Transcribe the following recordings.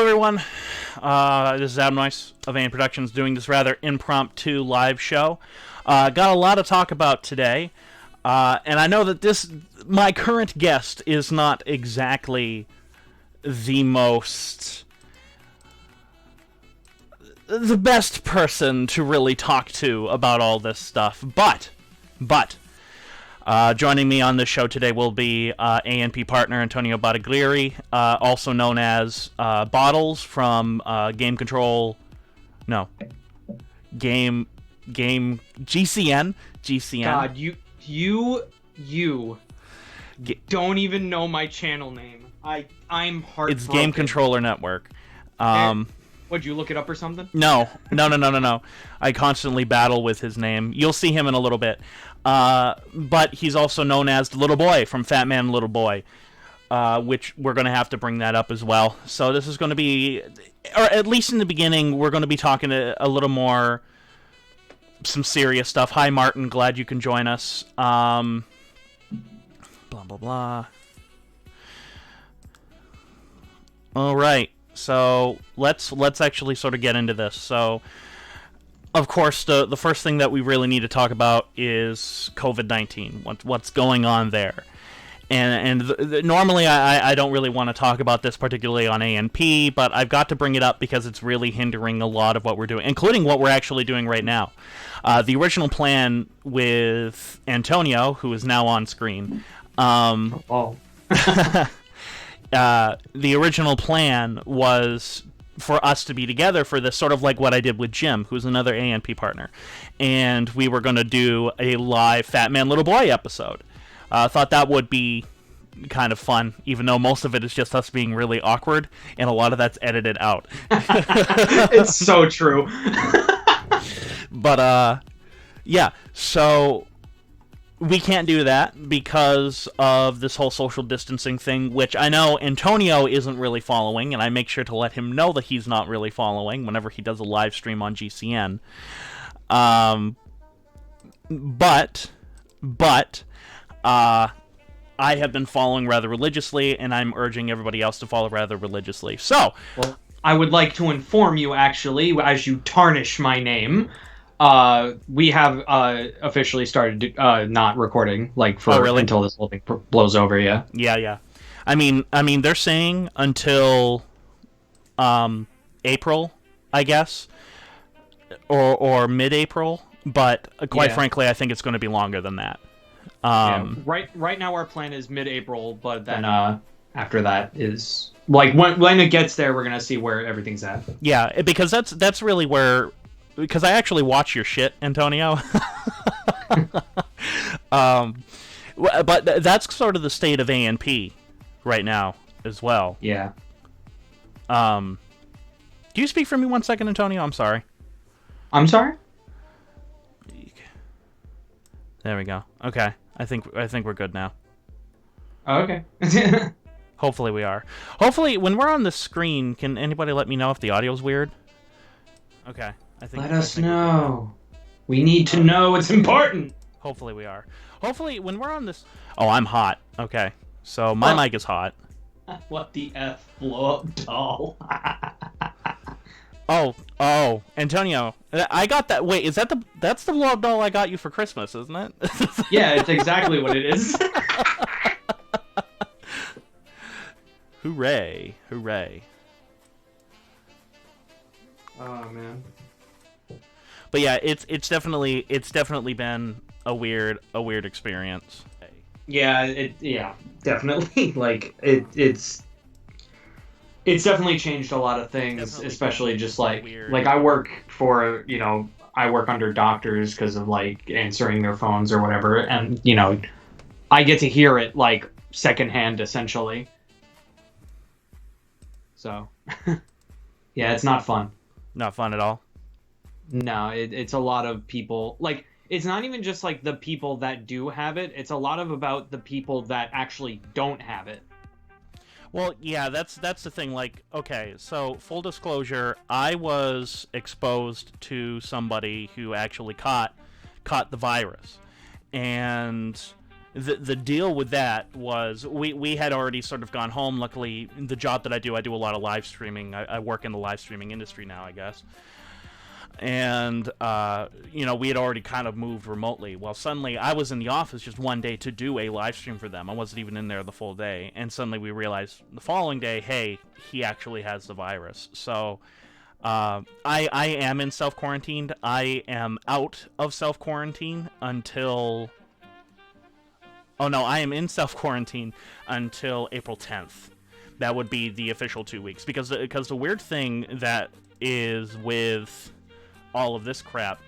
everyone. This is Adam Noyce of ANP Productions doing this rather impromptu live show. Got a lot to talk about today, and I know that my current guest is not exactly the best person to really talk to about all this stuff, but joining me on this show today will be ANP partner Antonio Bottiglieri, also known as Bottles from Game Control. No, Game GCN. God, you don't even know my channel name. I'm heartbroken. It's Game Controller Network. Would you look it up or something? No. I constantly battle with his name. You'll see him in a little bit. But he's also known as the Little Boy from Fat Man Little Boy, which we're going to have to bring that up as well. So this is going to be, or at least in the beginning, we're going to be talking a little more, some serious stuff. Hi, Martin. Glad you can join us. Blah, blah, blah. All right. So let's actually sort of get into this. So, of course, the first thing that we really need to talk about is COVID-19. What's going on there? And normally I don't really want to talk about this particularly on ANP, but I've got to bring it up because it's really hindering a lot of what we're doing, including what we're actually doing right now. The original plan with Antonio, who is now on screen. The original plan was for us to be together for this, sort of like what I did with Jim, who's another ANP partner. And we were going to do a live Fat Man Little Boy episode. Thought that would be kind of fun, even though most of it is just us being really awkward, and a lot of that's edited out. It's so true. But, yeah, so we can't do that because of this whole social distancing thing, which I know Antonio isn't really following, and I make sure to let him know that he's not really following whenever he does a live stream on GCN. But I have been following rather religiously, and I'm urging everybody else to follow rather religiously. So, well, I would like to inform you, actually, as you tarnish my name, we have officially started not recording, really? Until this whole thing blows over. Yeah. Yeah. I mean, they're saying until April, I guess, or mid-April. But quite frankly, I think it's going to be longer than that. Right now, our plan is mid-April, but then after that is when it gets there, we're gonna see where everything's at. Yeah, because that's really where. Because I actually watch your shit, Antonio. But that's sort of the state of ANP right now as well. Yeah. Do you speak for me 1 second, Antonio? I'm sorry. I'm sorry? There we go. Okay. I think we're good now. Oh, okay. Hopefully we are. Hopefully, when we're on the screen, can anybody let me know if the audio's weird? Okay. Let us know. We need to know. It's important. Hopefully we are. Hopefully, when we're on this... Oh, I'm hot. Okay. So, my mic is hot. What the F? Blow up doll. Oh, Antonio. I got that. Wait, that's the blow up doll I got you for Christmas, isn't it? Yeah, it's exactly what it is. Hooray. Oh, man. But yeah, it's definitely been a weird experience. Yeah, definitely. It's definitely changed a lot of things, especially just weird. I work for, I work under doctors because of answering their phones or whatever, and I get to hear it secondhand essentially. So, yeah, it's not fun. Not fun at all. No, it's a lot of people. It's not even just the people that do have it. It's a lot about the people that actually don't have it. Well, yeah, that's the thing. Okay, so full disclosure, I was exposed to somebody who actually caught the virus, and the deal with that was we had already sort of gone home. Luckily, the job that I do a lot of live streaming. I work in the live streaming industry now, I guess. And you know, we had already kind of moved remotely. Well, suddenly I was in the office just one day to do a live stream for them. I wasn't even in there the full day, and suddenly we realized the following day, hey, he actually has the virus. So I am in self-quarantined. I am out of self-quarantine until... Oh no, I am in self-quarantine until April 10th. That would be the official 2 weeks. Because the weird thing that is with all of this crap...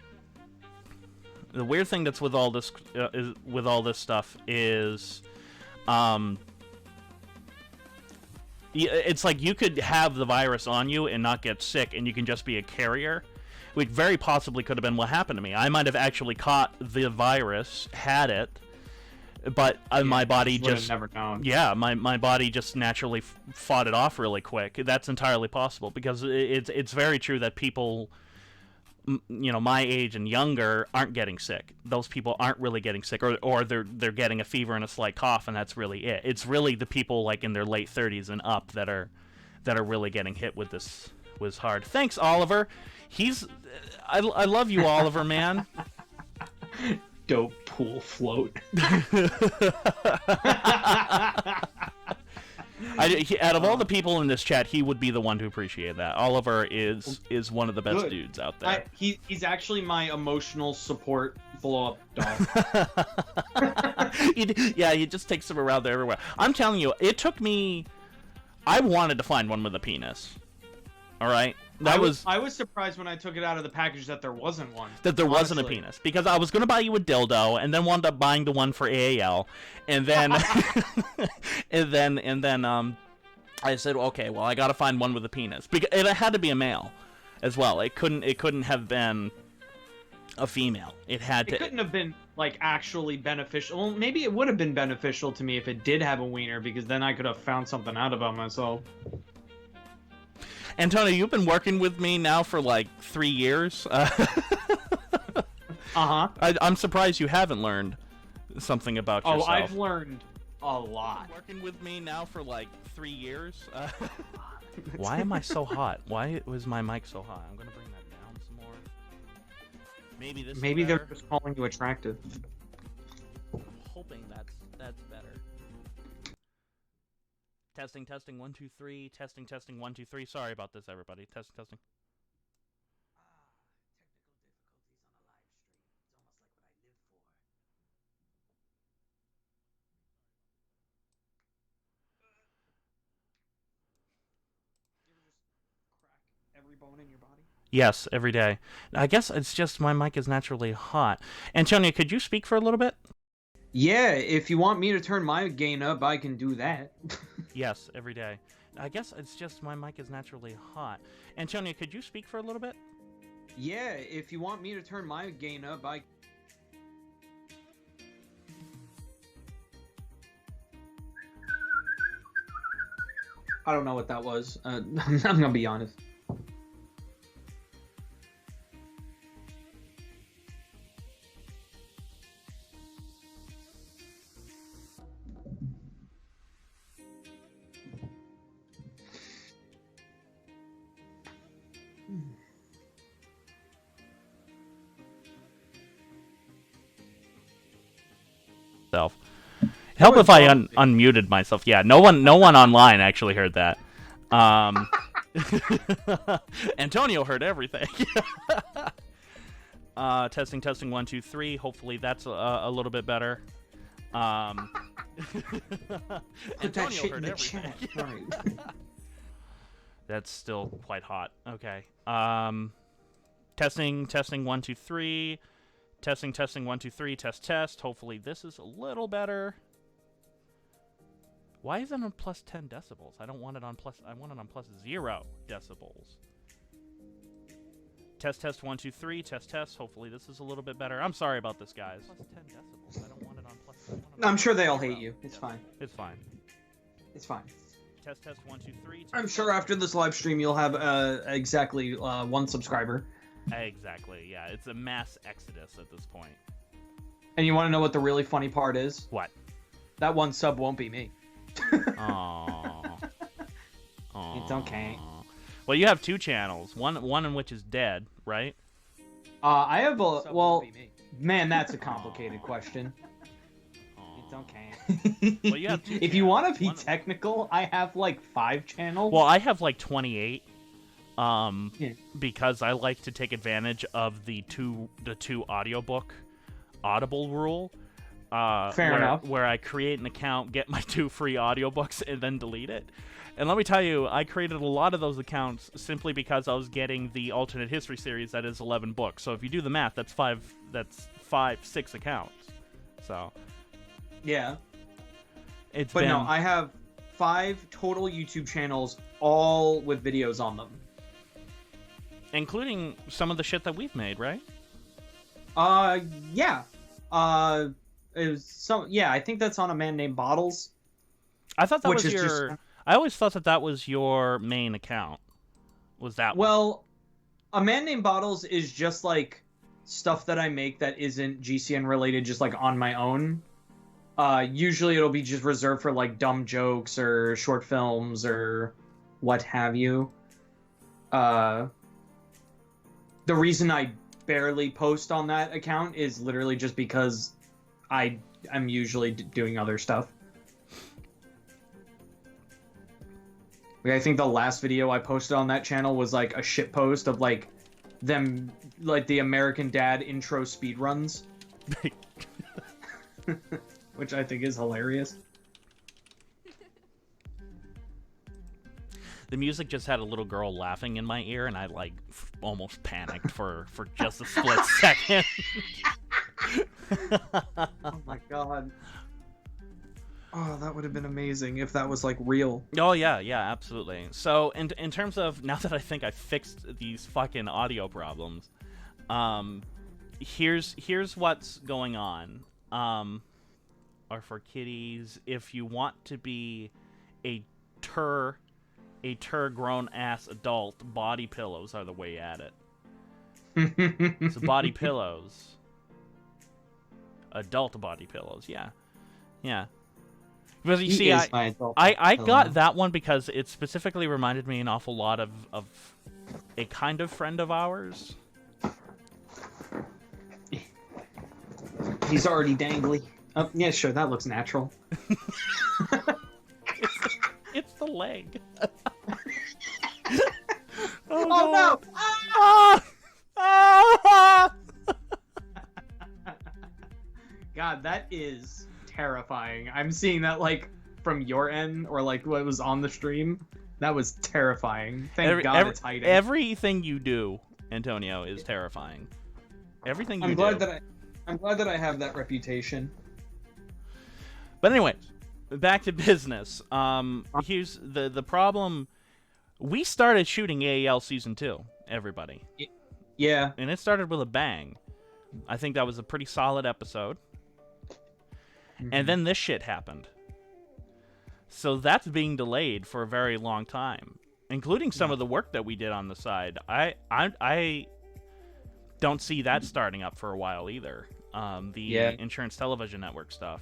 The weird thing that's with all this stuff is... it's like you could have the virus on you and not get sick, and you can just be a carrier. Which very possibly could have been what happened to me. I might have actually caught the virus, had it, but my body just never known. Yeah, my body just naturally fought it off really quick. That's entirely possible, because it's very true that people, you know, my age and younger aren't getting sick. Those people aren't really getting sick, or they're getting a fever and a slight cough, and that's really it. It's really the people like in their late 30s and up that are really getting hit with this was hard. Thanks, Oliver. I love you, Oliver, man. Dope pool float. Out of all the people in this chat, he would be the one to appreciate that. Oliver is one of the best dudes out there. He's actually my emotional support blow-up dog. He just takes him around there everywhere. I'm telling you, it took me... I wanted to find one with a penis. All right? I was surprised when I took it out of the package that there wasn't one. That there wasn't a penis, because I was going to buy you a dildo, and then wound up buying the one for AAL, and then and then I said, okay, well, I got to find one with a penis, because it had to be a male as well. It couldn't have been a female. It couldn't have been like actually beneficial. Well, maybe it would have been beneficial to me if it did have a wiener, because then I could have found something out about myself. Antonio, you've been working with me now for like 3 years. I'm surprised you haven't learned something about yourself. Oh, I've learned a lot. Working with me now for like 3 years. Why am I so hot? Why was my mic so hot? I'm gonna bring that down some more. Maybe they're just calling you attractive. I'm hoping that's better. Testing, 1, 2, 3. Testing, 1, 2, 3. Sorry about this, everybody. Testing. Technical difficulties on a live stream. It's almost like what I live for. You ever just crack every bone in your body? Yes, every day. I guess it's just my mic is naturally hot. Antonio, could you speak for a little bit? Yeah, if you want me to turn my gain up, I can do that. Yes, every day. I guess it's just my mic is naturally hot. Antonio, could you speak for a little bit? Yeah, if you want me to turn my gain up, I don't know what that was. I'm gonna be honest. Help if I unmuted myself. Yeah, no one online actually heard that. Antonio heard everything. Testing, 1, 2, 3. Hopefully that's a little bit better. Put that Antonio shit heard in the everything. chat. Right. That's still quite hot. Okay. Testing, 1, 2, 3. Testing, 1, 2, 3. Test. Hopefully this is a little better. Why is it on plus 10 decibels? I don't want it on plus... I want it on plus 0 decibels. Test, 1, 2, 3. Test. Hopefully this is a little bit better. I'm sorry about this, guys. Plus 10 decibels. I don't want it on plus... I'm sure they all hate you. It's fine. It's fine. It's fine. Test, 1, 2, 3. I'm sure after this live stream you'll have exactly 1 subscriber. Exactly, yeah. It's a mass exodus at this point. And you want to know what the really funny part is? What? That one sub won't be me. Aww. It's okay. Well, you have 2 channels. One in which is dead, right? I have a... Well, man, that's a complicated question. It's okay. Well, you have 2 if you want to be technical, I have like 5 channels. Well, I have like 28. Yeah. Because I like to take advantage of the two audiobook Audible rule. Fair enough. Where I create an account, get my 2 free audiobooks, and then delete it. And let me tell you, I created a lot of those accounts simply because I was getting the alternate history series that is 11 books. So if you do the math, that's 6 accounts. So yeah. But no, I have 5 total YouTube channels, all with videos on them. Including some of the shit that we've made, right? Yeah. It was I think that's on A Man Named Bottles. I thought that was your... I always thought that was your main account. Was that Well, A Man Named Bottles is just like stuff that I make that isn't GCN related, just like on my own. Usually it'll be just reserved for like dumb jokes or short films or what have you. The reason I barely post on that account is literally just because I'm usually doing other stuff. Like, I think the last video I posted on that channel was like a shit post of like them, like the American Dad intro speedruns. Which I think is hilarious. The music just had a little girl laughing in my ear, and I like almost panicked for just a split second. Oh my god. Oh, that would have been amazing if that was like real. Oh yeah, absolutely. So in terms of, now that I think I fixed these fucking audio problems, here's what's going on. Or for kiddies, if you want to be a grown ass adult, body pillows are the way at it. So body pillows. Adult body pillows, yeah. Because you see, I got that one because it specifically reminded me an awful lot of a kind of friend of ours. He's already dangly. Oh, yeah, sure, that looks natural. It's the leg. Oh no! God, that is terrifying. I'm seeing that like from your end or like what was on the stream. That was terrifying. Thank God it's hiding. Everything you do, Antonio, is terrifying. Everything you do. I'm glad that I have that reputation. But anyways, back to business. Here's the problem. We started shooting AAL Season 2, everybody. Yeah. And it started with a bang. I think that was a pretty solid episode. Mm-hmm. And then this shit happened. So that's being delayed for a very long time, including some of the work that we did on the side. I don't see that starting up for a while either. The Insurance Television Network stuff.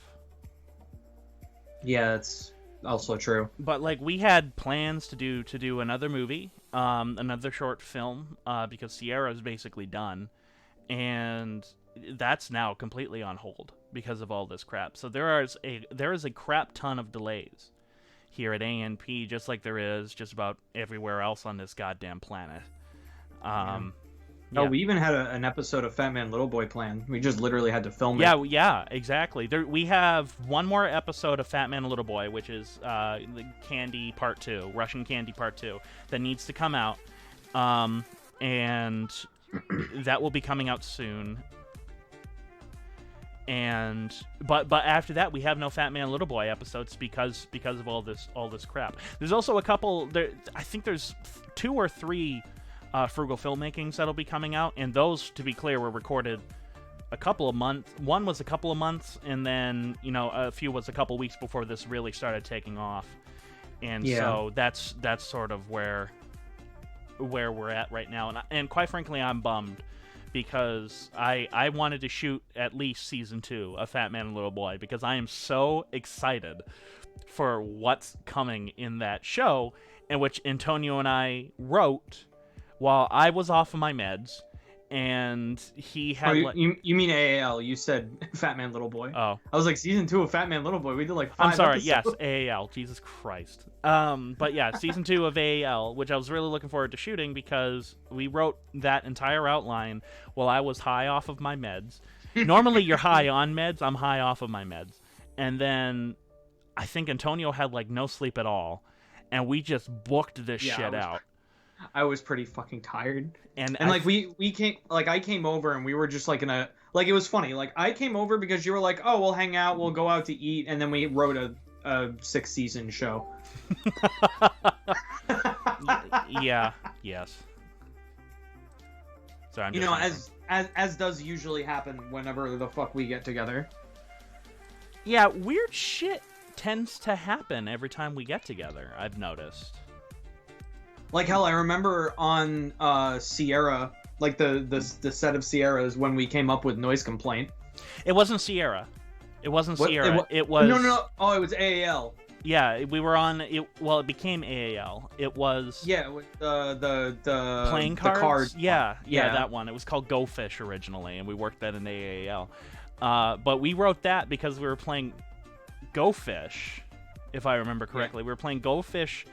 Yeah, that's also true. But like we had plans to do another movie, another short film, because Sierra's basically done, and that's now completely on hold because of all this crap. So there is a crap ton of delays here at ANP, just like there is just about everywhere else on this goddamn planet. Oh, we even had an episode of Fat Man Little Boy planned. We just literally had to film it. Yeah, exactly. We have one more episode of Fat Man and Little Boy, which is the Candy Part 2, Russian Candy Part 2, that needs to come out. And that will be coming out soon. But after that, we have no Fat Man Little Boy episodes because of all this crap. There's also a couple there. I think there's 2 or 3 Frugal filmmakings that'll be coming out, and those, to be clear, were recorded a couple of months. One was a couple of months, and then a few was a couple weeks before this really started taking off. And so that's sort of where we're at right now, and quite frankly, I'm bummed because I wanted to shoot at least season 2 of Fat Man and Little Boy because I am so excited for what's coming in that show, in which Antonio and I wrote while I was off of my meds, and he had you mean AAL? You said Fat Man Little Boy. Oh, I was like, season 2 of Fat Man Little Boy. We did like 5 I'm sorry. episodes. Yes, AAL. Jesus Christ. But yeah, season 2 of AAL, which I was really looking forward to shooting because we wrote that entire outline while I was high off of my meds. Normally, you're high on meds. I'm high off of my meds, and then I think Antonio had like no sleep at all, and we just booked this shit out. I was pretty fucking tired, and like we came, like I came over and we were just like in a, like it was funny, like I came over because you were like, oh, we'll hang out, we'll go out to eat, and then we wrote a 6-season show. Yeah. Yes. So I'm as does usually happen whenever the fuck we get together. Yeah, weird shit tends to happen every time we get together, I've noticed. Like hell, I remember on Sierra, like the set of Sierras when we came up with Noise Complaint. It wasn't Sierra. It wasn't What? Sierra. It was No. Oh, it was AAL. Yeah, we were on it. Well, it became AAL. It was with the playing the cards. card. Yeah, that one. It was called Go Fish originally, and we worked that in AAL. But we wrote that because we were playing Go Fish, if I remember correctly. We were playing Go Fish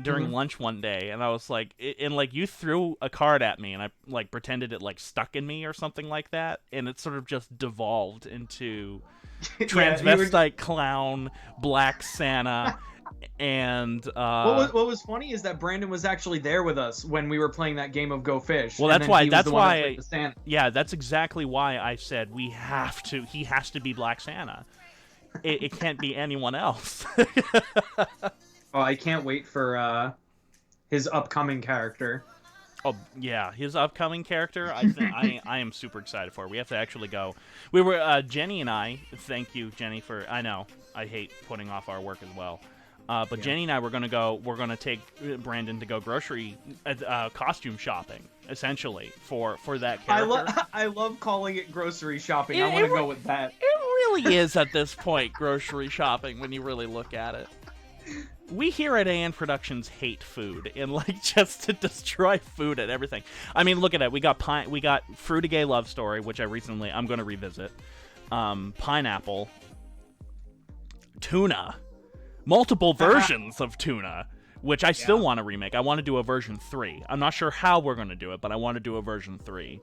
during lunch one day, and I was like, and like you threw a card at me, and I like pretended it like stuck in me or something like that, and it sort of just devolved into transvestite clown, Black Santa, and what was funny is that Brandon was actually there with us when we were playing that game of Go Fish. Well, that's why that's exactly why I said he has to be Black Santa. It can't be anyone else. Oh, I can't wait for his upcoming character. Oh yeah, his upcoming character. I am super excited for. We have to actually go. We were Jenny and I. Thank you, Jenny, for. I know I hate putting off our work as well. But Jenny and I were gonna go. We're gonna take Brandon to go grocery costume shopping, essentially for that character. I love calling it grocery shopping. I want to go with that. It really is at this point grocery shopping when you really look at it. We here at AN Productions hate food and like just to destroy food and everything. I mean, look at it. We got Fruit a Gay Love Story, which I'm going to revisit. Pineapple, tuna, multiple versions of tuna, which I still want to remake. I want to do a version 3. I'm not sure how we're going to do it, but I want to do a version 3.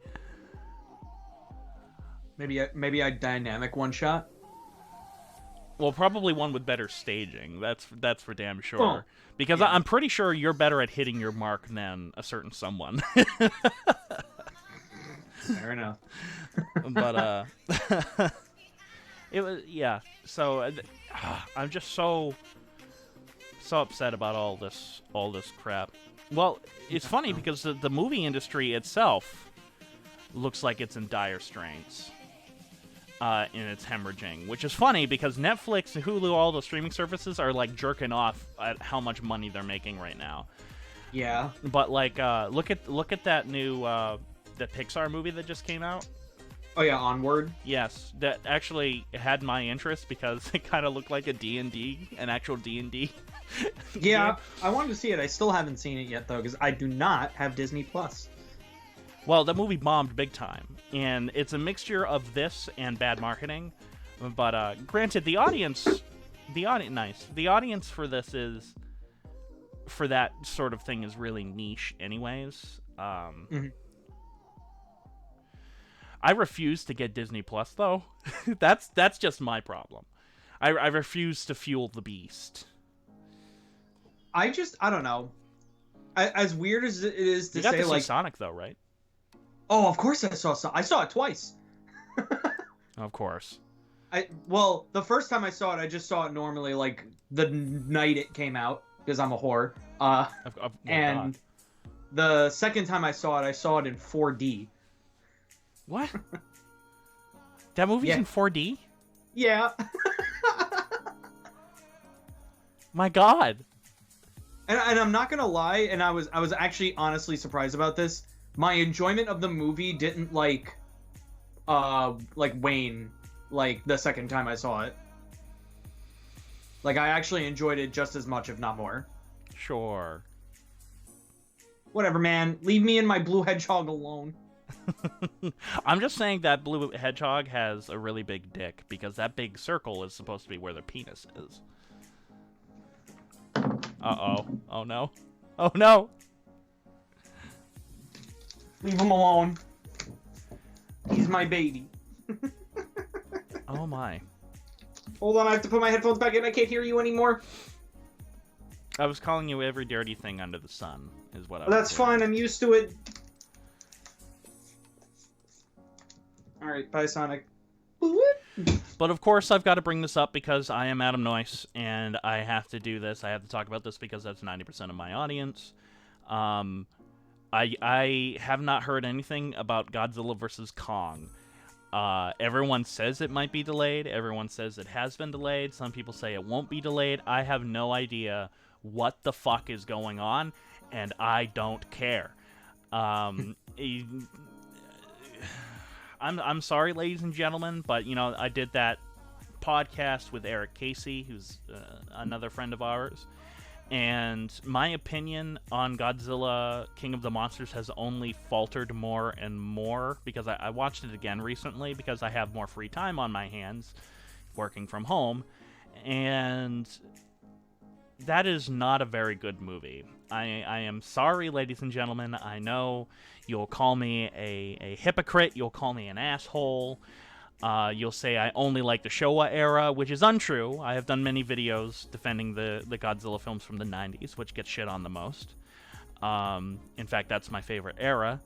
Maybe I dynamic one shot. Well, probably one with better staging. That's for damn sure. Because I'm pretty sure you're better at hitting your mark than a certain someone. Fair enough. But it was So I'm just so upset about all this crap. Well, it's funny because the movie industry itself looks like it's in dire straits. In its hemorrhaging, which is funny because Netflix, Hulu, all those streaming services are like jerking off at how much money they're making right now. Yeah. But like, look at that new the Pixar movie that just came out. Oh yeah, Onward. Yes, that actually had my interest because it kind of looked like a D&D, an actual D&D. Yeah, I wanted to see it. I still haven't seen it yet though because I do not have Disney Plus. Well, that movie bombed big time, and it's a mixture of this and bad marketing. But granted, the audience for this is, for that sort of thing, is really niche, anyways. I refuse to get Disney Plus though. that's just my problem. I refuse to fuel the beast. I don't know. As weird as it is to you got say, to like see Sonic though, right? Oh, of course I saw it twice. Of course. The first time I saw it, I just saw it normally, like the night it came out, because I'm a whore. And the second time I saw it in 4D. What? That movie's in 4D? Yeah. My God. And I'm not gonna lie, and I was actually honestly surprised about this. my enjoyment of the movie didn't like wane like the second time I saw it. Like, I actually enjoyed it just as much, if not more. Sure. Whatever, man. Leave me and my blue hedgehog alone. I'm just saying that blue hedgehog has a really big dick, because that big circle is supposed to be where the penis is. Uh-oh. Oh, no. Oh, no! Leave him alone. He's my baby. Oh, my. Hold on, I have to put my headphones back in. I can't hear you anymore. I was calling you every dirty thing under the sun, is what I was That's doing. fine, I'm used to it. Alright, bye, Sonic. But of course, I've got to bring this up because I am Adam Noyce, and I have to do this. I have to talk about this because that's 90% of my audience. I have not heard anything about Godzilla vs. Kong. Everyone says it might be delayed. Everyone says it has been delayed. Some people say it won't be delayed. I have no idea what the fuck is going on, and I don't care. I'm sorry, ladies and gentlemen, but, you know, I did that podcast with Eric Casey, who's another friend of ours, and my opinion on Godzilla King of the Monsters has only faltered more and more, because I watched it again recently because I have more free time on my hands working from home, and that is not a very good movie. I am sorry, ladies and gentlemen. I know you'll call me a hypocrite. You'll call me an asshole. You'll say I only like the Showa era, which is untrue. I have done many videos defending the Godzilla films from the 90s, which get shit on the most. In fact, that's my favorite era.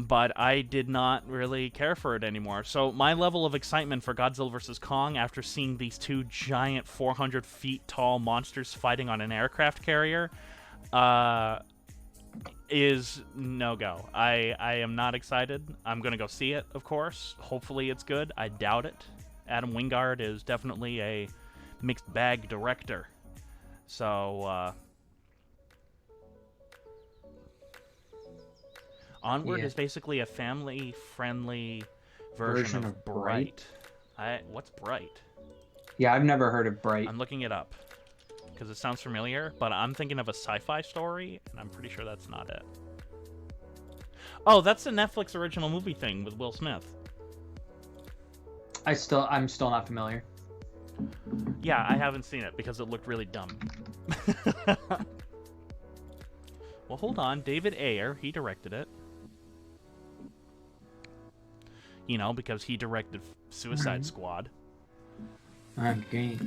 But I did not really care for it anymore. So my level of excitement for Godzilla vs. Kong after seeing these two giant 400 feet tall monsters fighting on an aircraft carrier is no-go. I am not excited. I'm going to go see it, of course. Hopefully it's good. I doubt it. Adam Wingard is definitely a mixed bag director. So, Onward is basically a family-friendly version of Bright. What's Bright? Yeah, I've never heard of Bright. I'm looking it up because it sounds familiar, but I'm thinking of a sci-fi story, and I'm pretty sure that's not it. Oh, that's the Netflix original movie thing with Will Smith. I'm still not familiar. Yeah, I haven't seen it because it looked really dumb. Well, hold on. David Ayer, he directed it. You know, because he directed Suicide Squad. Okay.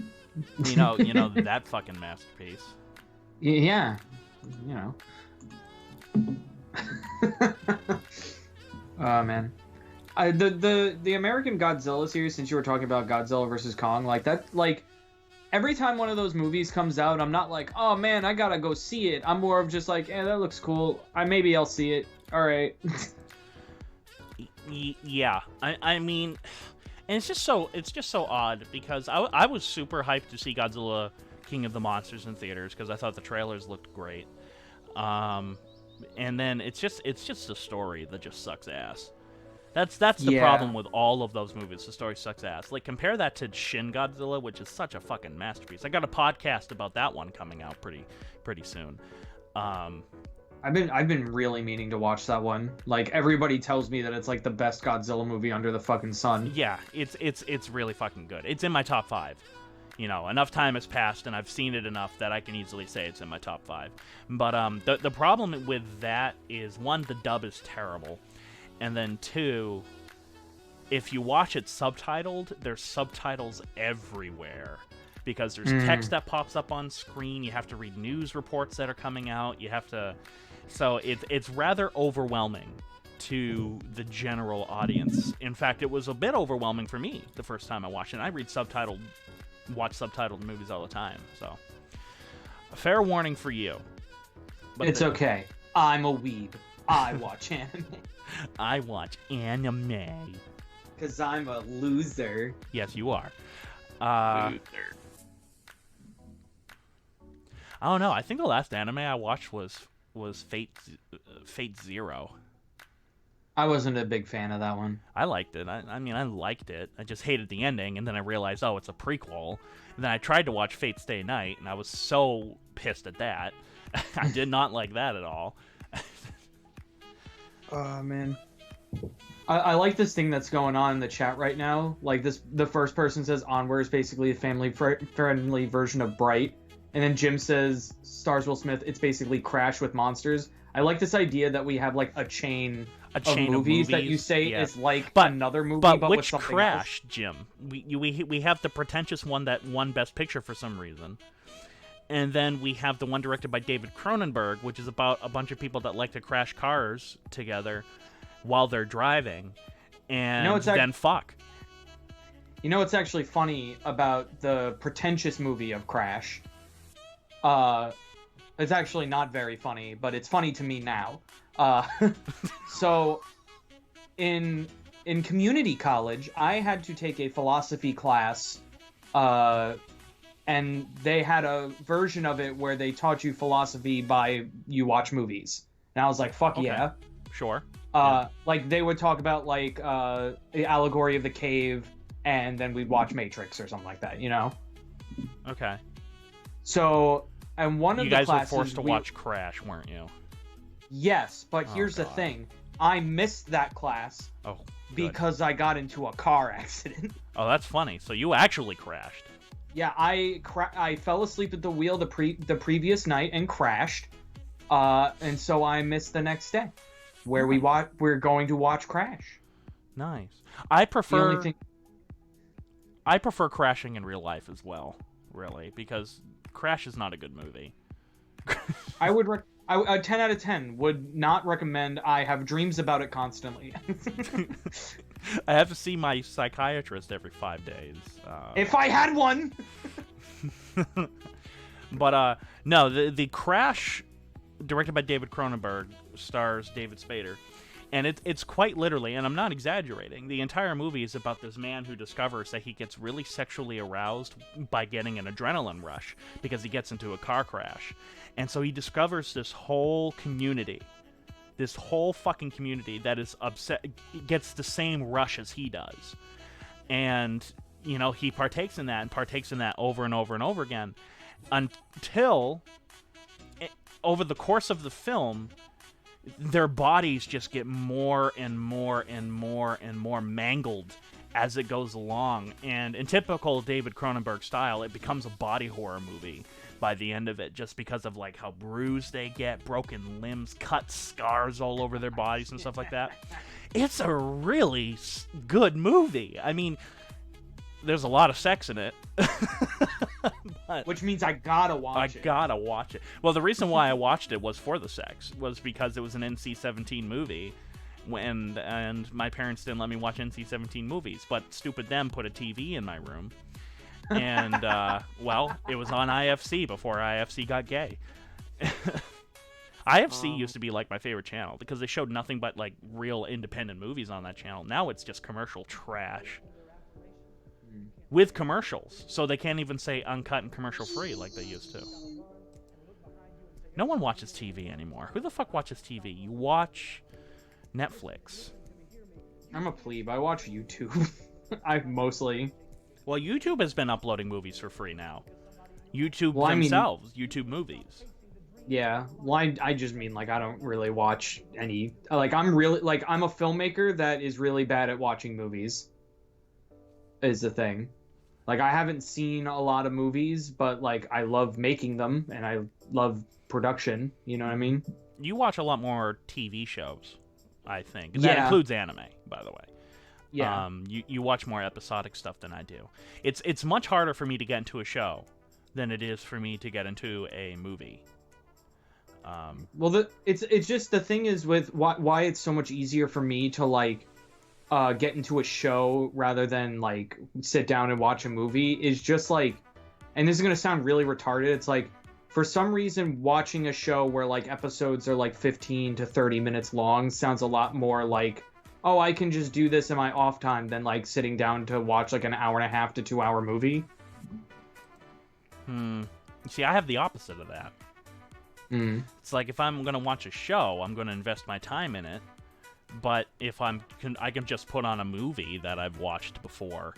You know that fucking masterpiece. Yeah, you know. Oh man, the American Godzilla series. Since you were talking about Godzilla vs. Kong, like that, like every time one of those movies comes out, I'm not like, oh man, I gotta go see it. I'm more of just like, that looks cool. Maybe I'll see it. All right. Yeah, I mean, and it's just so odd because I was super hyped to see Godzilla King of the Monsters in theaters because I thought the trailers looked great. And then it's just a story that just sucks ass. That's the problem with all of those movies. The story sucks ass. Like, compare that to Shin Godzilla, which is such a fucking masterpiece. I got a podcast about that one coming out pretty soon. I've been really meaning to watch that one. Like, everybody tells me that it's like the best Godzilla movie under the fucking sun. Yeah, it's really fucking good. It's in my top 5. You know, enough time has passed and I've seen it enough that I can easily say it's in my top 5. But the problem with that is, one, the dub is terrible. And then 2, if you watch it subtitled, there's subtitles everywhere. Because there's text that pops up on screen, you have to read news reports that are coming out, you have to... So it's rather overwhelming to the general audience. In fact, it was a bit overwhelming for me the first time I watched it. I watch subtitled movies all the time, so... A fair warning for you. But it's okay. I'm a weeb. I watch anime. I watch anime. Because I'm a loser. Yes, you are. I don't know. I think the last anime I watched was was Fate Zero. I wasn't a big fan of that one. I liked it. I mean, I liked it. I just hated the ending, and then I realized, oh, it's a prequel. And then I tried to watch Fate Stay Night, and I was so pissed at that. I did not like that at all. Oh, man. I like this thing that's going on in the chat right now. Like, the first person says Onward is basically a family-friendly version of Bright. And then Jim says, stars Will Smith, it's basically Crash with monsters. I like this idea that we have, like, a chain of movies that you say is like another movie, but with something Crash, else. Jim? We have the pretentious one that won Best Picture for some reason. And then we have the one directed by David Cronenberg, which is about a bunch of people that like to crash cars together while they're driving, and then fuck. You know what's actually funny about the pretentious movie of Crash? It's actually not very funny, but it's funny to me now. So, in community college, I had to take a philosophy class, and they had a version of it where they taught you philosophy by you watch movies. And I was like, fuck yeah. Sure. Like, they would talk about, like, the allegory of the cave, and then we'd watch Matrix or something like that, you know? Okay. So, and one of the classes... You guys were forced to watch Crash, weren't you? Yes, but here's the thing. I missed that class because I got into a car accident. Oh, that's funny. So you actually crashed. Yeah, I fell asleep at the wheel the previous night and crashed. And so I missed the next day, where we're going to watch Crash. Nice. I prefer crashing in real life as well, really, because Crash is not a good movie. I would 10 out of 10 would not recommend. I have dreams about it constantly. I have to see my psychiatrist every 5 days. If I had one! But, no, the Crash, directed by David Cronenberg, stars David Spader. And it's quite literally, and I'm not exaggerating, the entire movie is about this man who discovers that he gets really sexually aroused by getting an adrenaline rush because he gets into a car crash. And so he discovers this whole community, this whole fucking community that is upset, gets the same rush as he does. And, you know, he partakes in that over and over and over again until, over the course of the film, their bodies just get more and more and more and more mangled as it goes along. And in typical David Cronenberg style, it becomes a body horror movie by the end of it, just because of like how bruised they get, broken limbs, cuts, scars all over their bodies and stuff like that. It's a really good movie. I mean, there's a lot of sex in it. Which means I gotta watch it. I gotta watch it. Well, the reason why I watched it was for the sex, was because it was an NC-17 movie, and my parents didn't let me watch NC-17 movies, but stupid them put a TV in my room. And, well, it was on IFC before IFC got gay. IFC used to be, like, my favorite channel, because they showed nothing but, like, real independent movies on that channel. Now it's just commercial trash. With commercials, so they can't even say uncut and commercial-free like they used to. No one watches TV anymore. Who the fuck watches TV? You watch Netflix. I'm a plebe. I watch YouTube. I've mostly... Well, YouTube has been uploading movies for free now. YouTube themselves, YouTube movies. Yeah, well, I just mean, like, I don't really watch any... Like, I'm a filmmaker that is really bad at watching movies, is the thing. Like, I haven't seen a lot of movies, but, like, I love making them, and I love production, you know what I mean? You watch a lot more TV shows, I think. That includes anime, by the way. Yeah. You watch more episodic stuff than I do. It's much harder for me to get into a show than it is for me to get into a movie. Well, it's just the thing is with why it's so much easier for me to, like, get into a show rather than, like, sit down and watch a movie is just, like, and this is going to sound really retarded, it's like, for some reason, watching a show where, like, episodes are, like, 15 to 30 minutes long sounds a lot more like, oh, I can just do this in my off time than, like, sitting down to watch, like, an hour and a half to 2 hour movie. See, I have the opposite of that. It's like if I'm going to watch a show, I'm going to invest my time in it. But if I can just put on a movie that I've watched before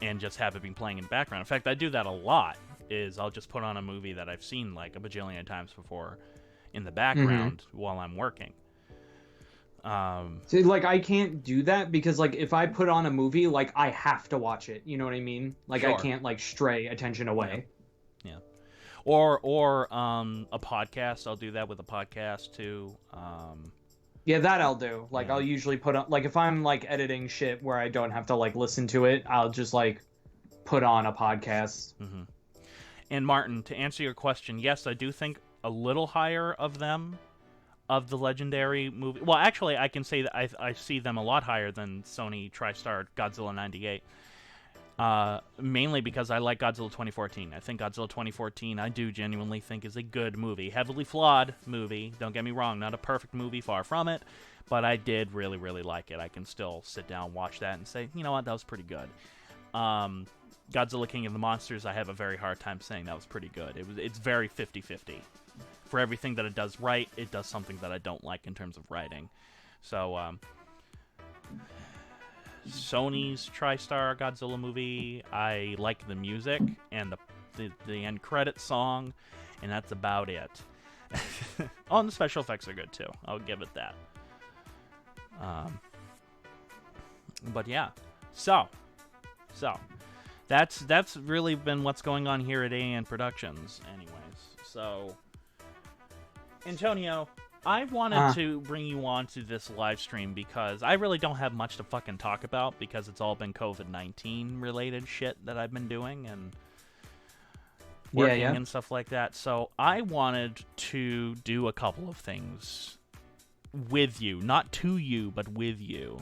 and just have it be playing in the background. In fact, I do that a lot. Is I'll just put on a movie that I've seen like a bajillion times before in the background while I'm working. So, like, I can't do that because, like, if I put on a movie, like, I have to watch it. You know what I mean? Like, Sure. I can't, like, stray attention away. Yeah. Or a podcast. I'll do that with a podcast too. Yeah, that I'll do. Like, Yeah. I'll usually put on, like, if I'm, like, editing shit where I don't have to, like, listen to it, I'll just, like, put on a podcast. Mm-hmm. And Martin, to answer your question, yes, I do think a little higher of them, of the legendary movie. Well, actually, I can say that I see them a lot higher than Sony TriStar Godzilla 98. Mainly because I like Godzilla 2014. I think Godzilla 2014, I do genuinely think is a good movie. Heavily flawed movie, don't get me wrong, not a perfect movie, far from it, but I did really, really like it. I can still sit down, watch that, and say, you know what, that was pretty good. Godzilla King of the Monsters, I have a very hard time saying that was pretty good. It's very 50-50. For everything that it does right, it does something that I don't like in terms of writing. So, Sony's TriStar Godzilla movie, I like the music and the end credit song, and that's about it. Oh, and the special effects are good too. I'll give it that. But yeah, so that's really been what's going on here at AN Productions, anyways. So, Antonio, I wanted to bring you on to this live stream because I really don't have much to fucking talk about because it's all been COVID-19 related shit that I've been doing and working and stuff like that. So I wanted to do a couple of things with you, not to you, but with you.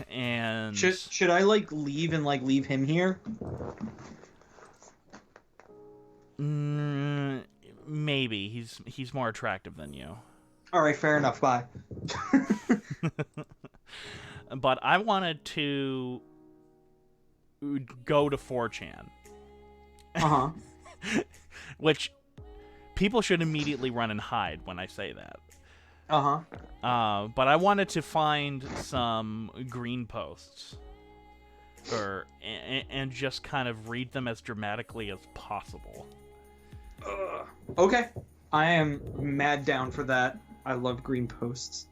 And should I like leave and like leave him here? Maybe he's more attractive than you. All right, fair enough. Bye. But I wanted to go to 4chan. Which people should immediately run and hide when I say that. But I wanted to find some green posts and just kind of read them as dramatically as possible. Okay. I am mad down for that. I love green posts.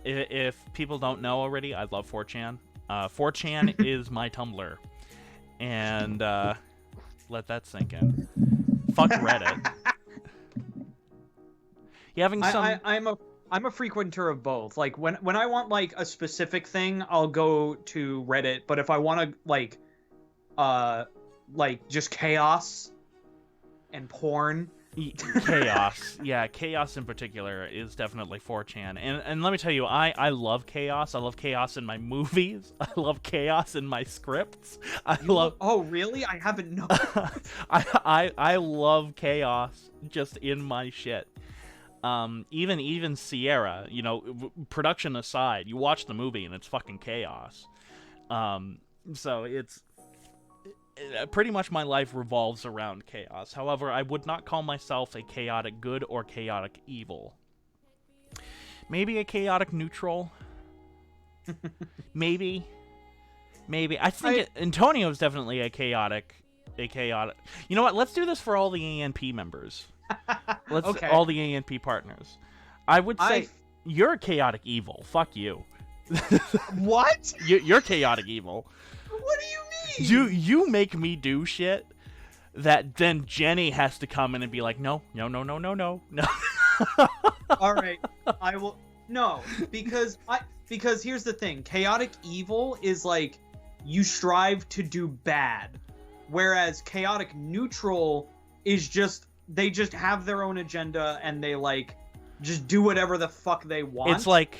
If people don't know already, I love 4chan. 4chan is my Tumblr. And let that sink in. Fuck Reddit. You having some... I'm a frequenter of both. Like when I want like a specific thing, I'll go to Reddit. But if I want to like just chaos and porn. Chaos. Yeah, chaos in particular is definitely 4chan. And let me tell you, I love chaos. I love chaos in my movies. I love chaos in my scripts. Oh, really? I haven't known. I love chaos just in my shit. Even Sierra, you know, production aside, you watch the movie and it's fucking chaos. So it's pretty much my life revolves around chaos. However, I would not call myself a chaotic good or chaotic evil. Maybe a chaotic neutral. Maybe. I think Antonio is definitely a chaotic. You know what? Let's do this for all the ANP members. All the ANP partners. I would say you're a chaotic evil. Fuck you. What? You're chaotic evil. What do you mean? You make me do shit that then Jenny has to come in and be like, no. All right, I will. No, because here's the thing. Chaotic evil is like you strive to do bad, whereas chaotic neutral is just they just have their own agenda and they like just do whatever the fuck they want. It's like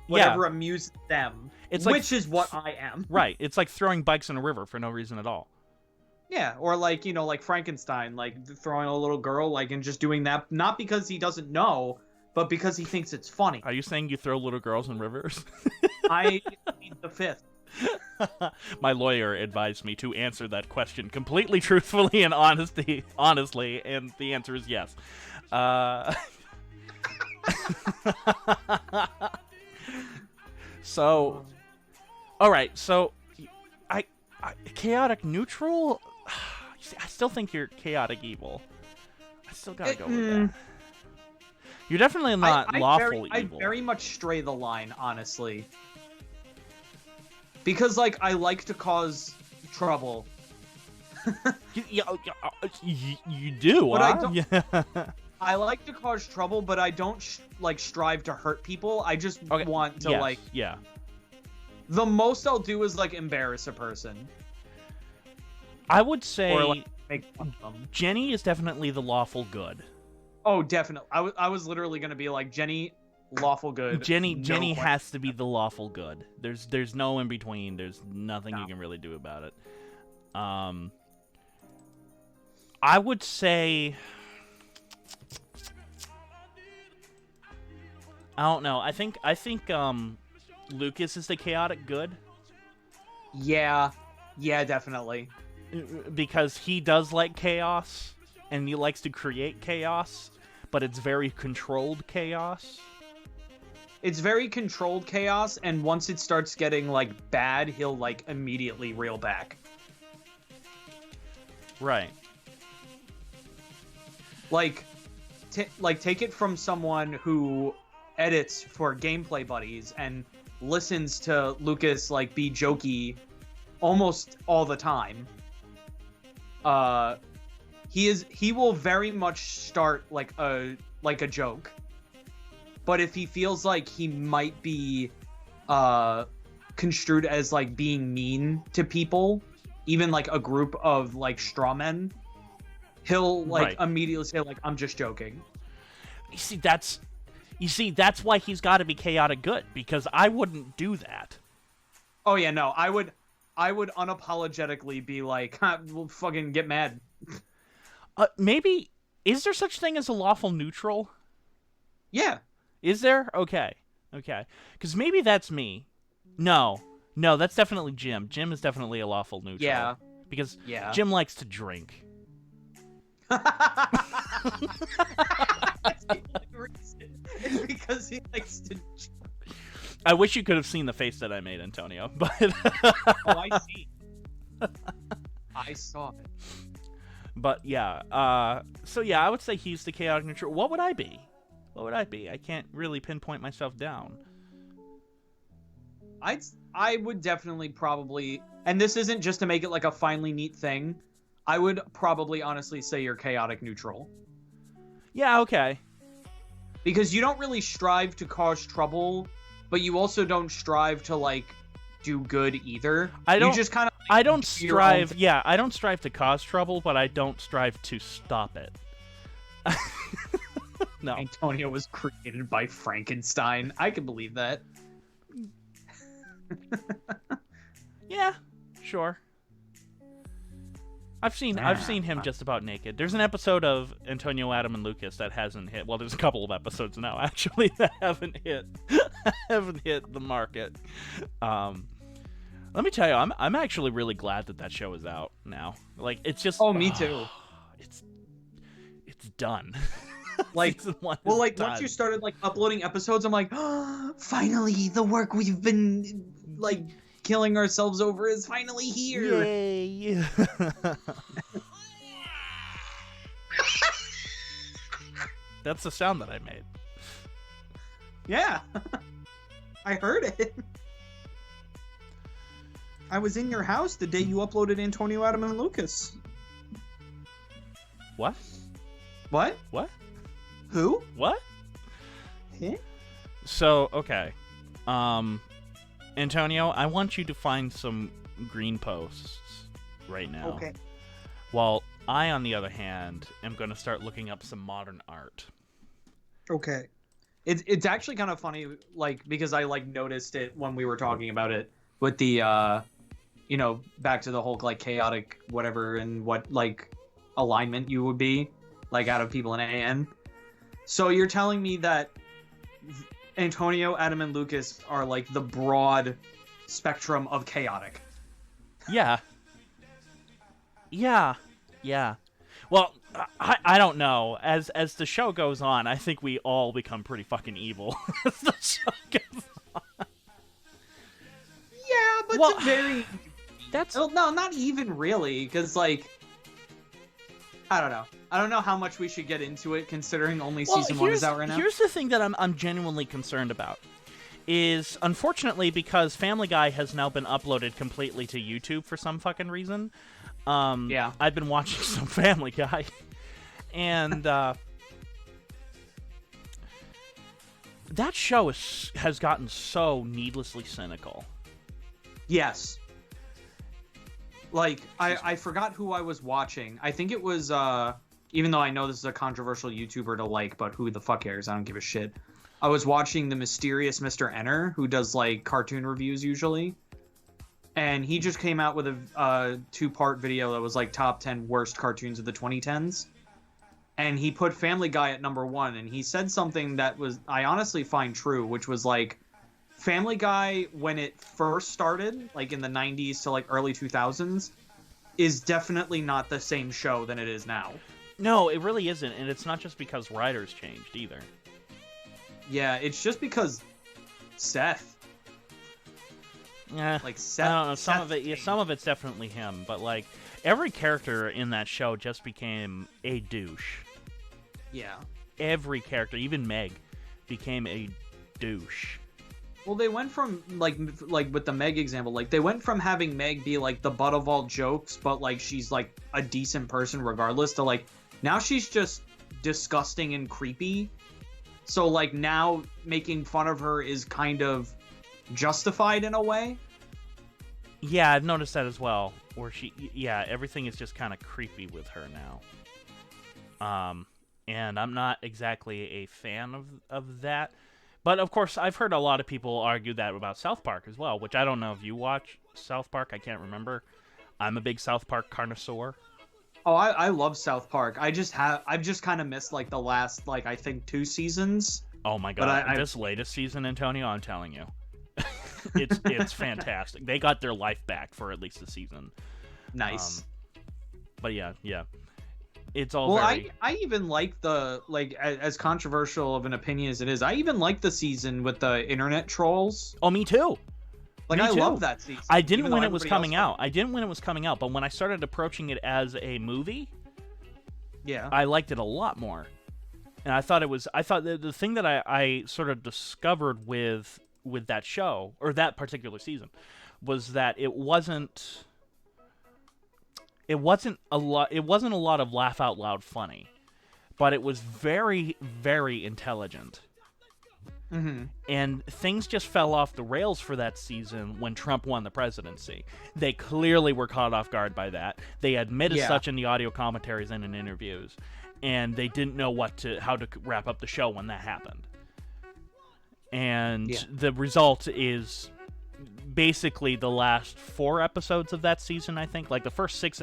whatever amuses them. It's like, which is what I am. Right. It's like throwing bikes in a river for no reason at all. Yeah, or like, you know, like Frankenstein, like throwing a little girl, like, and just doing that, not because he doesn't know, but because he thinks it's funny. Are you saying you throw little girls in rivers? I need the fifth. My lawyer advised me to answer that question completely truthfully and honestly, and the answer is yes. So, all right. So, I chaotic neutral. I still think you're chaotic evil. I still gotta go with that. You're definitely not lawful evil. I very much stray the line, honestly. Because, like, I like to cause trouble. You do, but huh? I don't. Yeah. I like to cause trouble, but I don't strive to hurt people. I just want to Yeah. The most I'll do is like embarrass a person. I would say or, like, make fun of them. Jenny is definitely the lawful good. Oh, definitely. I was literally gonna be like, Jenny, lawful good. Jenny has to be the lawful good. There's no in between. There's nothing you can really do about it. I would say, I don't know. I think Lucas is the chaotic good. Yeah, definitely. Because he does like chaos, and he likes to create chaos, but it's very controlled chaos. It's very controlled chaos, and once it starts getting, like, bad, he'll, like, immediately reel back. Right. Like, take it from someone who edits for Gameplay Buddies and listens to Lucas, like, be jokey almost all the time. He will very much start like a joke. But if he feels like he might be construed as like being mean to people, even like a group of like straw men, he'll like immediately say like, I'm just joking. You see, that's why he's got to be chaotic good, because I wouldn't do that. Oh yeah, no, I would unapologetically be like, we'll fucking get mad. Maybe, is there such thing as a lawful neutral? Yeah. Is there? Okay. Because maybe that's me. No, that's definitely Jim. Jim is definitely a lawful neutral. Yeah. Because Jim likes to drink. It's because he likes to. I wish you could have seen the face that I made, Antonio. But oh, I see. I saw it. But yeah, so yeah, I would say he's the chaotic neutral. What would I be? I can't really pinpoint myself down. I would definitely probably, and this isn't just to make it like a finely neat thing, I would probably honestly say you're chaotic neutral. Yeah, okay. Because you don't really strive to cause trouble, but you also don't strive to like do good either. You just kind of I don't strive to cause trouble, but I don't strive to stop it. No. Antonio was created by Frankenstein. I can believe that. Yeah, sure. I've seen him just about naked. There's an episode of Antonio, Adam, and Lucas that hasn't hit. Well, there's a couple of episodes now actually that haven't hit the market. Let me tell you, I'm actually really glad that show is out now. Like, it's just me too. It's done. Like, well, like done. Once you started like uploading episodes, I'm like, oh, finally, the work we've been like killing ourselves over is finally here. Yay! That's the sound that I made. Yeah, I heard it. I was in your house the day you uploaded Antonio, Adam, and Lucas. What? What? What? Who? What? Huh? So, okay. Antonio, I want you to find some green posts right now. Okay. While I, on the other hand, am going to start looking up some modern art. Okay. It's actually kind of funny, like, because I, like, noticed it when we were talking about it with the, back to the whole, like, chaotic whatever and what, like, alignment you would be, like, out of people in AN. So you're telling me that Antonio, Adam, and Lucas are, like, the broad spectrum of chaotic. Yeah. Yeah. Yeah. Well, I don't know. As the show goes on, I think we all become pretty fucking evil as the show goes on. Yeah, but Well, it's a very... That's... Well, no, not even really, because, like... I don't know. I don't know how much we should get into it, considering only season 1 is out right now. Here's the thing that I'm genuinely concerned about. Is, unfortunately, because Family Guy has now been uploaded completely to YouTube for some fucking reason, yeah. I've been watching some Family Guy, and that show has gotten so needlessly cynical. Yes. Like, I forgot who I was watching. I think it was, even though I know this is a controversial YouTuber to like, but who the fuck cares? I don't give a shit. I was watching the mysterious Mr. Enner, who does, like, cartoon reviews usually. And he just came out with a 2-part video that was, like, top 10 worst cartoons of the 2010s. And he put Family Guy at number 1, and he said something that was, I honestly find true, which was, like, Family Guy, when it first started, like, in the 90s to, like, early 2000s, is definitely not the same show than it is now. No, it really isn't, and it's not just because writers changed, either. Yeah, it's just because Seth. Yeah, like Seth. I don't know. Some Seth of it, yeah, changed. some of it's definitely him, but like every character in that show just became a douche. Yeah. Every character, even Meg, became a douche. Well, they went from like with the Meg example, like they went from having Meg be like the butt of all jokes, but like she's like a decent person regardless, to like now she's just disgusting and creepy. So, like, now making fun of her is kind of justified in a way. Yeah, I've noticed that as well. Where everything is just kind of creepy with her now. And I'm not exactly a fan of that. But, of course, I've heard a lot of people argue that about South Park as well, which I don't know if you watch South Park. I can't remember. I'm a big South Park connoisseur. Oh, I love South Park. I've just kind of missed like the last I think 2 seasons. Oh my god! This latest season, Antonio, I'm telling you, it's fantastic. They got their life back for at least a season. Nice. But yeah, it's all. Well, very... I even like the as controversial of an opinion as it is. I even like the season with the internet trolls. Oh, me too. Like, I love that season. I didn't when it was coming out. I didn't when it was coming out, but when I started approaching it as a movie, yeah, I liked it a lot more. And I thought the thing that I sort of discovered with that show, or that particular season, was that it wasn't a lot of laugh out loud funny, but it was very, very intelligent. Mm-hmm. And things just fell off the rails for that season when Trump won the presidency. They clearly were caught off guard by that. They admitted such in the audio commentaries and in interviews, and they didn't know how to wrap up the show when that happened. And the result is basically the last 4 episodes of that season. I think like the first 6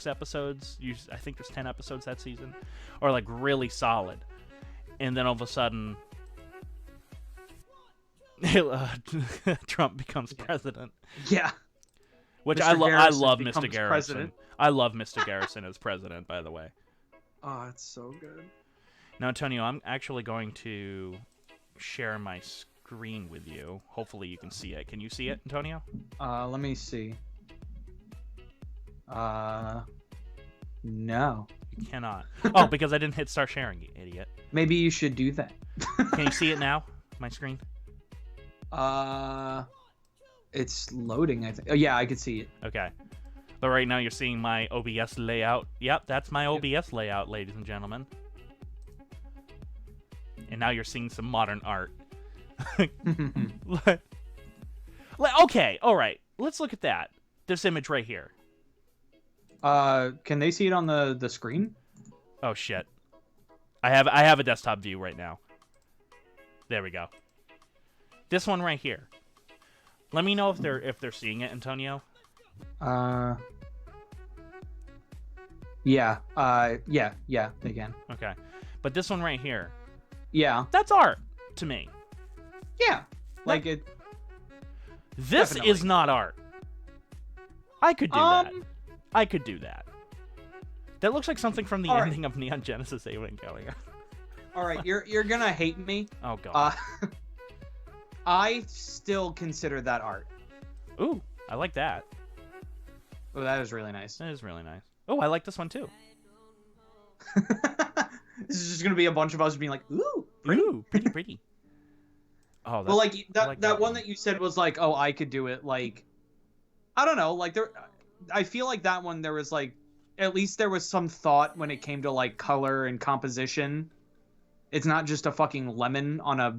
episodes. I think there's 10 episodes that season, are like really solid, and then all of a sudden. Trump becomes president. Yeah. Which I love Mr. Garrison. President. I love Mr. Garrison as president, by the way. Oh, it's so good. Now, Antonio, I'm actually going to share my screen with you. Hopefully you can see it. Can you see it, Antonio? Let me see. No. You cannot. Oh, because I didn't hit start sharing, you idiot. Maybe you should do that. Can you see it now, my screen? It's loading, I think. Oh, yeah, I can see it. Okay. But right now you're seeing my OBS layout. Yep, that's my OBS layout, ladies and gentlemen. And now you're seeing some modern art. Okay, alright. Let's look at that. This image right here. Can they see it on the screen? Oh, shit. I have a desktop view right now. There we go. This one right here. Let me know if they're seeing it, Antonio. Yeah, they can. Okay. But this one right here. Yeah. That's art to me. Yeah. Like it. This Definitely. is not art. I could do that. I could do that. That looks like something from the All right. ending of Neon Genesis Evangelion. All right, you're gonna hate me. Oh god. I still consider that art. Ooh, I like that. Oh, that is really nice. That is really nice. Oh, I like this one too. This is just gonna be a bunch of us being like, ooh, pretty. Ooh, pretty, pretty. Oh, that's, Well, like that, I like that one that you said was like, oh, I could do it. Like, I don't know. Like I feel like that one there was like, at least there was some thought when it came to like color and composition. It's not just a fucking lemon on a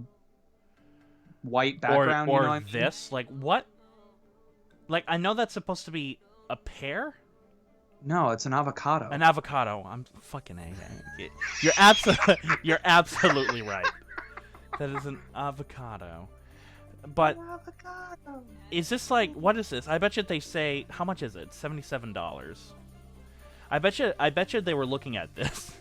white background. Or you know what I mean? this, like what? Like I know that's supposed to be a pear. No, it's an avocado. An avocado. I'm fucking A. You're absolutely right. That is an avocado. But is this like what is this? I bet you they say how much is it? $77. I bet you they were looking at this,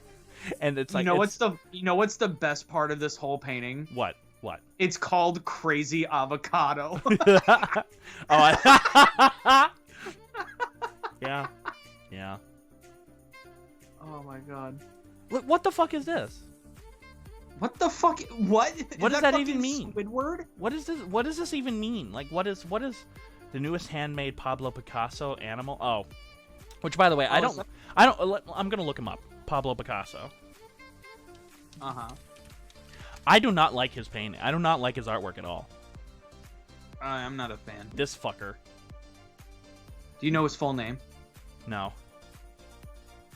and it's like what's the best part of this whole painting? What? What? It's called Crazy Avocado. Yeah. Yeah. Oh my god. Look, what the fuck is this? What the fuck? What? What does that even mean? Squidward? What is this? What does this even mean? Like, what is the newest handmade Pablo Picasso animal? Oh, which by the way, I don't. I'm gonna look him up. Pablo Picasso. I do not like his painting. I do not like his artwork at all. I'm not a fan. This fucker. Do you know his full name? No.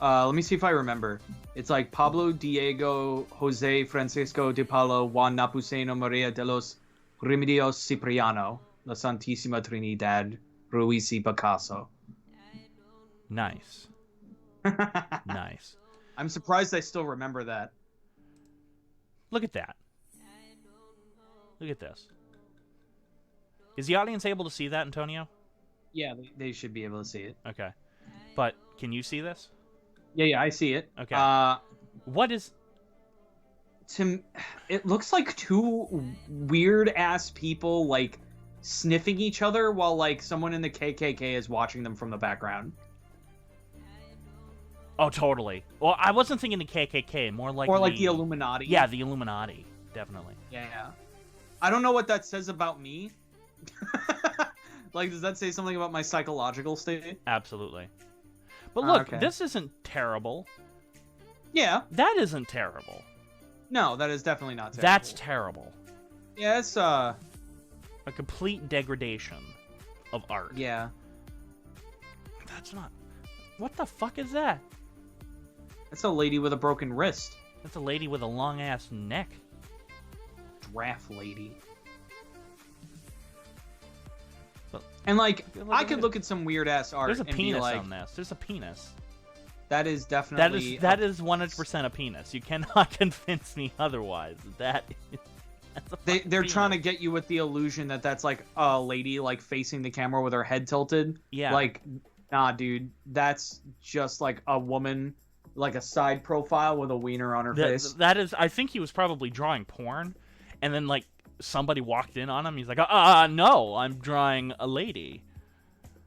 Let me see if I remember. It's like Pablo Diego Jose Francisco de Paulo Juan Napuceno Maria de los Remedios Cipriano La Santísima Trinidad Ruiz y Picasso. Nice. Nice. I'm surprised I still remember that. Look at that. Look at this. Is the audience able to see that, Antonio? Yeah, they should be able to see it. Okay. But can you see this? Yeah, I see it. Okay. What is... It looks like two weird-ass people, like, sniffing each other while, like, someone in the KKK is watching them from the background. Oh, totally. Well, I wasn't thinking the KKK, more like Or, like, the Illuminati. Yeah, the Illuminati. Definitely. Yeah. I don't know what that says about me. Like, does that say something about my psychological state? Absolutely. But look, okay. This isn't terrible. Yeah. That isn't terrible. No, that is definitely not terrible. That's terrible. Yeah, it's, A complete degradation of art. Yeah. That's not... What the fuck is that? That's a lady with a broken wrist. That's a lady with a long-ass neck. Giraffe lady. But, and, like, I could at look at some weird-ass art there's a and penis be like... on this. There's a penis. That is definitely... That is 100% a penis. You cannot convince me otherwise. That is... They're penis. trying to get you with the illusion that that's, like, a lady, like, facing the camera with her head tilted. Yeah. Like, nah, dude. That's just, like, a woman, like, a side profile with a wiener on her face. That is... I think he was probably drawing porn, and then, like, somebody walked in on him. He's like, no, I'm drawing a lady.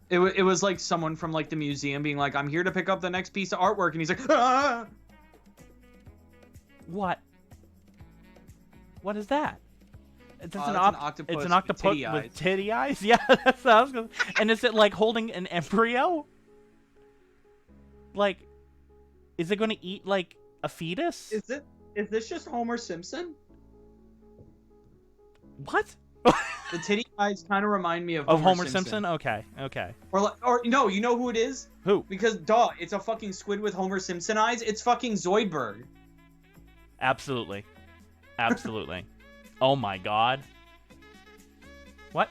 It was like someone from, like, the museum being like, I'm here to pick up the next piece of artwork, and he's like, ah! What? What is that? It's an octopus. It's an octopus with with titty eyes. Yeah, that's what I was gonna... And is it like holding an embryo? Like, is it going to eat like a fetus? Is this just Homer Simpson? What? The titty eyes kind of remind me of Homer Simpson. Okay. Or no, you know who it is? Who? Because duh, it's a fucking squid with Homer Simpson eyes. It's fucking Zoidberg. Absolutely. Oh my god. What?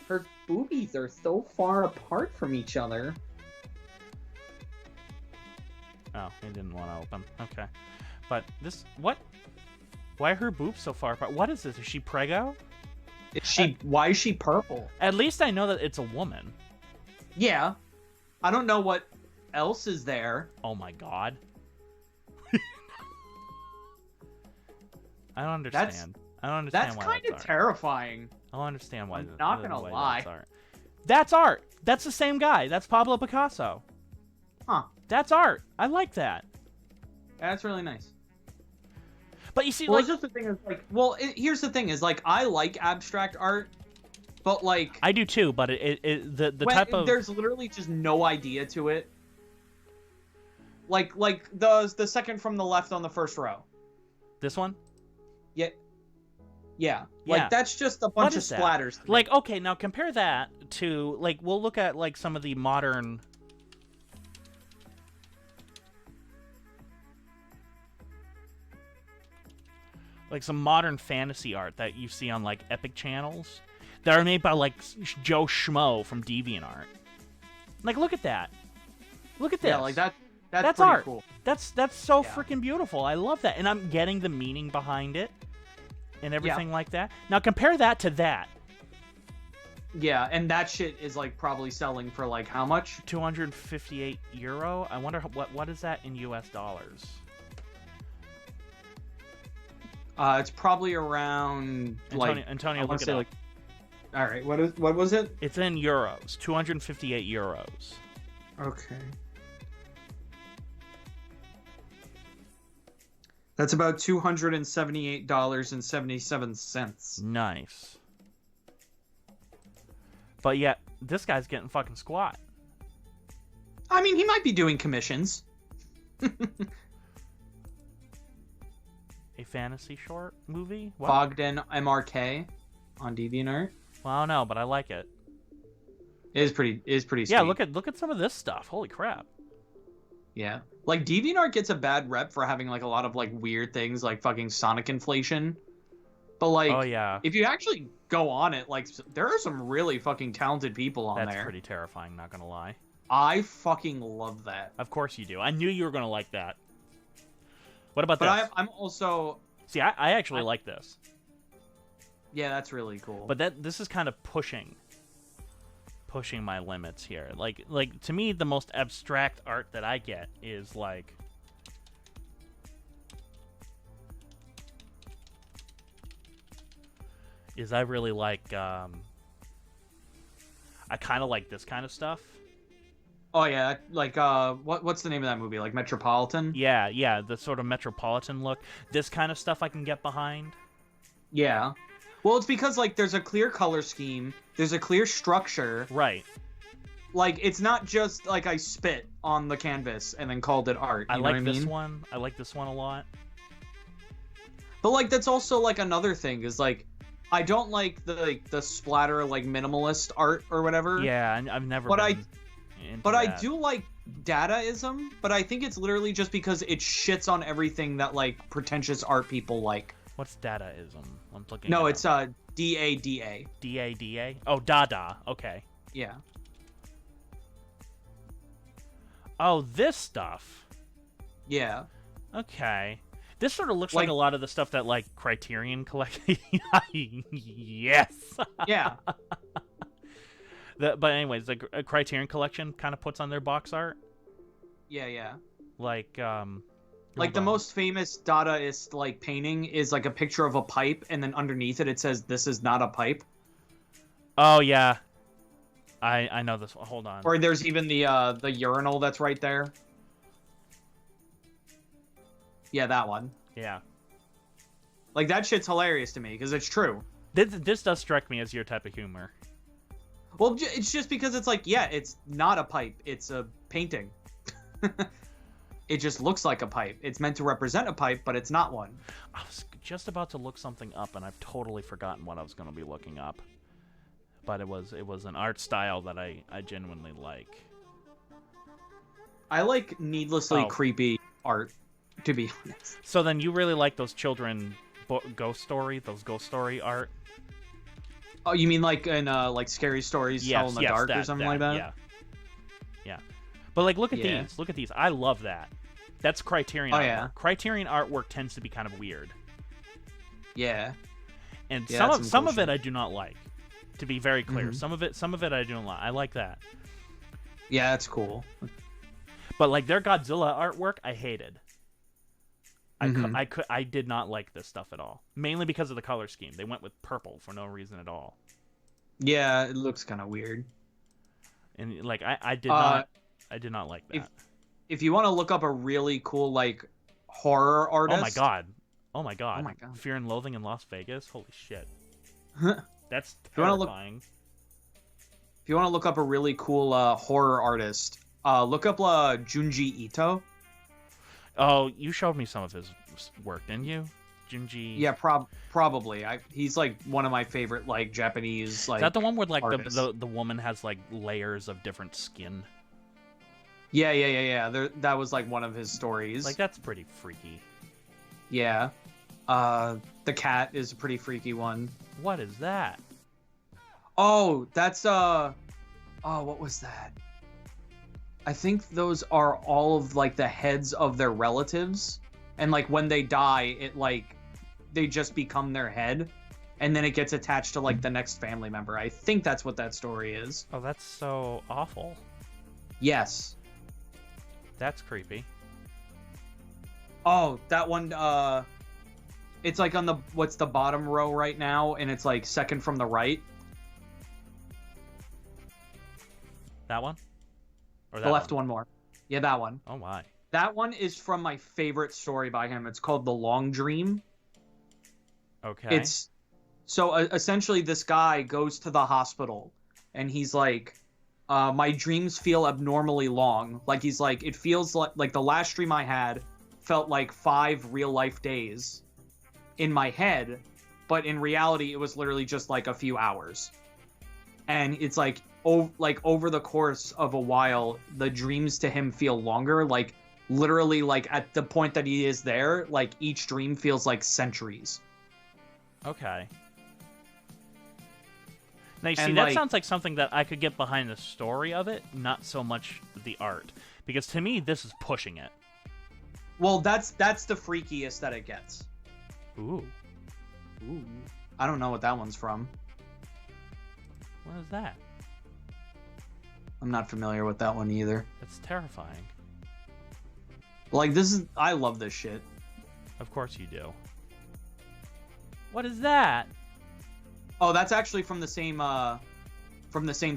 Her boobies are so far apart from each other. Oh, it didn't want to open. Okay. But this... What? Why are her boobs so far apart? What is this? Is she preggo? Why is she purple? At least I know that it's a woman. Yeah. I don't know what else is there. Oh my god. I don't understand. I don't understand That's why kind of terrifying. I'll understand why. I'm not gonna lie. That's art. That's art. That's the same guy. That's Pablo Picasso. Huh. That's art. I like that. That's really nice. But you see, Well, like, it's just the thing is like, well, here's the thing is like, I like abstract art, but like, I do too. But the type of there's literally just no idea to it. Like the second from the left on the first row. this one. Yeah. Like that's just a bunch of splatters. Like, okay, now compare that to like we'll look at like some of the modern. Like some modern fantasy art that you see on like epic channels that are made by like Joe Schmo from DeviantArt. Like, look at that. Look at this. Yeah, like that. That's art. Cool. That's so freaking beautiful. I love that, and I'm getting the meaning behind it and everything like that. Now compare that to that. Yeah, and that shit is like probably selling for like how much? €258. I wonder what is that in US dollars. It's probably around Antonio, look it up. Like, all right, what was it? It's in euros. €258. Okay. That's about $278.77. Nice. But yet, this guy's getting fucking squat. I mean, he might be doing commissions. A fantasy short movie? What? Bogdan MRK on DeviantArt. Well, I don't know, but I like it. It is pretty sweet. Yeah, look at some of this stuff. Holy crap. Yeah. Like, DeviantArt gets a bad rep for having, like, a lot of, like, weird things, like fucking Sonic inflation. But, like, oh, yeah. If you actually go on it, like, there are some really fucking talented people on there. That's pretty terrifying, not gonna lie. I fucking love that. Of course you do. I knew you were gonna like that. What about this? But I'm also... See, I actually like this. Yeah, that's really cool. But this is kind of pushing my limits here. Like to me, the most abstract art that I get is like I really like I kind of like this kind of stuff. Oh yeah, like what's the name of that movie? Like Metropolitan? Yeah, the sort of Metropolitan look. This kind of stuff I can get behind. Yeah. Well, it's because like there's a clear color scheme, there's a clear structure. Right. Like it's not just like I spit on the canvas and then called it art. You know what I mean? This one. I like this one a lot. But like that's also like another thing is like I don't like the splatter like minimalist art or whatever. Yeah, I've never. But that. I do like Dadaism, but I think it's literally just because it shits on everything that like pretentious art people like. What's Dadaism? I'm looking. No, it's DADA. DADA. Oh, Dada. Okay. Yeah. Oh, this stuff. Yeah. Okay. This sort of looks like a lot of the stuff that like Criterion collect. Yes. Yeah. But anyways, the Criterion Collection kind of puts on their box art. Yeah. Like the most famous Dadaist like painting is like a picture of a pipe, and then underneath it says, "This is not a pipe." Oh yeah, I know this one. Hold on. Or there's even the urinal that's right there. Yeah, that one. Yeah. Like that shit's hilarious to me because it's true. This does strike me as your type of humor. Well, it's just because it's like, yeah, it's not a pipe. It's a painting. It just looks like a pipe. It's meant to represent a pipe, but it's not one. I was just about to look something up, and I've totally forgotten what I was going to be looking up. But it was an art style that I genuinely like. I like needlessly creepy art, to be honest. So then you really like those children ghost story art? Oh, you mean like in like scary stories tell in the dark or something like that? Yeah. But like look at these. Look at these. I love that. That's Criterion artwork. Yeah. Criterion artwork tends to be kind of weird. Yeah. And some of it I do not like. To be very clear. Mm-hmm. Some of it I don't like. I like that. Yeah, that's cool. But like their Godzilla artwork I hated. I did not like this stuff at all. Mainly because of the color scheme. They went with purple for no reason at all. Yeah, it looks kind of weird. And like I did not like that. If you want to look up a really cool like horror artist. Oh my god. Oh my god. Fear and Loathing in Las Vegas. Holy shit. That's terrifying. If you want to look up a really cool horror artist, look up Junji Ito. Oh, you showed me some of his work, didn't you? Junji. Yeah, probably. He's like one of my favorite like Japanese like. Is that the one where like artists. the woman has like layers of different skin? Yeah. That was like one of his stories. Like that's pretty freaky. Yeah. The cat is a pretty freaky one. What is that? Oh, that's what was that? I think those are all of like the heads of their relatives, and like when they die, it like they just become their head, and then it gets attached to like the next family member. I think that's what that story is. Oh, that's so awful. Yes. That's creepy. Oh, that one. It's like on what's the bottom row right now, and it's like second from the right. That one? Or that The left one more. Yeah, that one. Oh my. That one is from my favorite story by him. It's called The Long Dream. Okay. It's so essentially this guy goes to the hospital and he's like, my dreams feel abnormally long. Like he's like, it feels like the last dream I had felt like 5 real life days in my head, but in reality it was literally just like a few hours. And it's like over the course of a while, the dreams to him feel longer. Like literally, like at the point that he is there, like each dream feels like centuries. Okay. Now you see, And, that like, sounds like something that I could get behind the story of it, not so much the art. Because to me, this is pushing it. Well, that's the freakiest that it gets. Ooh. I don't know what that one's from. What is that? I'm not familiar with that one either. That's terrifying. Like I love this shit. Of course you do. What is that? Oh, that's actually from the same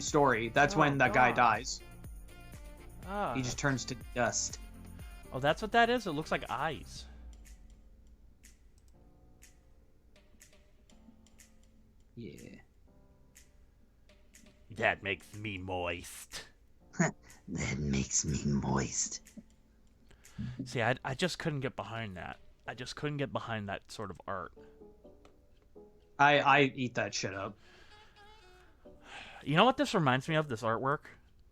story. That's when that guy dies. Ah. He just turns to dust. Oh, that's what that is? It looks like eyes. Yeah. That makes me moist. That makes me moist. See, I just couldn't get behind that. I just couldn't get behind that sort of art. I eat that shit up. You know what this reminds me of, this artwork?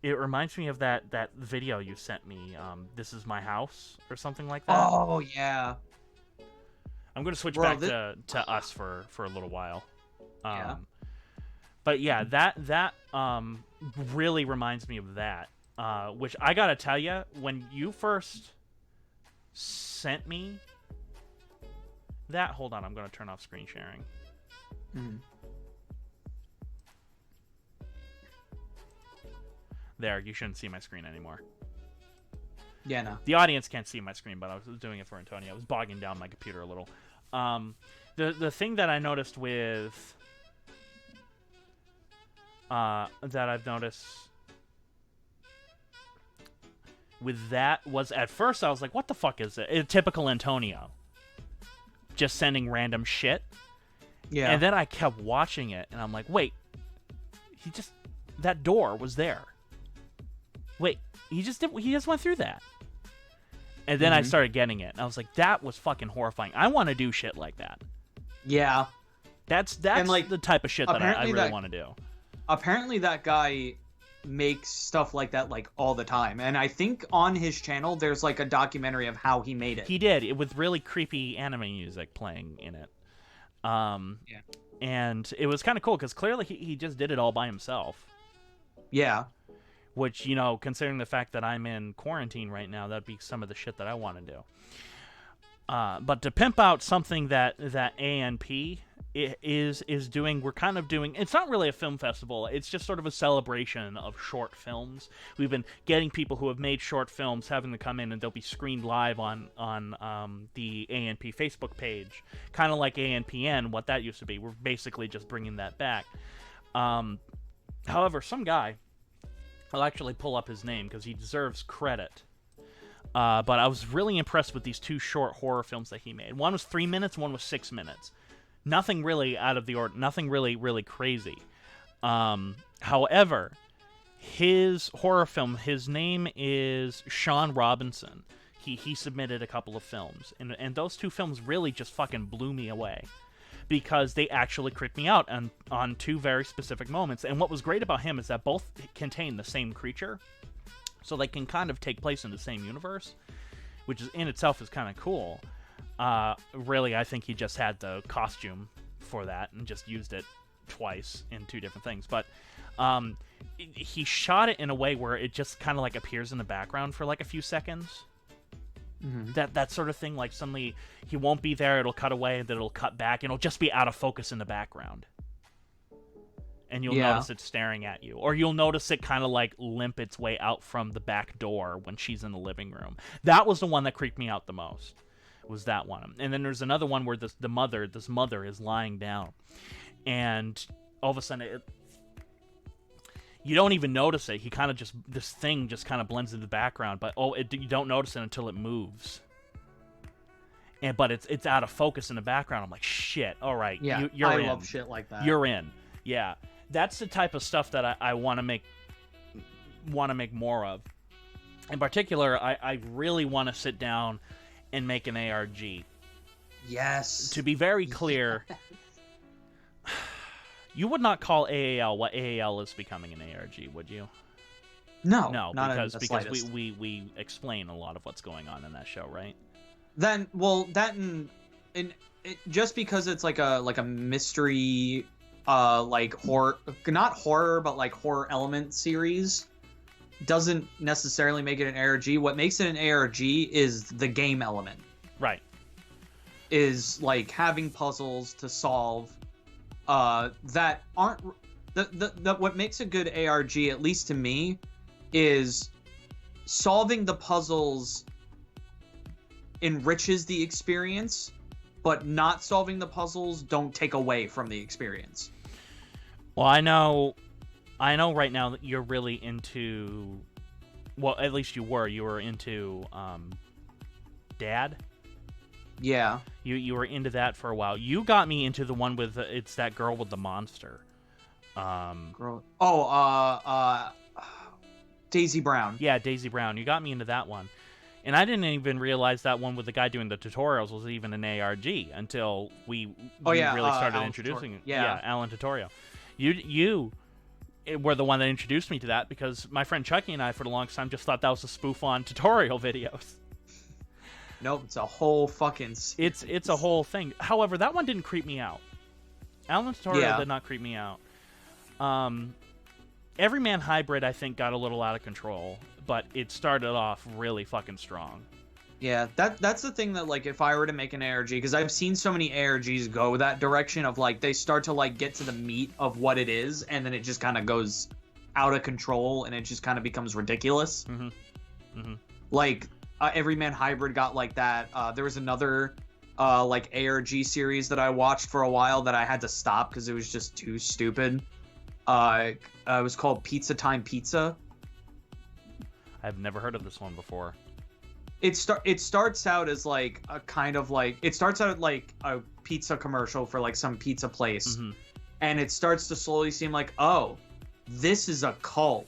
It reminds me of that video you sent me, This Is My House, or something like that. Oh, yeah. I'm going to switch back to Us for a little while. Yeah. But yeah, that really reminds me of that. Which I gotta tell you, when you first sent me that, hold on, I'm gonna turn off screen sharing. Mm-hmm. There, you shouldn't see my screen anymore. Yeah, no. The audience can't see my screen, but I was doing it for Antonio. I was bogging down my computer a little. The thing that I noticed with that I've noticed with that was, at first I was like, what the fuck is it? Typical Antonio. Just sending random shit. Yeah. And then I kept watching it, and I'm like, wait, that door was there. Wait, he just went through that. And then I started getting it, and I was like, that was fucking horrifying. I want to do shit like that. Yeah. That's like, the type of shit that I really want to do. Apparently that guy makes stuff like that like all the time, and I think on his channel there's like a documentary of how he made it. He did it with really creepy anime music playing in it. Yeah. And it was kind of cool because clearly he just did it all by himself. Yeah. Which, considering the fact that I'm in quarantine right now, that'd be some of the shit that I want to do. But to pimp out something that ANP is doing. We're kind of doing. It's not really a film festival. It's just sort of a celebration of short films. We've been getting people who have made short films, having them come in, and they'll be screened live on the ANP Facebook page, kind of like ANPN, what that used to be. We're basically just bringing that back. However, some guy, I'll actually pull up his name because he deserves credit. But I was really impressed with these two short horror films that he made. One was 3 minutes, one was 6 minutes. Nothing really out of the order, nothing really crazy. However, his horror film, his name is Sean Robinson. He submitted a couple of films, and those two films really just fucking blew me away. Because they actually creeped me out on two very specific moments. And what was great about him is that both contain the same creature. So they can kind of take place in the same universe, which is in itself is kind of cool. Really, I think he just had the costume for that and just used it twice in two different things. But he shot it in a way where it just kind of like appears in the background for like a few seconds. Mm-hmm. That sort of thing, like suddenly he won't be there, it'll cut away, and then it'll cut back, and it'll just be out of focus in the background. And you'll notice it staring at you. Or you'll notice it kind of like limp its way out from the back door when she's in the living room. That was the one that creeped me out the most. Was that one. And then there's another one where this mother is lying down. And all of a sudden you don't even notice it. This thing just kind of blends into the background, but you don't notice it until it moves. But it's out of focus in the background. I'm like, shit. All right, yeah, you're in. I love shit like that. You're in. Yeah, that's the type of stuff that I want to make more of. In particular, I really want to sit down and make an ARG. Yes. To be very clear, you would not call AAL what AAL is becoming an ARG, would you? No, because we explain a lot of what's going on in that show, right? Just because it's like a mystery, like horror, not horror, but like horror element series, doesn't necessarily make it an ARG. What makes it an ARG is the game element. Right. Is like having puzzles to solve that aren't what makes a good ARG, at least to me, is solving the puzzles enriches the experience, but not solving the puzzles don't take away from the experience. Well, I know right now that you're really into, well, at least you were into Dad. Yeah. You were into that for a while. You got me into the one with it's that girl with the monster. Daisy Brown. Yeah, Daisy Brown. You got me into that one. And I didn't even realize that one with the guy doing the tutorials was even an ARG until we really started Alan introducing it. Yeah, Alan Tutorial. You were the one that introduced me to that because my friend Chucky and I for the longest time just thought that was a spoof on tutorial videos. Nope, it's a whole fucking series. It's a whole thing. However, that one didn't creep me out. Alan Tutorial did not creep me out. Everyman Hybrid, I think, got a little out of control, but it started off really fucking strong. Yeah, that's the thing that, like, if I were to make an ARG, because I've seen so many ARGs go that direction of, like, they start to, like, get to the meat of what it is, and then it just kind of goes out of control, and it just kind of becomes ridiculous. Mm-hmm. Mm-hmm. Like, Everyman Hybrid got like that. There was another, like, ARG series that I watched for a while that I had to stop because it was just too stupid. It was called Pizza Time Pizza. I've never heard of this one before. It starts out as like a kind of like it starts out like a pizza commercial for like some pizza place, mm-hmm. and it starts to slowly seem like, oh, this is a cult,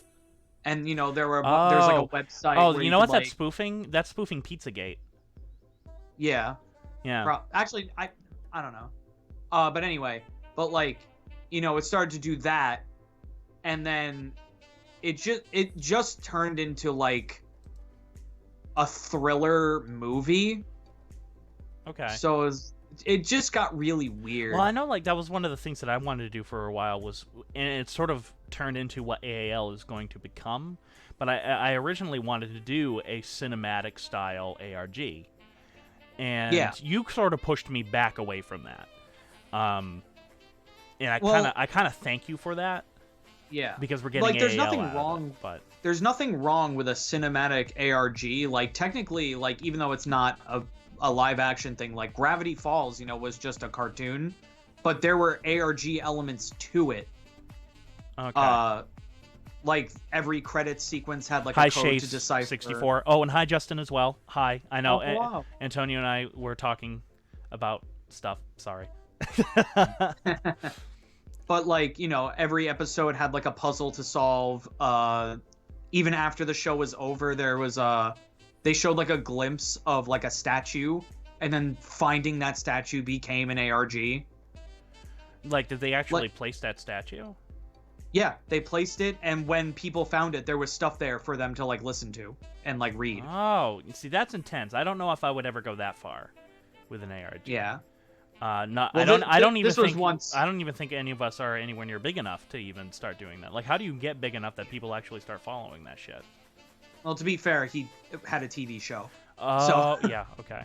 and you know there's like a website. Oh, where you know what? like, That's spoofing. That's spoofing Pizzagate. Yeah. Yeah. Actually, I don't know. But anyway, like, you know, it started to do that, and then it just turned into like a thriller movie. Okay. So it just got really weird. Well, I know, like, that was one of the things that I wanted to do for a while and it sort of turned into what AAL is going to become. But I originally wanted to do a cinematic style ARG. And you sort of pushed me back away from that. and I kind of thank you for that. Yeah, because we're getting like there's AAL nothing out wrong. of it, but there's nothing wrong with a cinematic ARG. Like technically, like even though it's not a live action thing, like Gravity Falls, you know, was just a cartoon, but there were ARG elements to it. Okay. Like every credit sequence had like hi, a code Chase to decipher. 64. Oh, and hi Justin as well. Hi. I know Oh, wow. Antonio and I were talking about stuff. Sorry. But like, you know, every episode had like a puzzle to solve. Even after the show was over, there was they showed like a glimpse of like a statue, and then finding that statue became an ARG. Like, did they actually place that statue? Yeah, they placed it, and when people found it, there was stuff there for them to like listen to and like read. Oh, see, that's intense. I don't know if I would ever go that far with an ARG. Yeah. Not. Well, I don't even think. Once... I don't even think any of us are anywhere near big enough to even start doing that. Like, how do you get big enough that people actually start following that shit? Well, to be fair, he had a TV show. Oh, yeah. Okay.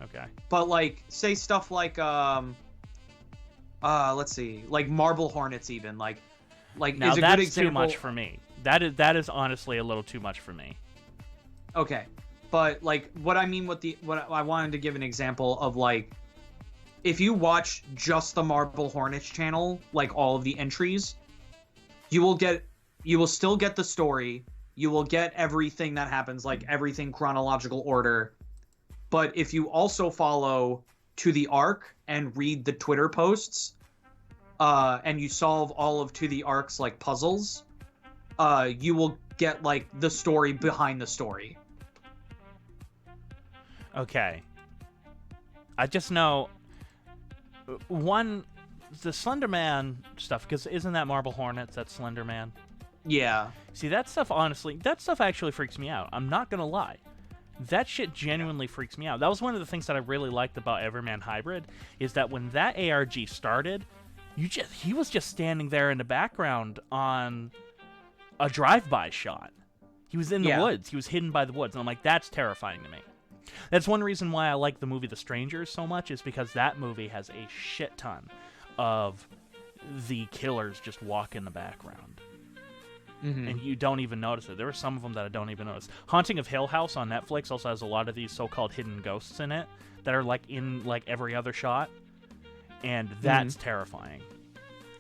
Okay. But like, say stuff like let's see, like Marble Hornets, even like now is a that's good example. too much for me. That is honestly a little too much for me. Okay, but like what I mean with what I wanted to give an example of, like, if you watch just the Marble Hornets channel, like all of the entries, you will still get the story. You will get everything that happens, like everything chronological order. But if you also follow To the Arc and read the Twitter posts, and you solve all of To the Arc's like puzzles, you will get like the story behind the story. Okay. I just know the Slender Man stuff, because isn't that Marble Hornets, that Slender Man? Yeah. See, that stuff actually freaks me out. I'm not gonna lie. That shit genuinely freaks me out. That was one of the things that I really liked about Everman Hybrid, is that when that ARG started, he was just standing there in the background on a drive-by shot. He was in the woods. He was hidden by the woods. And I'm like, that's terrifying to me. That's one reason why I like the movie The Strangers so much, is because that movie has a shit ton of the killers just walk in the background. Mm-hmm. And you don't even notice it. There are some of them that I don't even notice. Haunting of Hill House on Netflix also has a lot of these so-called hidden ghosts in it that are like in like every other shot, and that's terrifying.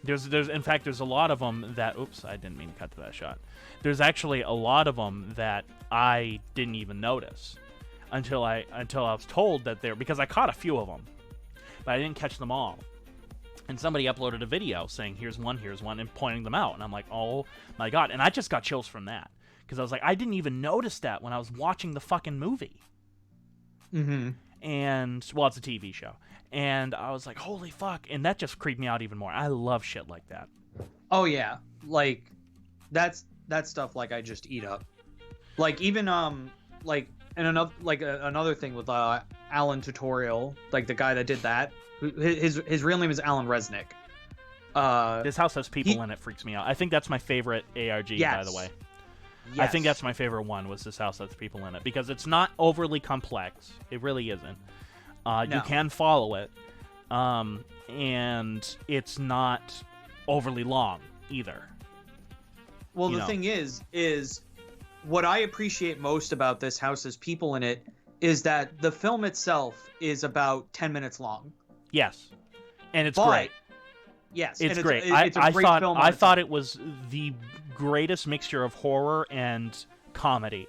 There's in fact there's a lot of them that oops, I didn't mean to cut to that shot. There's actually a lot of them that I didn't even notice until I was told that they're, because I caught a few of them, but I didn't catch them all. And somebody uploaded a video saying, here's one, and pointing them out. And I'm like, oh my god. And I just got chills from that. Because I was like, I didn't even notice that when I was watching the fucking movie. Mm-hmm. And, well, it's a TV show. And I was like, holy fuck. And that just creeped me out even more. I love shit like that. Oh, yeah. Like, that stuff, like, I just eat up. Like, even, like, and another thing with, Alan Tutorial, like, the guy that did that, his real name is Alan Resnick. This House Has People in It freaks me out. I think that's my favorite ARG, by the way. Yes. I think that's my favorite one, was This House Has People in It, because it's not overly complex. It really isn't. No. You can follow it, and it's not overly long either. Well, the thing is what I appreciate most about This House Has People in It is that the film itself is about 10 minutes long. Yes, and it's great. Yes, it's great. It's a great film. I thought it was the greatest mixture of horror and comedy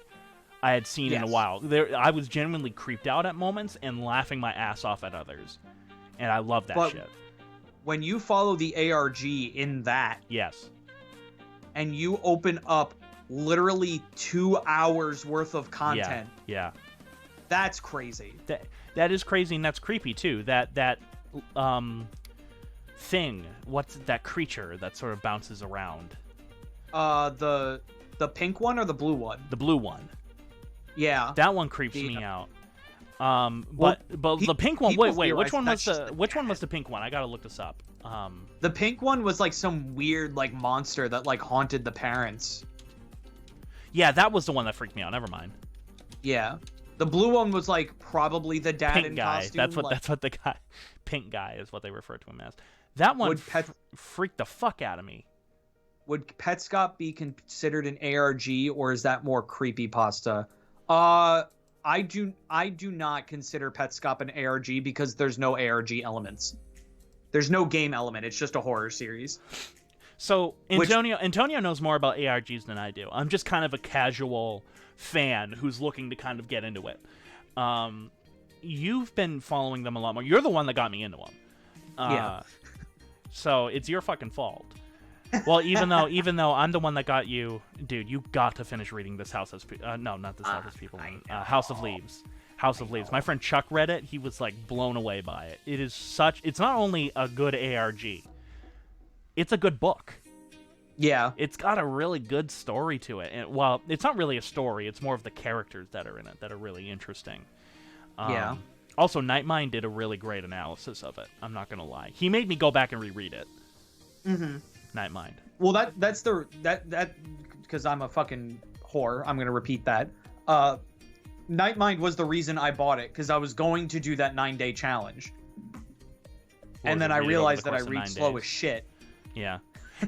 I had seen in a while. I was genuinely creeped out at moments and laughing my ass off at others, and I love that shit. When you follow the ARG in that, yes, and you open up literally 2 hours worth of content, yeah. That's crazy. That is crazy, and that's creepy too. That thing. What's that creature that sort of bounces around? The pink one or the blue one? The blue one. Yeah. That one creeps me out. But the pink one. Wait. Which one was the pink one? I gotta look this up. The pink one was like some weird like monster that like haunted the parents. Yeah, that was the one that freaked me out. Never mind. Yeah. The blue one was like probably the dad pink in guy. costume. That's what the guy, pink guy is what they refer to him as. That one freaked the fuck out of me. Would Petscop be considered an ARG, or is that more creepypasta? I do not consider Petscop an ARG because there's no ARG elements. There's no game element. It's just a horror series. So Antonio knows more about ARGs than I do. I'm just kind of a casual fan who's looking to kind of get into it. You've been following them a lot more. You're the one that got me into them. Yeah. So it's your fucking fault. Well, even though I'm the one that got you, dude, you got to finish reading this House of no, not this House of People, House of Leaves. House of Leaves. My friend Chuck read it. He was like blown away by it. It's not only a good ARG, it's a good book. Yeah. It's got a really good story to it. And, well, it's not really a story. It's more of the characters that are in it that are really interesting. Yeah. Also, Nightmind did a really great analysis of it. I'm not gonna lie. He made me go back and reread it. Mm-hmm. Nightmind. Well, that's because I'm a fucking whore. I'm gonna repeat that. Nightmind was the reason I bought it, because I was going to do that 9-day challenge, and then I realized that I read slow as shit. Yeah.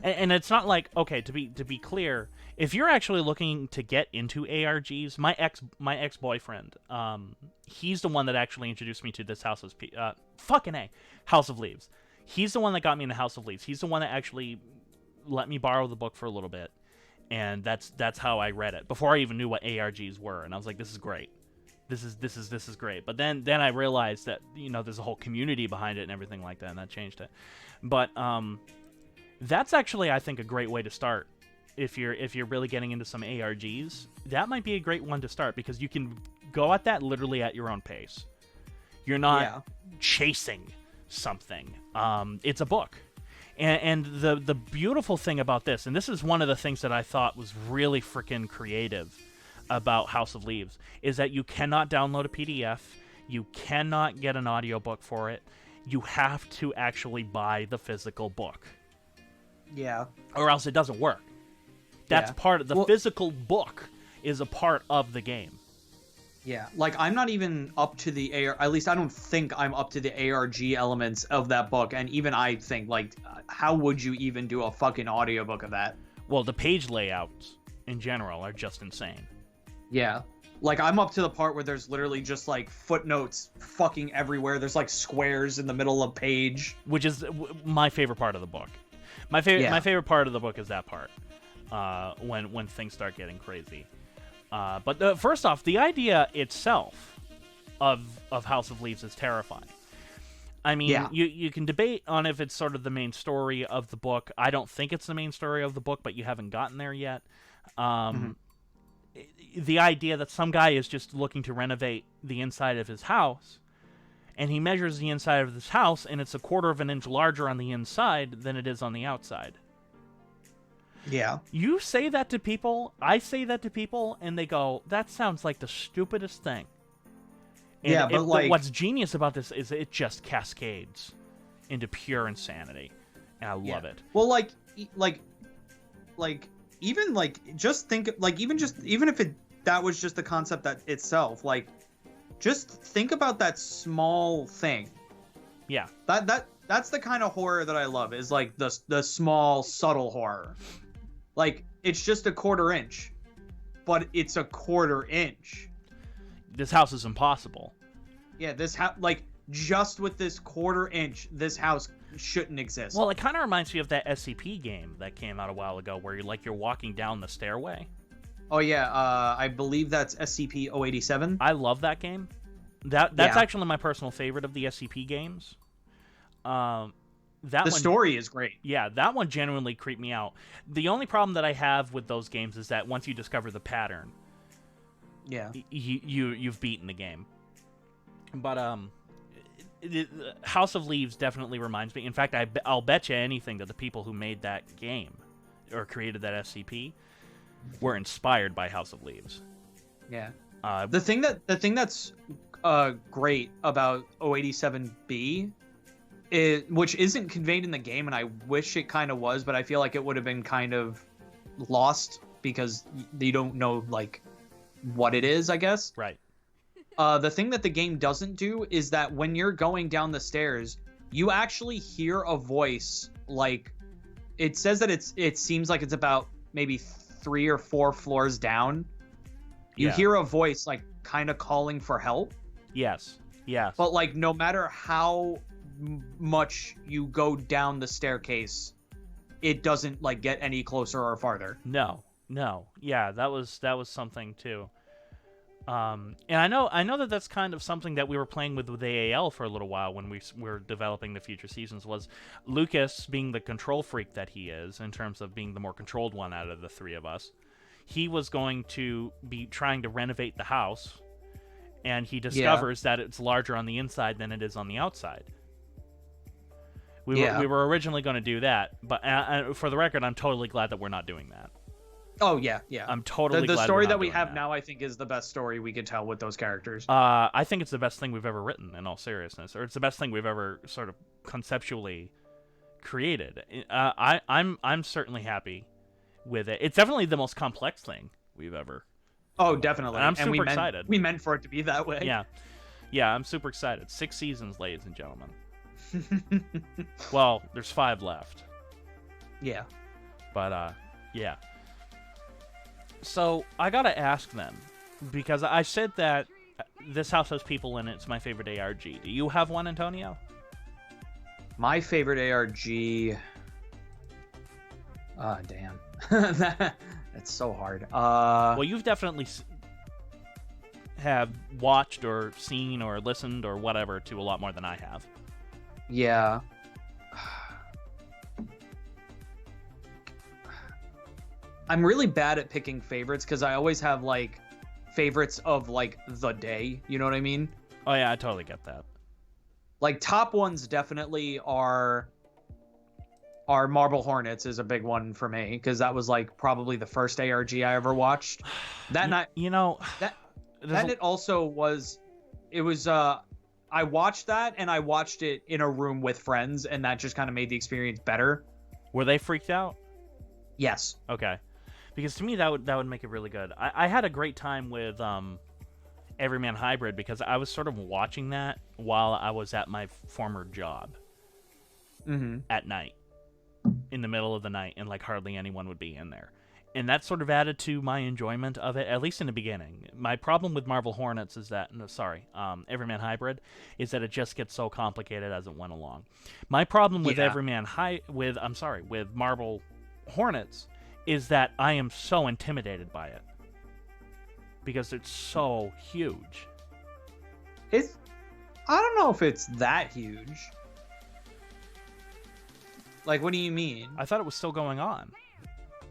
And it's not like, okay, to be clear, if you're actually looking to get into ARGs, my ex-boyfriend, he's the one that actually introduced me to this House of Leaves. He's the one that got me into House of Leaves. He's the one that actually let me borrow the book for a little bit, and that's how I read it before I even knew what ARGs were. And I was like, this is great. This is great. But then I realized that, you know, there's a whole community behind it and everything like that, and that changed it. But that's actually, I think, a great way to start. If you're really getting into some ARGs, that might be a great one to start, because you can go at that literally at your own pace. You're not chasing something. It's a book. And the beautiful thing about this, and this is one of the things that I thought was really freaking creative about House of Leaves, is that you cannot download a PDF. You cannot get an audiobook for it. You have to actually buy the physical book. Yeah. Or else it doesn't work. That's part of the physical book is a part of the game. Yeah, like I'm not even up to the at least I don't think I'm up to the ARG elements of that book, and even I think, like, how would you even do a fucking audiobook of that? Well, the page layouts in general are just insane. Yeah. Like, I'm up to the part where there's literally just, like, footnotes fucking everywhere. There's, like, squares in the middle of page. Which is my favorite part of the book. My favorite part of the book is that part, when things start getting crazy. But first off, the idea itself of House of Leaves is terrifying. I mean, you can debate on if it's sort of the main story of the book. I don't think it's the main story of the book, but you haven't gotten there yet. The idea that some guy is just looking to renovate the inside of his house, and he measures the inside of this house, and it's 1/4 of an inch larger on the inside than it is on the outside. Yeah. You say that to people, I say that to people, and they go, that sounds like the stupidest thing. And but what's genius about this is it just cascades into pure insanity. And I love it. Well, even just think, even if that was just the concept that itself, like, just think about that small thing. Yeah. That's the kind of horror that I love, is like the small, subtle horror. Like, it's just 1/4 inch, but it's 1/4 inch. This house is impossible. Yeah, this house, like, just with this 1/4 inch, this house shouldn't exist. Well, it kind of reminds me of that SCP game that came out a while ago, where you're walking down the stairway. Oh yeah, I believe that's SCP-087. I love that game. That's actually my personal favorite of the SCP games. The story is great. Yeah, that one genuinely creeped me out. The only problem that I have with those games is that once you discover the pattern, you've beaten the game. But House of Leaves definitely reminds me. In fact, I'll bet you anything that the people who made that game or created that SCP were inspired by House of Leaves. Yeah. The thing that's great about 087B, which isn't conveyed in the game, and I wish it kind of was, but I feel like it would have been kind of lost because you don't know, like, what it is, I guess. Right. The thing that the game doesn't do is that when you're going down the stairs, you actually hear a voice, like, it says that it seems like it's about maybe 3 or 4 floors down. You hear a voice, like, kind of calling for help. Yes. But, like, no matter how much you go down the staircase, it doesn't, like, get any closer or farther. No. Yeah, that was something too. And I know that that's kind of something that we were playing with AAL for a little while when we were developing the future seasons, was Lucas, being the control freak that he is, in terms of being the more controlled one out of the 3 of us. He was going to be trying to renovate the house, and he discovers that it's larger on the inside than it is on the outside. We were originally going to do that, but for the record, I'm totally glad that we're not doing that. Oh, yeah. I'm totally glad the story we're not that we doing have that. now, I think, is the best story we could tell with those characters. I think it's the best thing we've ever written, in all seriousness, or it's the best thing we've ever sort of conceptually created. I'm certainly happy with it. It's definitely the most complex thing we've ever. Oh, definitely. And I'm super excited. We meant for it to be that way. Yeah, I'm super excited. 6 seasons, ladies and gentlemen. Well, there's 5 left. Yeah. But, yeah. So, I gotta ask then, because I said that this house has people in it, it's my favorite ARG. Do you have one, Antonio? My favorite ARG... damn. That's so hard. Well, you've definitely have watched or seen or listened or whatever to a lot more than I have. Yeah. I'm really bad at picking favorites because I always have, like, favorites of, like, the day. You know what I mean? Oh, yeah, I totally get that. Like, top ones definitely are Marble Hornets is a big one for me because that was, like, probably the first ARG I ever watched. That night, it also was, it was, I watched that and I watched it in a room with friends, and that just kind of made the experience better. Were they freaked out? Yes. Okay. Because to me, that would make it really good. I had a great time with Everyman Hybrid because I was sort of watching that while I was at my former job at night, in the middle of the night, and like hardly anyone would be in there. And that sort of added to my enjoyment of it, at least in the beginning. My problem with Marble Hornets is that, Everyman Hybrid, is that it just gets so complicated as it went along. My problem with with Marble Hornets is that I am so intimidated by it because it's so huge. I don't know if it's that huge. Like, what do you mean? I thought it was still going on.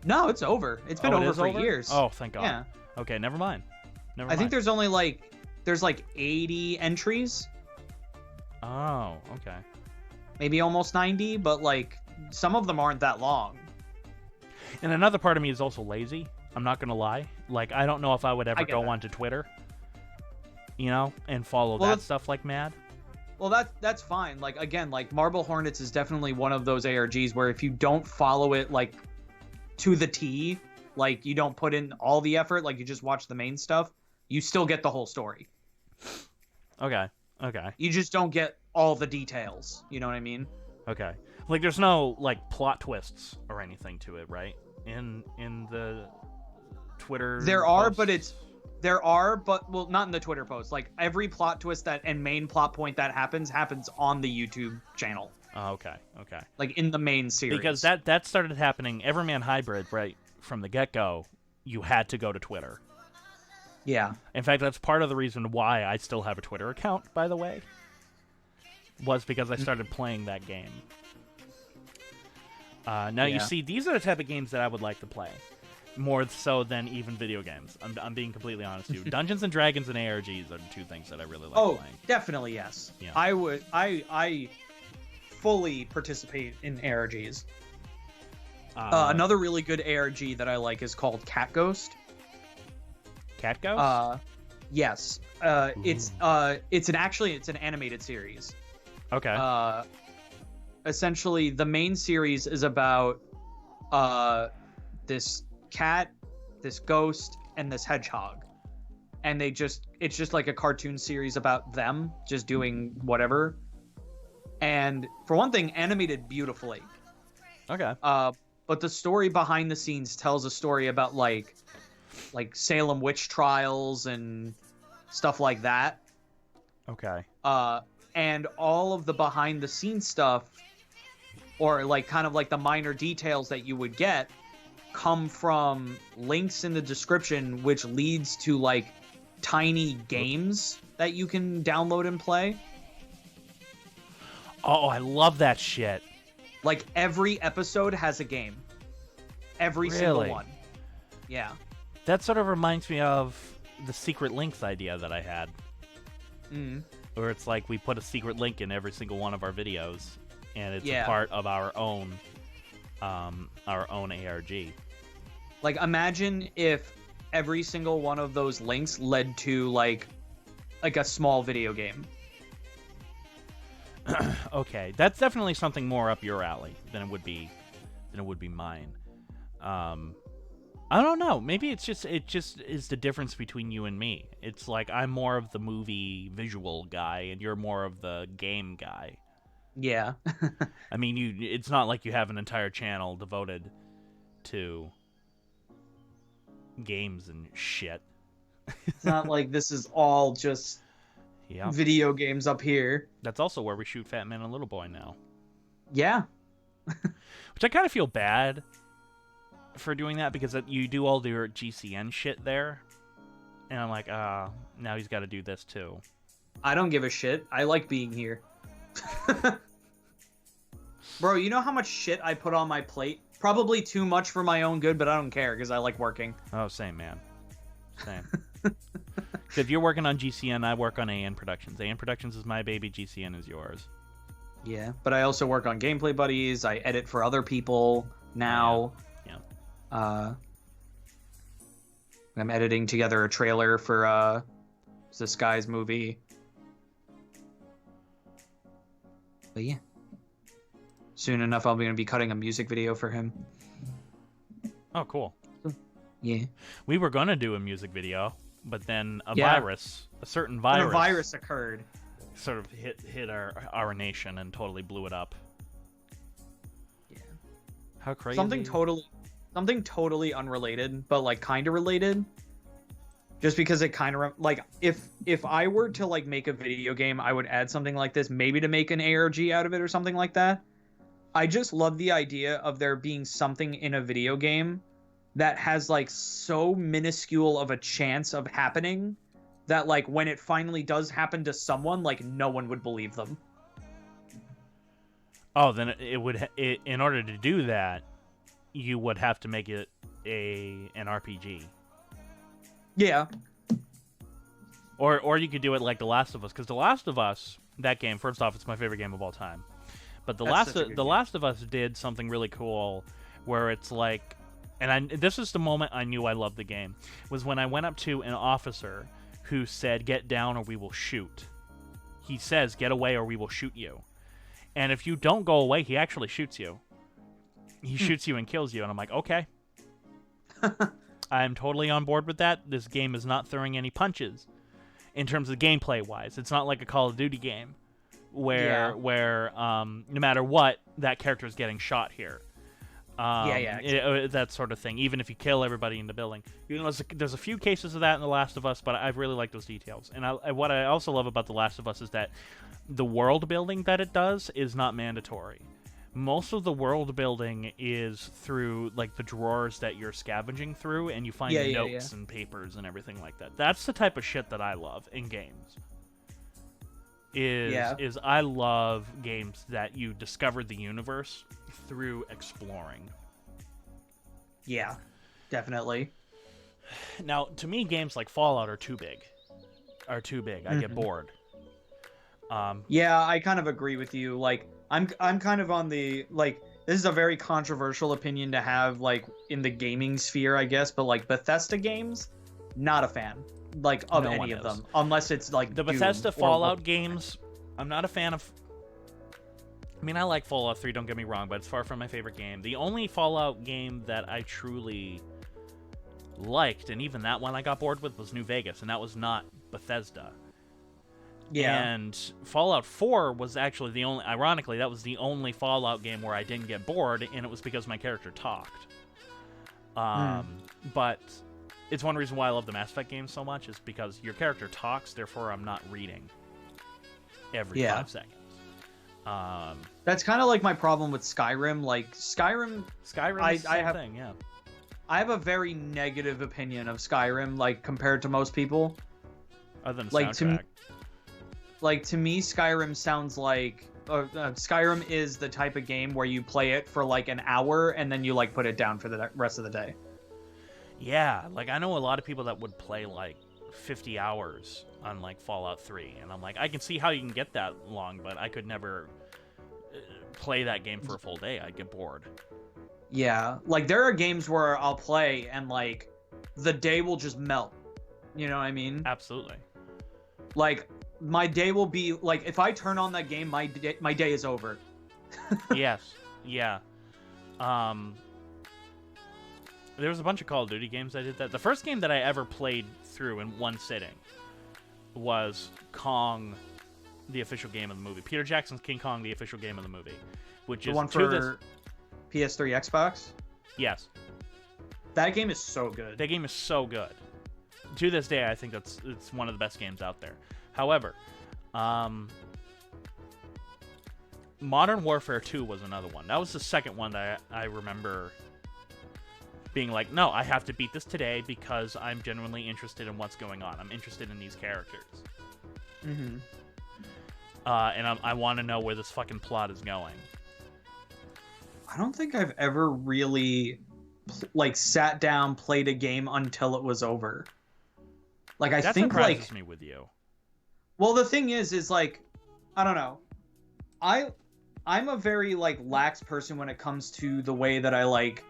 No, it's over. It's been over for years. Oh, thank God. Yeah. Okay, never mind. I think there's only there's 80 entries. Oh, okay. Maybe almost 90, but like some of them aren't that long. And another part of me is also lazy. I'm not gonna lie. Like, I don't know if I would ever go onto Twitter, and follow that stuff like mad. Well, that's fine. Like, again, like Marble Hornets is definitely one of those ARGs where if you don't follow it like to the T, like you don't put in all the effort, like you just watch the main stuff, you still get the whole story. Okay. You just don't get all the details. You know what I mean? Okay. Like, there's no like plot twists or anything to it, right? In the Twitter. There are, but well, not in the Twitter post. Like every plot twist and main plot point that happens on the YouTube channel. Oh, okay. Like in the main series. Because that started happening. Everyman Hybrid, right from the get-go, you had to go to Twitter. Yeah. In fact, that's part of the reason why I still have a Twitter account, by the way. Was because I started playing that game. You see, these are the type of games that I would like to play. More so than even video games. I'm being completely honest with you. Dungeons and Dragons and ARGs are the two things that I really like playing. Oh, definitely, yes. Yeah. I fully participate in ARGs. Another really good ARG that I like is called Cat Ghost. Cat Ghost? Yes. It's an animated series. Okay. Essentially, the main series is about this cat, this ghost, and this hedgehog, and it's just like a cartoon series about them just doing whatever. And for one thing, animated beautifully. Okay. But the story behind the scenes tells a story about like Salem witch trials and stuff like that. Okay. And all of the behind the scenes stuff, or like kind of like the minor details that you would get, come from links in the description, which leads to like tiny games that you can download and play. Oh, I love that shit. Like every episode has a game. Every single one. Yeah. That sort of reminds me of the secret links idea that I had. Where it's like we put a secret link in every single one of our videos, and it's a part of our own ARG. Like imagine if every single one of those links led to like a small video game. Okay, that's definitely something more up your alley than it would be mine. I don't know. Maybe it just is the difference between you and me. It's like I'm more of the movie visual guy, and you're more of the game guy. Yeah. I mean, it's not like you have an entire channel devoted to games and shit. It's not like this is all just video games up here. That's also where we shoot Fat Man and Little Boy now. Yeah. Which I kind of feel bad for doing that, because you do all your GCN shit there. And I'm like, now he's got to do this too. I don't give a shit. I like being here. Bro, you know how much shit I put on my plate? Probably too much for my own good, but I don't care because I like working. Oh, same, man. Same. If you're working on GCN, I work on AN Productions. AN Productions is my baby, GCN is yours. Yeah, but I also work on Gameplay Buddies. I edit for other people now. Yeah. I'm editing together a trailer for this guy's movie. But yeah. Soon enough, I'm going to be cutting a music video for him. Oh, cool. Yeah. We were going to do a music video, but then a certain virus occurred. Sort of hit our nation and totally blew it up. Yeah. How crazy. Something totally unrelated, but like kind of related. Just because it kind of like if I were to like make a video game, I would add something like this, maybe to make an ARG out of it or something like that. I just love the idea of there being something in a video game that has like so minuscule of a chance of happening that like when it finally does happen to someone, like no one would believe them. Oh, then in order to do that, you would have to make it an RPG. Yeah. Or you could do it like The Last of Us, because The Last of Us, that game, first off, it's my favorite game of all time. But The Last of Us did something really cool where it's like, and this is the moment I knew I loved the game, was when I went up to an officer who said, "Get down or we will shoot." He says, "Get away or we will shoot you." And if you don't go away, he actually shoots you. He shoots you and kills you, and I'm like, okay. I'm totally on board with that. This game is not throwing any punches in terms of gameplay-wise. It's not like a Call of Duty game where no matter what, that character is getting shot here. Exactly. That sort of thing. Even if you kill everybody in the building. You know, there's a few cases of that in The Last of Us, but I really like those details. And what I also love about The Last of Us is that the world building that it does is not mandatory. Most of the world building is through like the drawers that you're scavenging through, and you find notes and papers and everything like that. That's the type of shit that I love in games. Is I love games that you discover the universe through exploring. Yeah, definitely. Now, to me, games like Fallout are too big. I get bored. Yeah, I kind of agree with you. Like, I'm kind of on the, like, this is a very controversial opinion to have, like, in the gaming sphere, I guess, but, like, Bethesda games, not a fan, like, of any of them, unless it's, like, the Bethesda Fallout games, I'm not a fan of. I mean, I like Fallout 3, don't get me wrong, but it's far from my favorite game. The only Fallout game that I truly liked, and even that one I got bored with, was New Vegas, and that was not Bethesda. Yeah. And Fallout 4 was actually ironically, that was the only Fallout game where I didn't get bored, and it was because my character talked. But it's one reason why I love the Mass Effect games so much, is because your character talks, therefore I'm not reading every 5 seconds. That's kind of like my problem with Skyrim. Like, Skyrim is the same thing, yeah. I have a very negative opinion of Skyrim, like, compared to most people. Other than the like, soundtrack. To me, Skyrim sounds like... Skyrim is the type of game where you play it for, like, an hour, and then you, like, put it down for the rest of the day. Yeah, like, I know a lot of people that would play, like, 50 hours on, like, Fallout 3, and I'm like, I can see how you can get that long, but I could never play that game for a full day. I'd get bored. Yeah, like, there are games where I'll play, and, like, the day will just melt. You know what I mean? Absolutely. Like, my day will be, like, if I turn on that game, my day is over. Yes, yeah. There was a bunch of Call of Duty games I did that. The first game that I ever played through in one sitting was Kong, the official game of the movie. Peter Jackson's King Kong, the official game of the movie. Which is the one for PS3, Xbox? Yes. That game is so good. That game is so good. To this day, I think it's one of the best games out there. However, Modern Warfare 2 was another one. That was the second one that I remember being like, no, I have to beat this today because I'm genuinely interested in what's going on. I'm interested in these characters. Mm-hmm. And I want to know where this fucking plot is going. I don't think I've ever really, like, sat down, played a game until it was over. Like, I think, like... That surprises me with you. Well, the thing is like, I don't know. I'm a very, like, lax person when it comes to the way that I, like,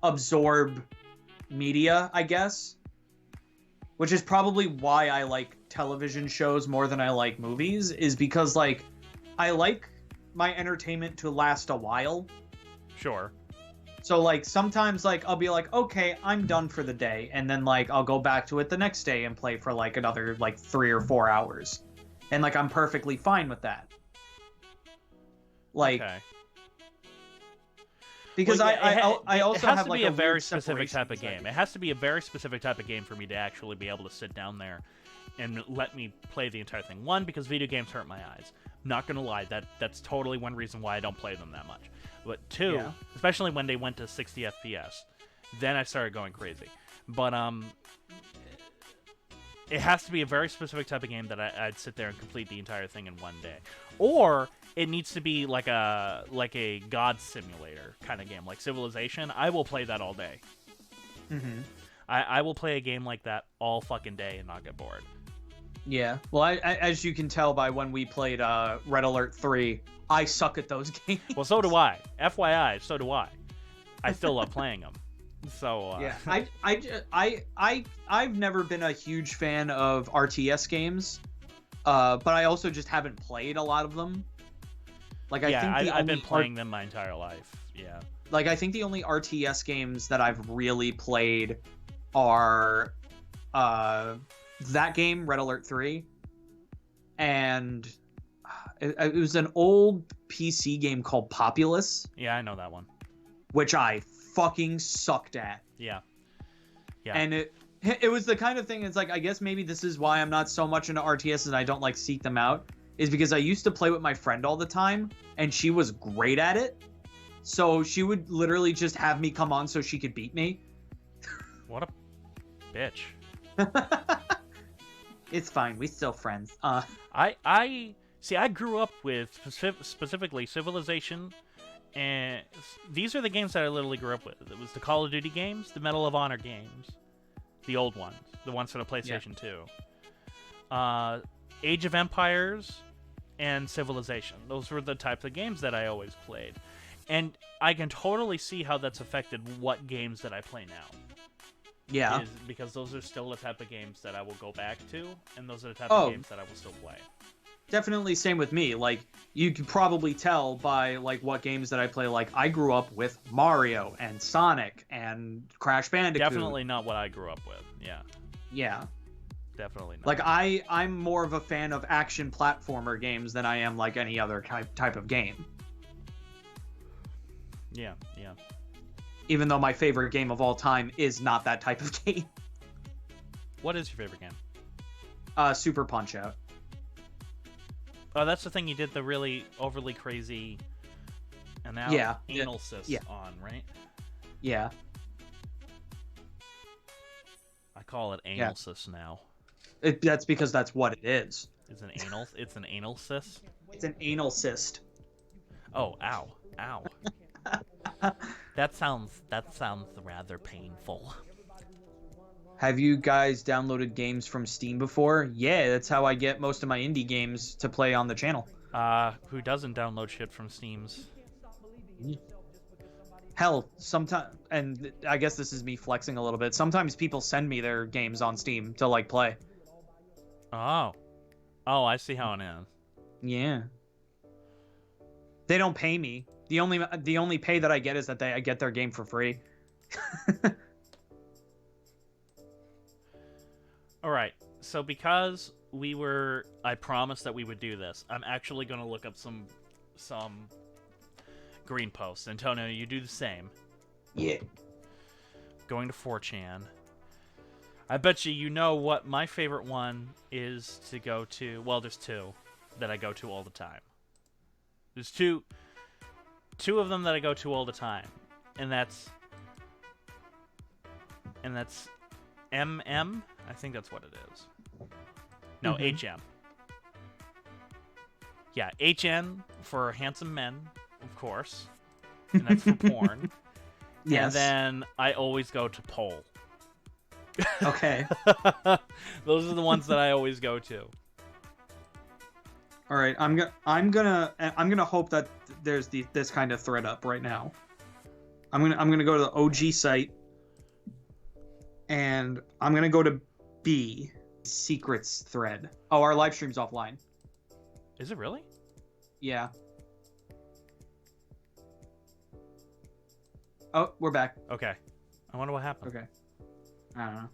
absorb media, I guess. Which is probably why I like television shows more than I like movies, is because, like, I like my entertainment to last a while. Sure. So, like, sometimes, like, I'll be like, okay, I'm done for the day. And then, like, I'll go back to it the next day and play for, like, another, like, 3 or 4 hours. And, like, I'm perfectly fine with that. Like... Okay. Because I also have, like, a very specific type of game. It has to be a very specific type of game for me to actually be able to sit down there and let me play the entire thing. One, because video games hurt my eyes. Not gonna lie, that's totally one reason why I don't play them that much. But two, especially when they went to 60 FPS, then I started going crazy. But it has to be a very specific type of game that I'd sit there and complete the entire thing in one day. Or it needs to be like a God simulator kind of game, like Civilization. I will play that all day. Mm-hmm. I will play a game like that all fucking day and not get bored. Yeah. Well, I as you can tell by when we played Red Alert 3, I suck at those games. Well, so do I. FYI, so do I. I still love playing them. So yeah, I've never been a huge fan of RTS games, but I also just haven't played a lot of them. Like, I've been playing them my entire life. Yeah. Like, I think the only RTS games that I've really played are that game, Red Alert 3, and it was an old PC game called Populous. Yeah, I know that one. Which I fucking sucked at. Yeah. And it was the kind of thing, it's like, I guess maybe this is why I'm not so much into RTS and I don't, like, seek them out, is because I used to play with my friend all the time, and she was great at it. So she would literally just have me come on so she could beat me. What a bitch. It's fine. We still friends. I grew up with specifically Civilization, and these are the games that I literally grew up with. It was the Call of Duty games, the Medal of Honor games, the old ones, the ones for the PlayStation 2. Age of Empires and Civilization. Those were the types of games that I always played. And I can totally see how that's affected what games that I play now. Yeah. Because those are still the type of games that I will go back to, and those are the type of games that I will still play. Definitely same with me. Like, you could probably tell by, like, what games that I play. Like, I grew up with Mario and Sonic and Crash Bandicoot. Definitely not what I grew up with, yeah. Yeah. Definitely not. Like I'm more of a fan of action platformer games than I am like any other type of game. Yeah, yeah. Even though my favorite game of all time is not that type of game. What is your favorite game? Super Punch-Out. Oh, that's the thing you did the really overly crazy analysis on, right? Yeah. I call it analysis now. That's because that's what it is. It's an anal. It's an anal cyst. It's an anal cyst. Oh, ow, ow. That sounds rather painful. Have you guys downloaded games from Steam before? Yeah, that's how I get most of my indie games to play on the channel. Who doesn't download shit from Steam's? Hell, sometimes, and I guess this is me flexing a little bit. Sometimes people send me their games on Steam to like play. Oh, I see how it is. Yeah. They don't pay me. The only pay that I get is that I get their game for free. All right. So because I promised that we would do this, I'm actually going to look up some green posts. Antonio, you do the same. Yeah. Going to 4chan. I bet you know what my favorite one is to go to. Well, there's two that I go to all the time. There's two of them that I go to all the time. And that's MM? I think that's what it is. No, HM. Yeah, HN for handsome men, of course. And that's for porn. Yes. And then I always go to Poll. Okay. Those are the ones that I always go to. All right, I'm gonna hope that there's this kind of thread up right now. I'm gonna go to the OG site, and I'm gonna go to B secrets thread. Oh, our live stream's offline. Is it really? Yeah. Oh, we're back. Okay. I wonder what happened. Okay. I don't know.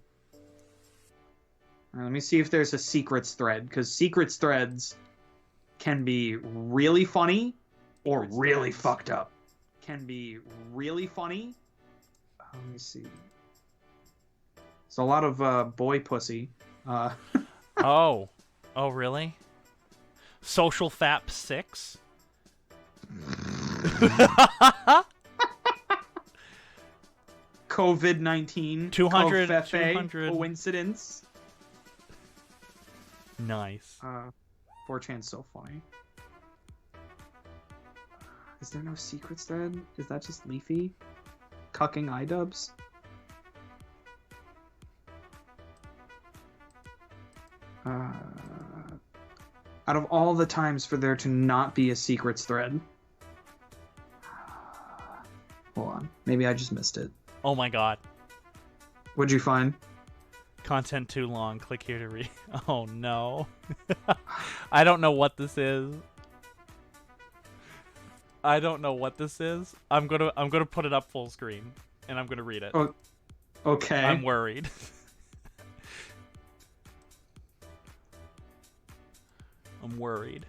All right, let me see if there's a secrets thread, because secrets threads can be really funny or really fucked up. Can be really funny. Let me see. It's a lot of boy pussy. Oh, really? Social Fap 6? COVID-19. 200. Coincidence. Nice. 4chan's so funny. Is there no secrets thread? Is that just Leafy? Cucking iDubbbz? Out of all the times for there to not be a secrets thread. Hold on. Maybe I just missed it. Oh my god. What'd you find? Content too long. Click here to read. Oh no. I don't know what this is. I'm gonna put it up full screen and I'm gonna read it. Oh, okay. I'm worried. I'm worried.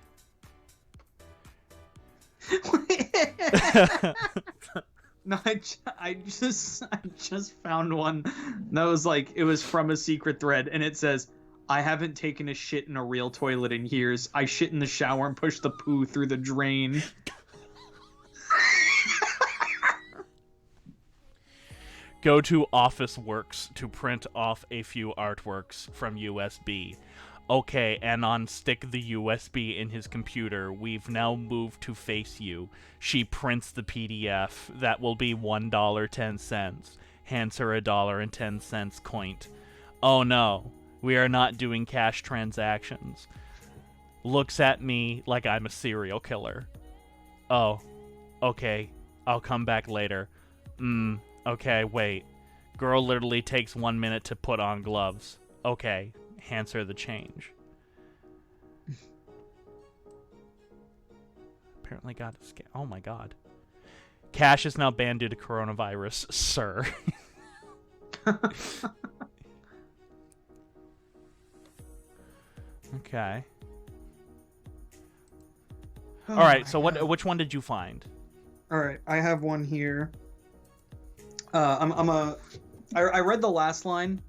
No, I just found one that was like, it was from a secret thread, and it says, I haven't taken a shit in a real toilet in years. I shit in the shower and push the poo through the drain. Go to Office Works to print off a few artworks from USB. Okay, and unstick the USB in his computer. We've now moved to Face You. She prints the PDF. That will be $1.10. Hands her $1.10 coint. Oh no, we are not doing cash transactions. Looks at me like I'm a serial killer. Oh, okay, I'll come back later. Okay, wait. Girl literally takes 1 minute to put on gloves. Okay, hands her the change. Apparently got a scam. Oh my god. Cash is now banned due to coronavirus, sir. Okay. Oh All right. my So God. which one did you find? All right, I have one here. I read the last line,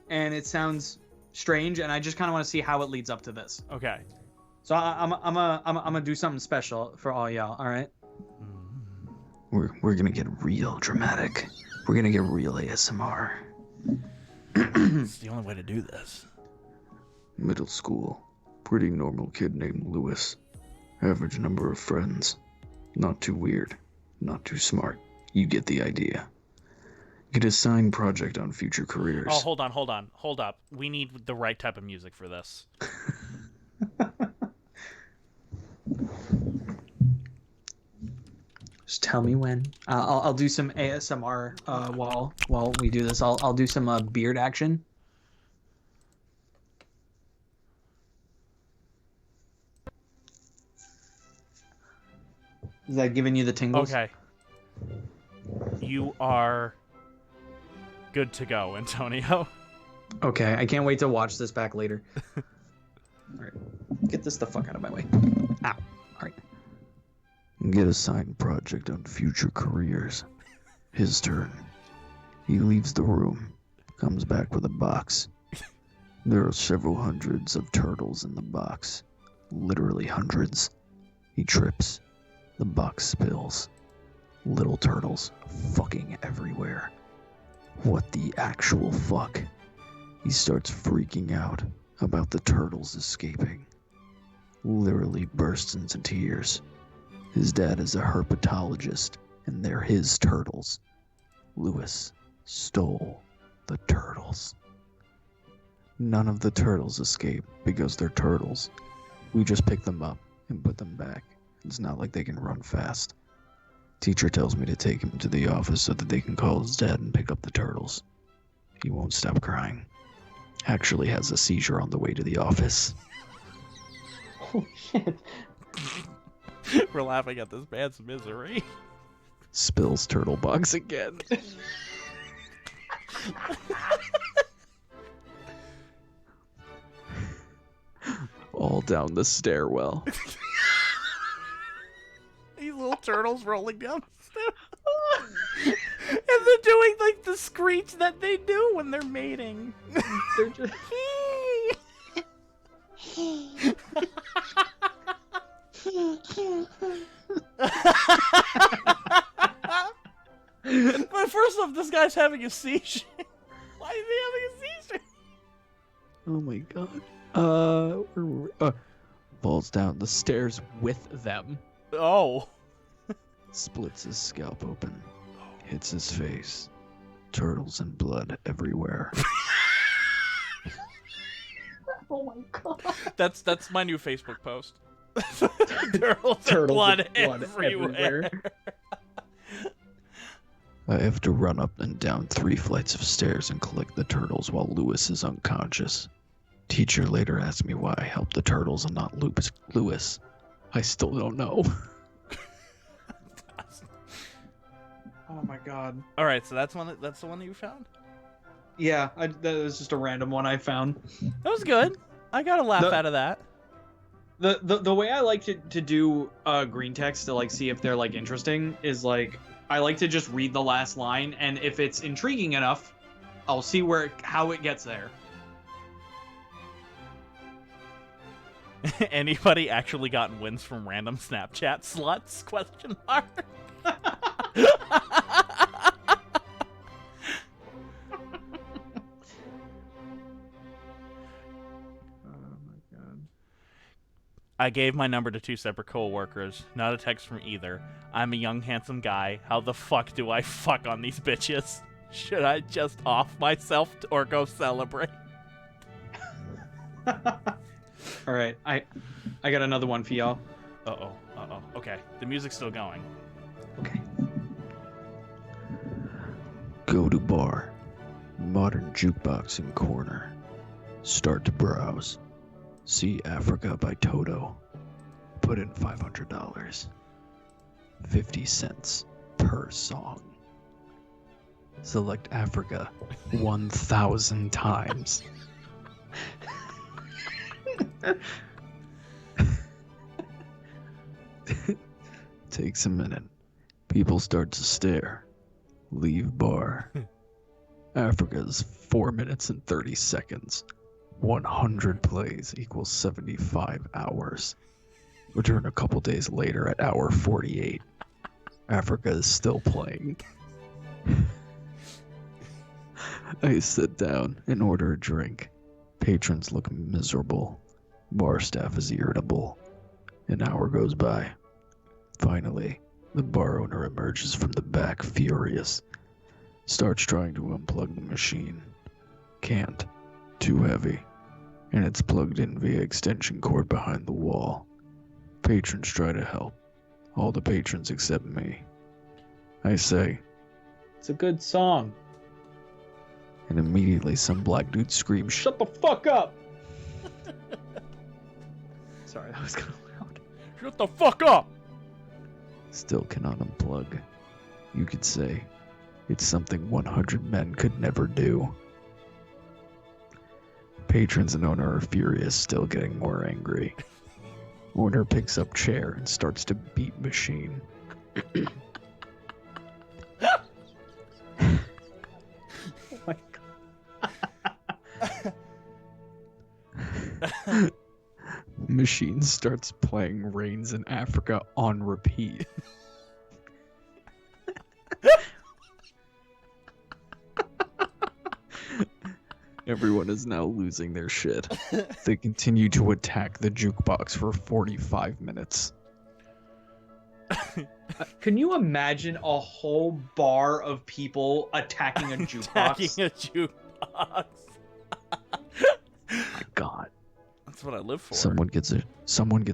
and it sounds strange, and I just kind of want to see how it leads up to this. Okay. So I'm gonna do something special for all y'all. All right. We're gonna get real dramatic. We're gonna get real ASMR. It's the only way to do this. Middle school. Pretty normal kid named Lewis. Average number of friends. Not too weird. Not too smart. You get the idea. Get a signed project on future careers. Oh, hold up. We need the right type of music for this. Just tell me when. I'll do some ASMR while we do this. I'll do some beard action. Is that giving you the tingles? Okay. You are good to go, Antonio. Okay, I can't wait to watch this back later. All right, get this the fuck out of my way. Ow. All right. Get a signed project on future careers. His turn. He leaves the room. Comes back with a box. There are several hundreds of turtles in the box. Literally hundreds. He trips. The box spills. Little turtles fucking everywhere. What the actual fuck? He starts freaking out about the turtles escaping. Literally bursts into tears. His dad is a herpetologist, and they're his turtles. Lewis stole the turtles. None of the turtles escape because they're turtles. We just pick them up and put them back. It's not like they can run fast. Teacher tells me to take him to the office so that they can call his dad and pick up the turtles. He won't stop crying. Actually has a seizure on the way to the office. Holy shit. We're laughing at this man's misery. Spills turtle box again. All down the stairwell. These little turtles rolling down the stairs. And they're doing like the screech that they do when they're mating. They're just... But first off, this guy's having a seizure. Why is he having a seizure? Oh my god. Where were we? Falls down the stairs with them. Oh. Splits his scalp open. Hits his face. Turtles and blood everywhere. Oh my god. That's my new Facebook post. Turtles and blood everywhere. I have to run up and down 3 flights of stairs and collect the turtles while Lewis is unconscious. Teacher later asked me why I helped the turtles and not Lewis. I still don't know. Oh my god. All right, so that's the one that you found. Yeah, that was just a random one I found. That was good. I got a laugh out of that. The way I like to do green text to like see if they're like interesting is like I like to just read the last line, and if it's intriguing enough, I'll see how it gets there. Anybody actually gotten wins from random Snapchat sluts? Question mark. I gave my number to 2 separate co-workers. Not a text from either. I'm a young, handsome guy. How the fuck do I fuck on these bitches? Should I just off myself or go celebrate? All right, I got another one for y'all. Uh-oh. Okay, the music's still going. Okay. Go to bar. Modern jukebox in corner. Start to browse. See Africa by Toto. Put in $500. 50 cents per song. Select Africa 1,000 times. Takes a minute. People start to stare. Leave bar. Africa's 4 minutes and 30 seconds. 100 plays equals 75 hours. Return a couple days later at hour 48. Africa is still playing. I sit down and order a drink. Patrons look miserable. Bar staff is irritable. An hour goes by. Finally, the bar owner emerges from the back furious. Starts trying to unplug the machine. Can't. Too heavy. And it's plugged in via extension cord behind the wall. Patrons try to help. All the patrons except me. I say, It's a good song. and immediately some black dude screams, Shut the fuck up! Sorry, that was kind of loud. Shut the fuck up! Still cannot unplug. You could say, it's something 100 men could never do. Patrons and owner are furious, still getting more angry. Owner picks up chair and starts to beat machine. Oh my god. Machine starts playing Rains in Africa on repeat. Everyone is now losing their shit. They continue to attack the jukebox for 45 minutes. Can you imagine a whole bar of people attacking a jukebox? Attacking a jukebox. My God. That's what I live for. Someone gets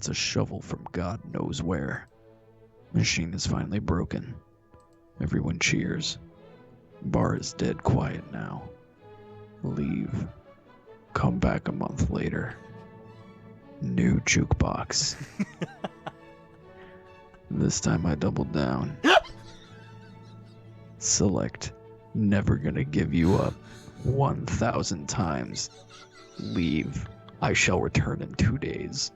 a shovel from God knows where. Machine is finally broken. Everyone cheers. Bar is dead quiet now. Leave. Come back a month later. New jukebox. This time I doubled down. Select. Never gonna give you up. 1,000 times. Leave. I shall return in 2 days.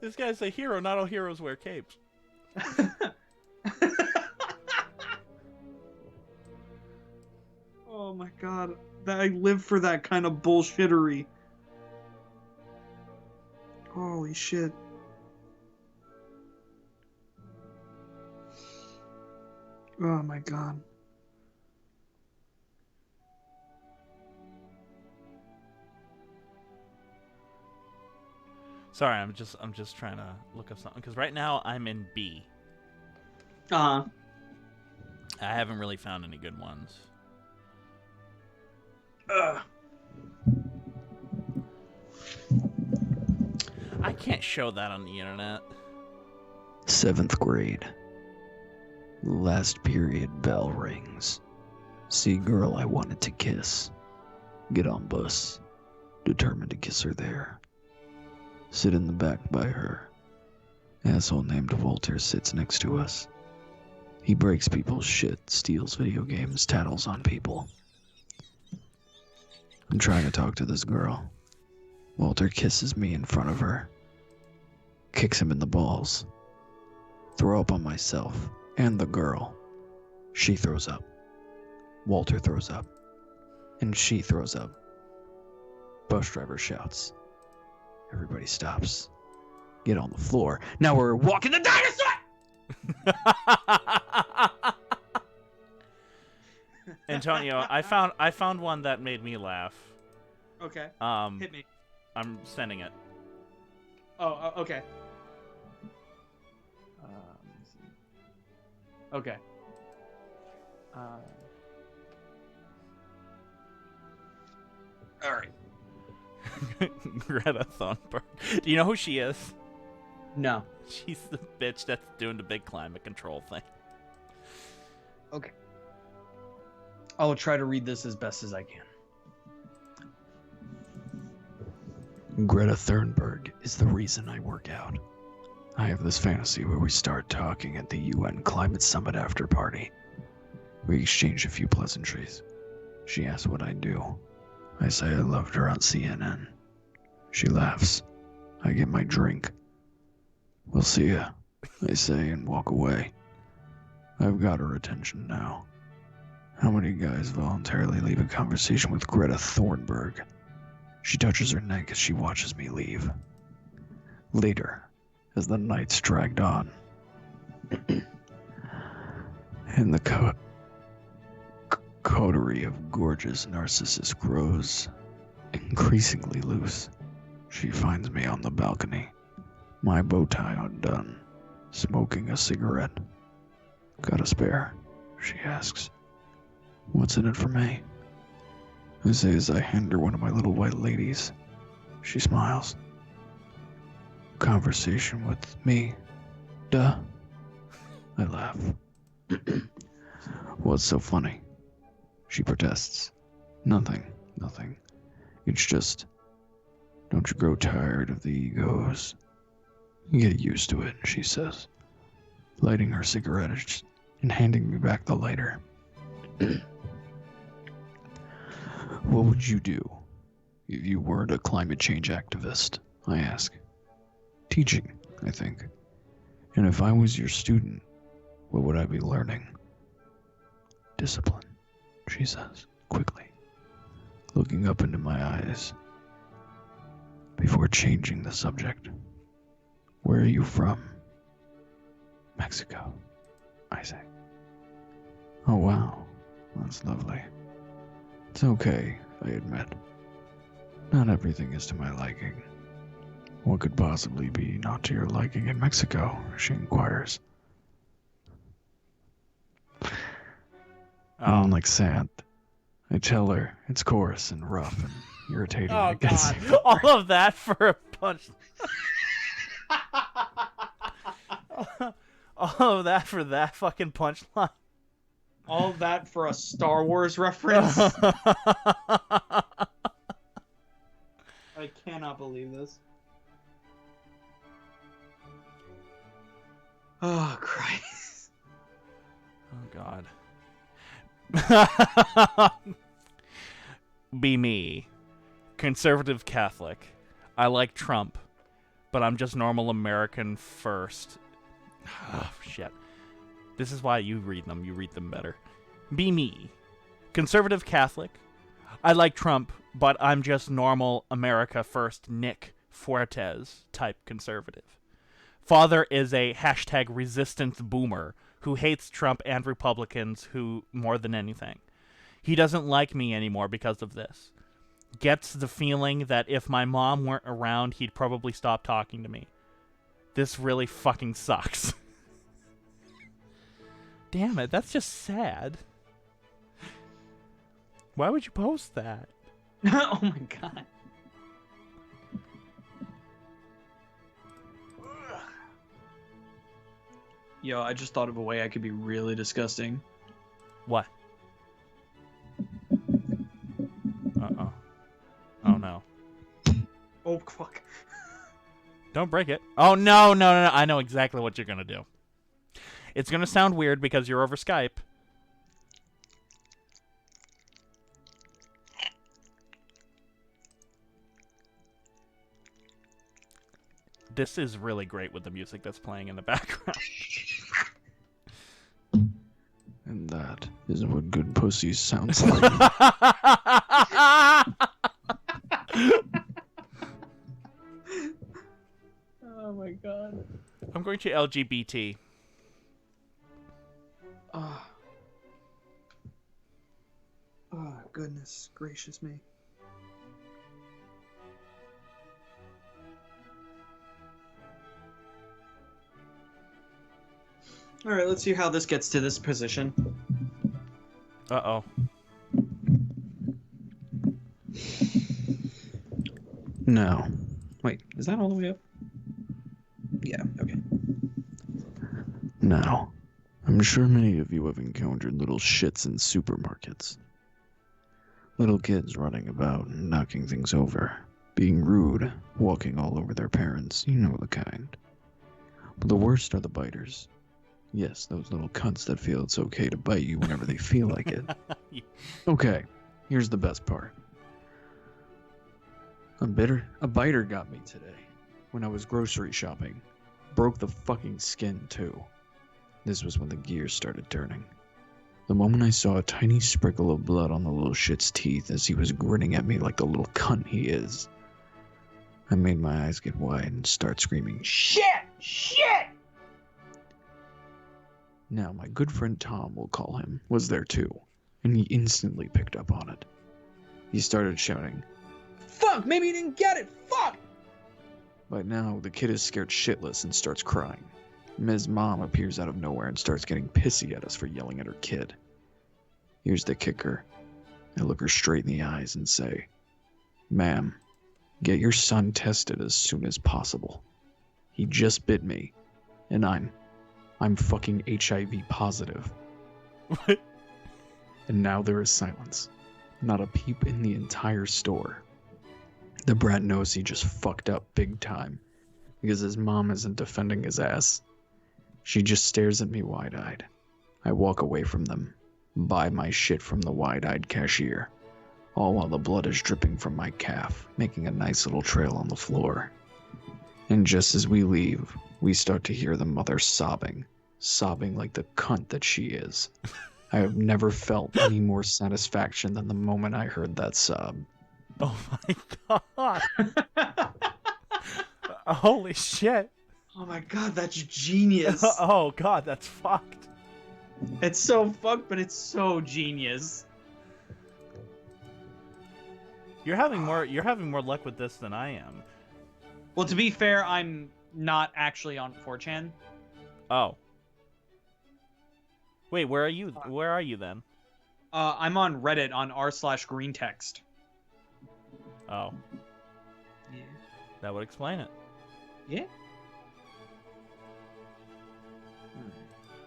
This guy's a hero. Not all heroes wear capes. Oh my god. I live for that kind of bullshittery. Holy shit. Oh my god. Sorry, I'm just trying to look up something because right now I'm in B. Uh-huh. I haven't really found any good ones. I can't show that on the internet. 7th grade. Last period bell rings. See girl I wanted to kiss. Get on bus. Determined to kiss her there. Sit in the back by her. Asshole named Walter sits next to us. He breaks people's shit, steals video games, tattles on people. I'm trying to talk to this girl. Walter kisses me in front of her. Kicks him in the balls. Throw up on myself and the girl. She throws up. Walter throws up. And she throws up. Bus driver shouts. Everybody stops. Get on the floor. Now we're walking the dinosaur! Antonio, I found one that made me laugh. Okay. Hit me. I'm sending it. Oh, okay. Let me see. Okay. All right. Greta Thunberg. Do you know who she is? No. She's the bitch that's doing the big climate control thing. Okay. I will try to read this as best as I can. Greta Thunberg is the reason I work out. I have this fantasy where we start talking at the UN Climate Summit after party. We exchange a few pleasantries. She asks what I do. I say I loved her on CNN. She laughs. I get my drink. We'll see ya, I say and walk away. I've got her attention now. How many guys voluntarily leave a conversation with Greta Thunberg? She touches her neck as she watches me leave. Later, as the nights dragged on, and the coterie of gorgeous narcissists grows increasingly loose, she finds me on the balcony, my bow tie undone, smoking a cigarette. Got a spare? She asks. What's in it for me? I say as I hand her one of my little white ladies. She smiles. Conversation with me? Duh. I laugh. What's so funny? She protests. Nothing. It's just, don't you grow tired of the egos? You get used to it, she says, lighting her cigarette and handing me back the lighter. What would you do if you weren't a climate change activist? I ask. Teaching, I think. And if I was your student, what would I be learning? Discipline, she says, quickly, looking up into my eyes. Before changing the subject, where are you from? Mexico, I say. Oh wow, that's lovely. It's okay, I admit. Not everything is to my liking. What could possibly be not to your liking in Mexico? She inquires. I don't like sand. I tell her it's coarse and rough and irritating. Oh God! All of that for a punch. All of that for that fucking punchline. All that for a Star Wars reference? I cannot believe this. Oh, Christ. Oh, God. Be me. Conservative Catholic. I like Trump, but I'm just normal American first. Oh, shit. This is why you read them. You read them better. Be me. Conservative Catholic. I like Trump, but I'm just normal America first Nick Fuertes type conservative. Father is a hashtag resistance boomer who hates Trump and Republicans who more than anything. He doesn't like me anymore because of this. Gets the feeling that if my mom weren't around, he'd probably stop talking to me. This really fucking sucks. Damn it, that's just sad. Why would you post that? Oh my God. Yo, I just thought of a way I could be really disgusting. What? Uh-oh. Oh, no. Oh, fuck. Don't break it. Oh, no. I know exactly what you're going to do. It's going to sound weird because you're over Skype. This is really great with the music that's playing in the background. And that is what good pussy sounds like. Oh my God. I'm going to LGBT. Oh, goodness gracious me. All right, let's see how this gets to this position. Uh-oh. No. Wait, is that all the way up? Yeah, okay. Now, I'm sure many of you have encountered little shits in supermarkets. Little kids running about and knocking things over, being rude, walking all over their parents, you know the kind. But the worst are the biters. Yes, those little cunts that feel it's okay to bite you whenever they feel like it. Okay, here's the best part. A biter got me today when I was grocery shopping. Broke the fucking skin, too. This was when the gears started turning. The moment I saw a tiny sprinkle of blood on the little shit's teeth as he was grinning at me like the little cunt he is, I made my eyes get wide and start screaming, "Shit! Shit!" Now, my good friend Tom, we'll call him, was there too, and he instantly picked up on it. He started shouting, "Fuck! Maybe you didn't get it! Fuck!" By now, the kid is scared shitless and starts crying. Ms. Mom appears out of nowhere and starts getting pissy at us for yelling at her kid. Here's the kicker. I look her straight in the eyes and say, "Ma'am, get your son tested as soon as possible. He just bit me, and I'm fucking HIV positive." What? And now there is silence. Not a peep in the entire store. The brat knows he just fucked up big time, because his mom isn't defending his ass. She just stares at me wide-eyed. I walk away from them, buy my shit from the wide-eyed cashier, all while the blood is dripping from my calf, making a nice little trail on the floor. And just as we leave, we start to hear the mother sobbing like the cunt that she is. I have never felt any more satisfaction than the moment I heard that sob. Oh my god. Holy shit. Oh my god, that's genius. Oh god, that's fucked. It's so fucked, but it's so genius. You're having more luck with this than I am. Well, to be fair, I'm not actually on 4chan. Oh. Wait, where are you? Where are you then? I'm on Reddit on r/greentext. Oh. Yeah. That would explain it. Yeah.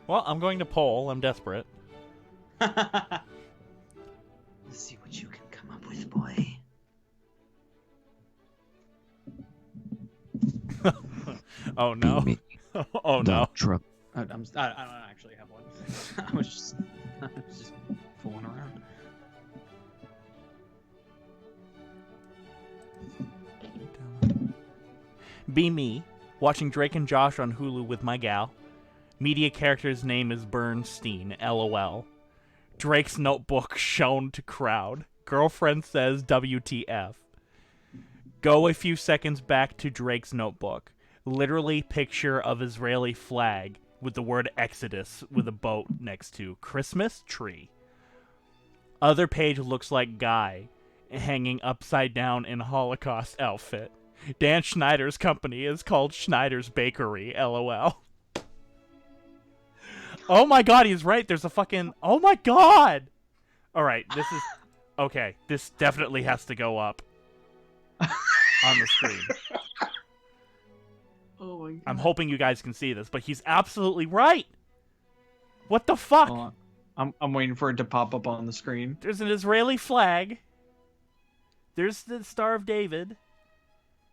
Well, I'm going to poll. I'm desperate. Let's see what you can come up with, boy. Oh no. Oh no. I don't actually have one. I was just fooling around. Be me, watching Drake and Josh on Hulu with my gal. Media character's name is Bernstein, LOL. Drake's notebook shown to crowd. Girlfriend says WTF. Go a few seconds back to Drake's notebook. Literally picture of Israeli flag with the word Exodus with a boat next to Christmas tree. Other page looks like guy hanging upside down in Holocaust outfit. Dan Schneider's company is called Schneider's Bakery, LOL. Oh my god, he's right. There's a fucking... Oh my god! Alright, this is... Okay, this definitely has to go up on the screen. Oh my god. I'm hoping you guys can see this, but he's absolutely right! What the fuck? Hold on. I'm waiting for it to pop up on the screen. There's an Israeli flag. There's the Star of David.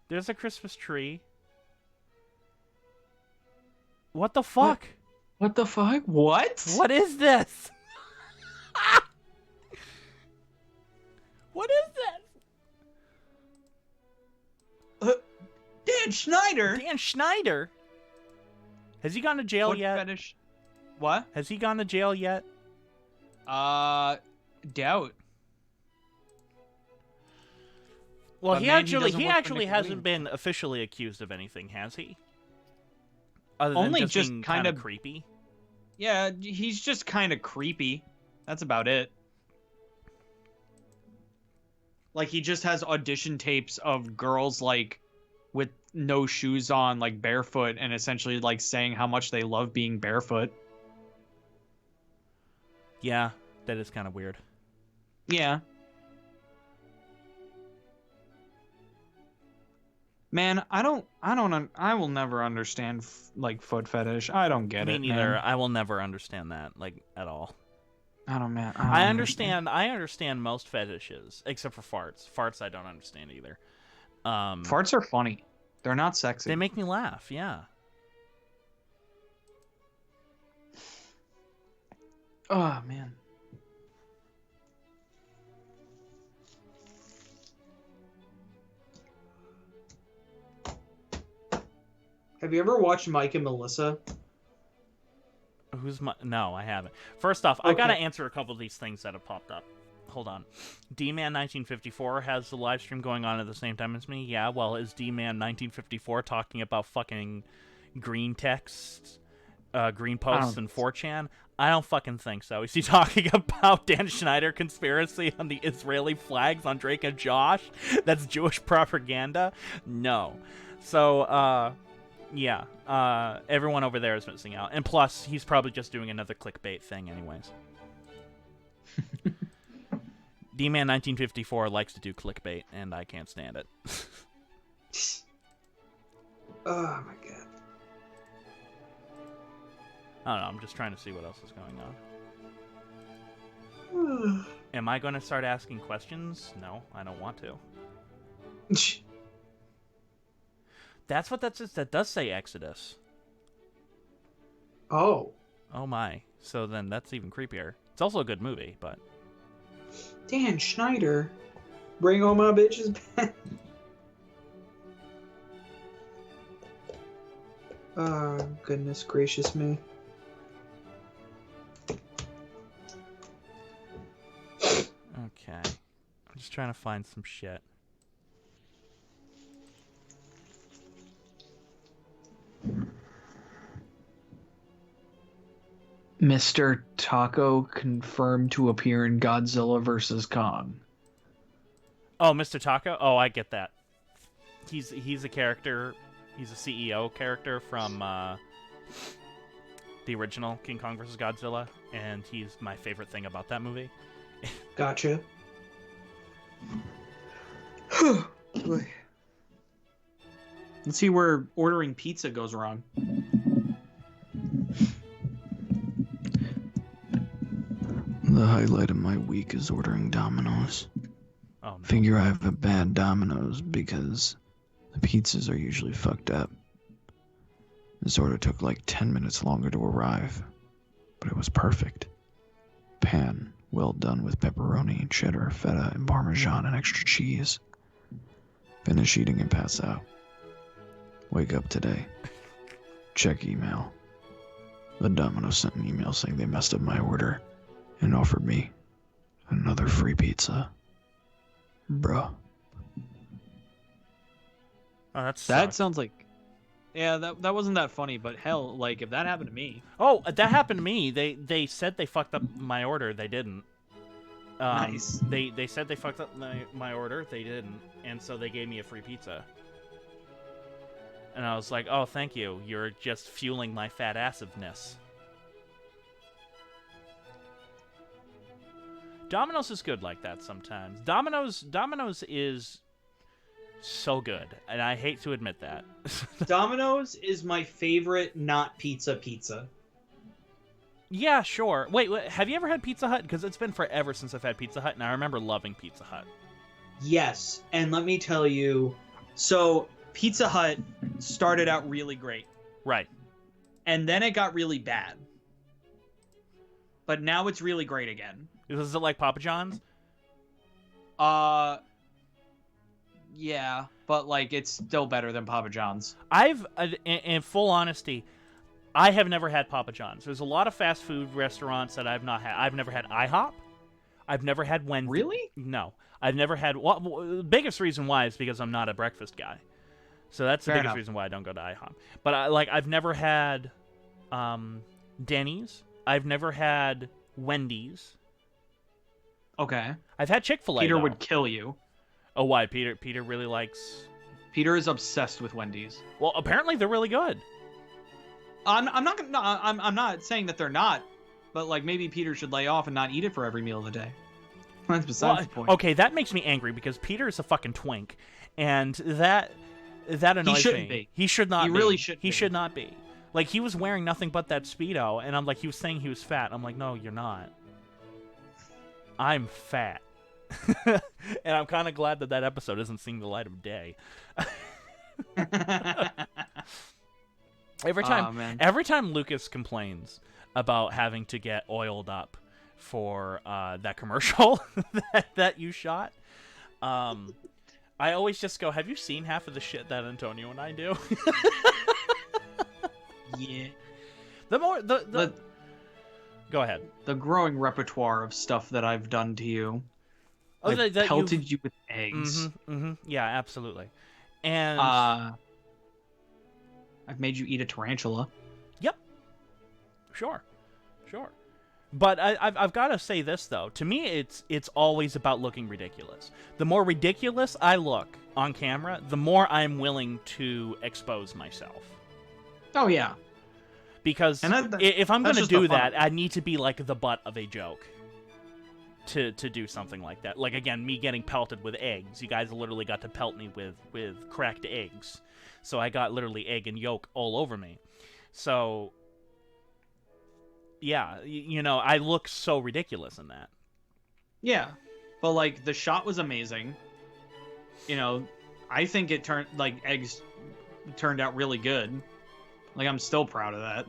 There's a Christmas tree. What the fuck? What the fuck? What? What is this? What is this? Dan Schneider? Dan Schneider? Has he gone to jail Foot yet? fetish. What? Has he gone to jail yet? Doubt. Well, But he man, he actually doesn't work for hasn't Nickelodeon. been officially accused of anything, has he? Other than Only just just being kind kind of of- creepy. Yeah, he's just kind of creepy. That's about it. Like, he just has audition tapes of girls, like, with no shoes on, like, barefoot, and essentially, like, saying how much they love being barefoot. Yeah, that is kind of weird. Yeah. Man, I will never understand, like, foot fetish. I don't get Me it, neither. man. I will never understand that, like, at all. I don't I understand most fetishes, except for farts. Farts I don't understand either. Farts are funny. They're not sexy. They make me laugh, yeah. Oh, man. Have you ever watched Mike and Melissa? No, I haven't. First off, I Okay. gotta answer a couple of these things that have popped up. Hold on. D-Man 1954 has the live stream going on at the same time as me. Yeah, well, is D-Man 1954 talking about fucking green text, green posts, and 4chan? I don't fucking think so. Is he talking about Dan Schneider conspiracy on the Israeli flags on Drake and Josh? That's Jewish propaganda? No. So, yeah. Everyone over there is missing out. And plus, he's probably just doing another clickbait thing anyways. D-Man 1954 likes to do clickbait, and I can't stand it. Oh my god. I don't know, I'm just trying to see what else is going on. Am I going to start asking questions? No, I don't want to. That's what that says. That does say Exodus. Oh. Oh my. So then that's even creepier. It's also a good movie, but... Dan Schneider. Bring all my bitches back. Oh, goodness gracious me. Okay. I'm just trying to find some shit. Mr. Taco confirmed to appear in Godzilla vs. Kong. Oh, Mr. Taco? Oh, I get that. He's a character. He's a CEO character from the original King Kong vs. Godzilla, and he's my favorite thing about that movie. Gotcha. Let's see where ordering pizza goes wrong. The highlight of my week is ordering Domino's. Oh, no. Figure I have a bad Domino's because the pizzas are usually fucked up. This order took like 10 minutes longer to arrive, but it was perfect. Pan, well done with pepperoni, cheddar, feta, and parmesan and extra cheese. Finish eating and pass out. Wake up today. Check email. The Domino's sent an email saying they messed up my order and offered me another free pizza. Bruh. Oh, That sucks. sounds like... Yeah, that wasn't that funny, but hell, like, if that happened to me... Oh, that happened to me. They said they fucked up my order. They didn't. Nice. They said they fucked up my order. They didn't. And so they gave me a free pizza. And I was like, oh, thank you. You're just fueling my fat assiveness. Domino's is good like that sometimes. Domino's is so good, and I hate to admit that. Domino's is my favorite not pizza. Yeah, sure. Wait, have you ever had Pizza Hut? Because it's been forever since I've had Pizza Hut, and I remember loving Pizza Hut. Yes, and let me tell you, so Pizza Hut started out really great, Right. and then it got really bad. But now it's really great again. Is it like Papa John's? Yeah, but like it's still better than Papa John's. I've, in full honesty, I have never had Papa John's. There's a lot of fast food restaurants that I've not had. I've never had IHOP. I've never had Wendy's. Really? No. I've never had... Well, the biggest reason why is because I'm not a breakfast guy. So that's the Fair biggest enough. reason why I don't go to IHOP. But I've never had Denny's. I've never had Wendy's. Okay. I've had Chick-fil-A, Peter though. would kill you. Oh, why? Peter really likes... Peter is obsessed with Wendy's. Well, apparently they're really good. I'm not gonna. No, I'm not saying that they're not, but like maybe Peter should lay off and not eat it for every meal of the day. That's besides the point. Okay, that makes me angry because Peter is a fucking twink, and that annoys me. He shouldn't be. He should not. He be. really shouldn't He be. should not be. Like, he was wearing nothing but that Speedo, and I'm like, he was saying he was fat. I'm like, no, you're not. I'm fat. And I'm kind of glad that episode isn't seeing the light of day. Every time Lucas complains about having to get oiled up for that commercial that you shot, I always just go, have you seen half of the shit that Antonio and I do? Yeah. The more the Go ahead. The growing repertoire of stuff that I've done to you. Oh, I that pelted you with eggs. Yeah, absolutely. And I've made you eat a tarantula. Yep. Sure. But I've got to say this though. To me, it's always about looking ridiculous. The more ridiculous I look on camera, the more I'm willing to expose myself. Oh yeah. Because if I'm going to do that, I need to be like the butt of a joke to do something like that. Like, again, me getting pelted with eggs. You guys literally got to pelt me with cracked eggs. So I got literally egg and yolk all over me. So, yeah, you know, I look so ridiculous in that. Yeah. But, like, the shot was amazing. You know, I think eggs turned out really good. Like, I'm still proud of that.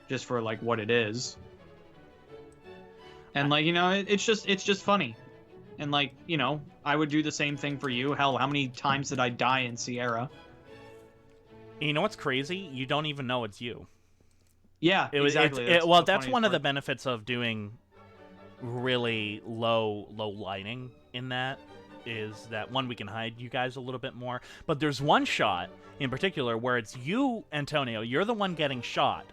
Just for, like, what it is. And, like, you know, it's just funny. And, like, you know, I would do the same thing for you. Hell, how many times did I die in Sierra? You know what's crazy? You don't even know it's you. Yeah, exactly. That's one of the benefits of doing really low lighting in that. Is that one, we can hide you guys a little bit more, but there's one shot in particular where it's you, Antonio, you're the one getting shot,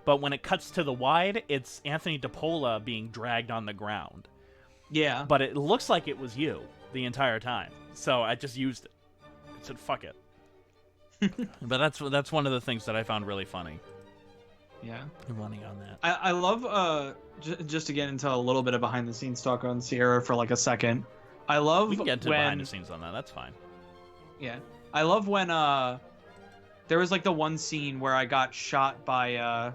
but when it cuts to the wide, it's Anthony DePola being dragged on the ground. Yeah. But it looks like it was you the entire time, so I just used it. I said, fuck it. But that's one of the things that I found really funny. Yeah. Running on that. I love, just to get into a little bit of behind-the-scenes talk on Sierra for like a second. I love we can get to when, behind the scenes on that. That's fine. Yeah, I love when there was like the one scene where I got shot by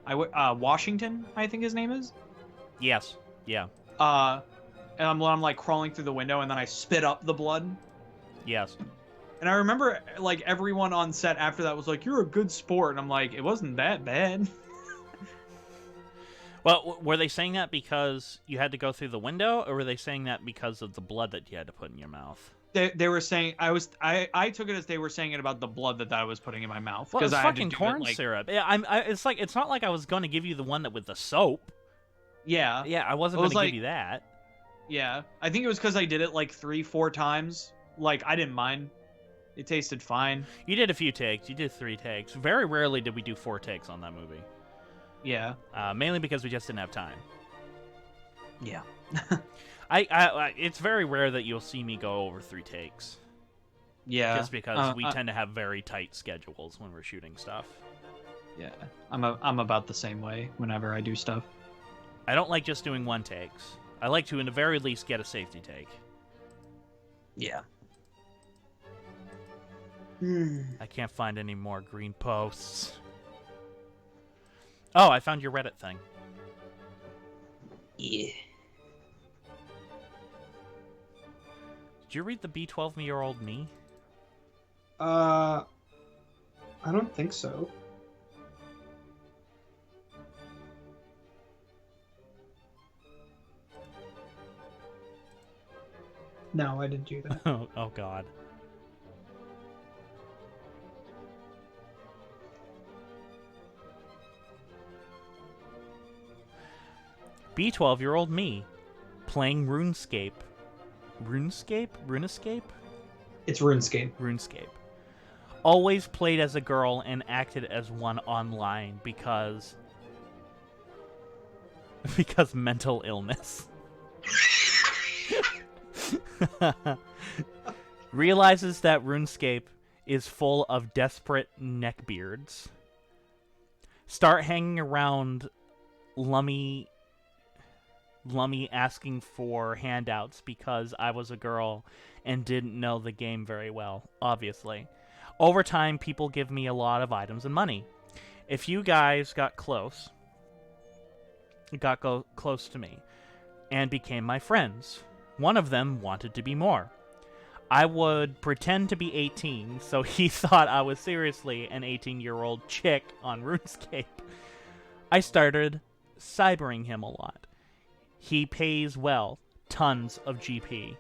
Washington, I think his name is. Yes. Yeah. And I'm like crawling through the window, and then I spit up the blood. Yes. And I remember like everyone on set after that was like, "You're a good sport," and I'm like, "It wasn't that bad." Well, were they saying that because you had to go through the window, or were they saying that because of the blood that you had to put in your mouth? They were saying I took it as they were saying it about the blood that I was putting in my mouth. Well, it's I fucking corn syrup. Yeah, it's not like I was going to give you the one with the soap. Yeah. Yeah, I wasn't going to give you that. Yeah, I think it was because I did it like 3-4 times. Like, I didn't mind. It tasted fine. You did a few takes. You did 3 takes. Very rarely did we do 4 takes on that movie. Yeah. Mainly because we just didn't have time. Yeah. I it's very rare that you'll see me go over 3 takes. Yeah. Just because we tend to have very tight schedules when we're shooting stuff. Yeah. I'm about the same way whenever I do stuff. I don't like just doing 1 takes. I like to, in the very least, get a safety take. Yeah. I can't find any more green posts. Oh, I found your Reddit thing. Yeah. Did you read the B12-year-old me? I don't think so. No, I didn't do that. Oh God. B12-year-old me playing RuneScape. RuneScape? It's RuneScape. RuneScape. Always played as a girl and acted as one online because mental illness. Realizes that RuneScape is full of desperate neckbeards. Start hanging around Lummy asking for handouts because I was a girl and didn't know the game very well, obviously. Over time, people give me a lot of items and money. If you guys got close to me and became my friends, one of them wanted to be more. I would pretend to be 18, so he thought I was seriously an 18-year-old chick on RuneScape. I started cybering him a lot. He pays well, tons of GP.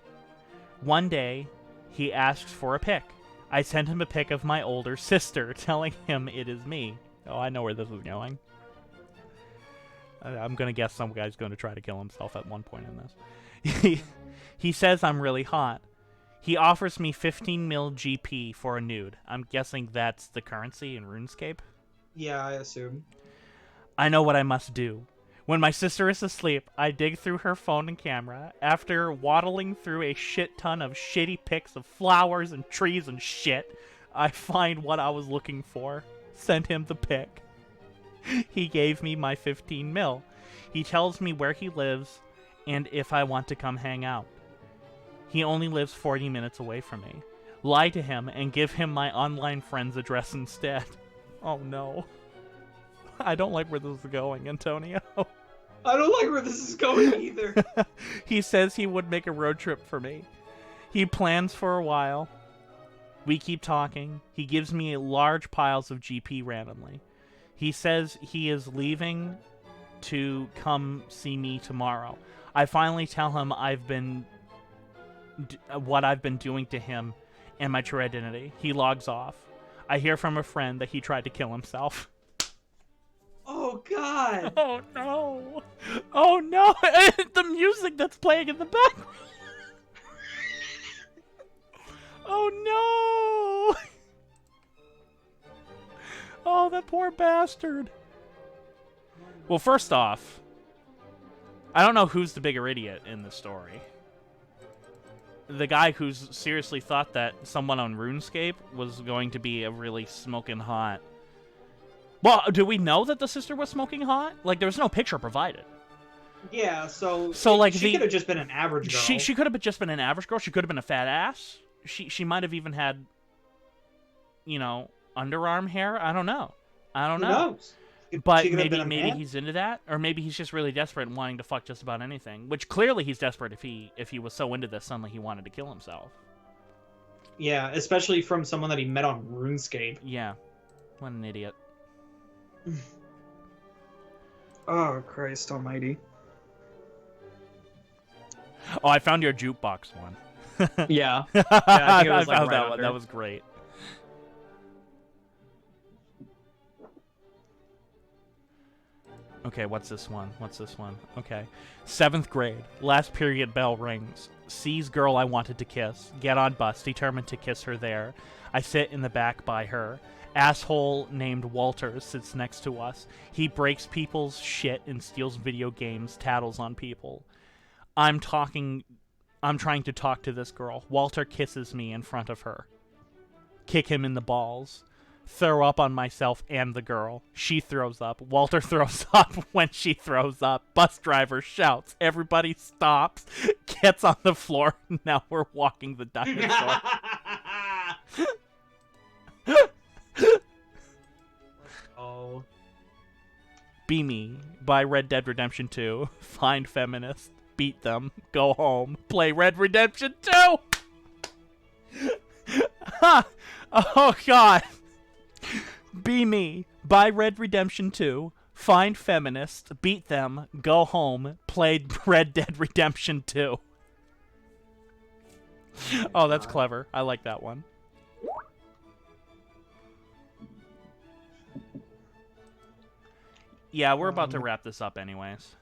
One day, he asks for a pic. I sent him a pic of my older sister, telling him it is me. Oh, I know where this is going. I'm gonna guess some guy's going to try to kill himself at one point in this. He says I'm really hot. He offers me 15 mil GP for a nude. I'm guessing that's the currency in RuneScape. Yeah, I assume. I know what I must do. When my sister is asleep, I dig through her phone and camera. After waddling through a shit ton of shitty pics of flowers and trees and shit, I find what I was looking for. Sent him the pic. He gave me my 15 mil. He tells me where he lives and if I want to come hang out. He only lives 40 minutes away from me. Lie to him and give him my online friend's address instead. Oh no. I don't like where this is going, Antonio. I don't like where this is going either. He says he would make a road trip for me. He plans for a while. We keep talking. He gives me large piles of GP randomly. He says he is leaving to come see me tomorrow. I finally tell him what I've been doing to him and my true identity. He logs off. I hear from a friend that he tried to kill himself. Oh, God. Oh, no. Oh, no. The music that's playing in the background. Oh, no. Oh, that poor bastard. Well, first off, I don't know who's the bigger idiot in the story. The guy who's seriously thought that someone on RuneScape was going to be a really smoking hot... Well, do we know that the sister was smoking hot? Like, there was no picture provided. Yeah, so like she could have just been an average girl. She could have just been an average girl. She could have been a fat ass. She might have even had, you know, underarm hair. I don't know. Who knows? But maybe he's into that, or maybe he's just really desperate and wanting to fuck just about anything. Which clearly he's desperate if he was so into this suddenly he wanted to kill himself. Yeah, especially from someone that he met on RuneScape. Yeah, what an idiot. Oh, Christ almighty. Oh, I found your jukebox one. Yeah. I think it was I found that one. That was great. Okay, what's this one? Okay. 7th grade. Last period bell rings. Sees girl I wanted to kiss. Get on bus. Determined to kiss her there. I sit in the back by her. Asshole named Walter sits next to us. He breaks people's shit and steals video games, tattles on people. I'm trying to talk to this girl. Walter kisses me in front of her. Kick him in the balls. Throw up on myself and the girl. She throws up. Walter throws up when she throws up. Bus driver shouts. Everybody stops. Gets on the floor. Now we're walking the dinosaur. Oh. Be Me by Red Dead Redemption 2. Find feminists. Beat them. Go home. Play Red Redemption 2! Ha! Oh, God. Be Me by Red Redemption 2. Find feminists. Beat them. Go home. Play Red Dead Redemption 2. Oh, that's clever. I like that one. Yeah, we're about to wrap this up anyways.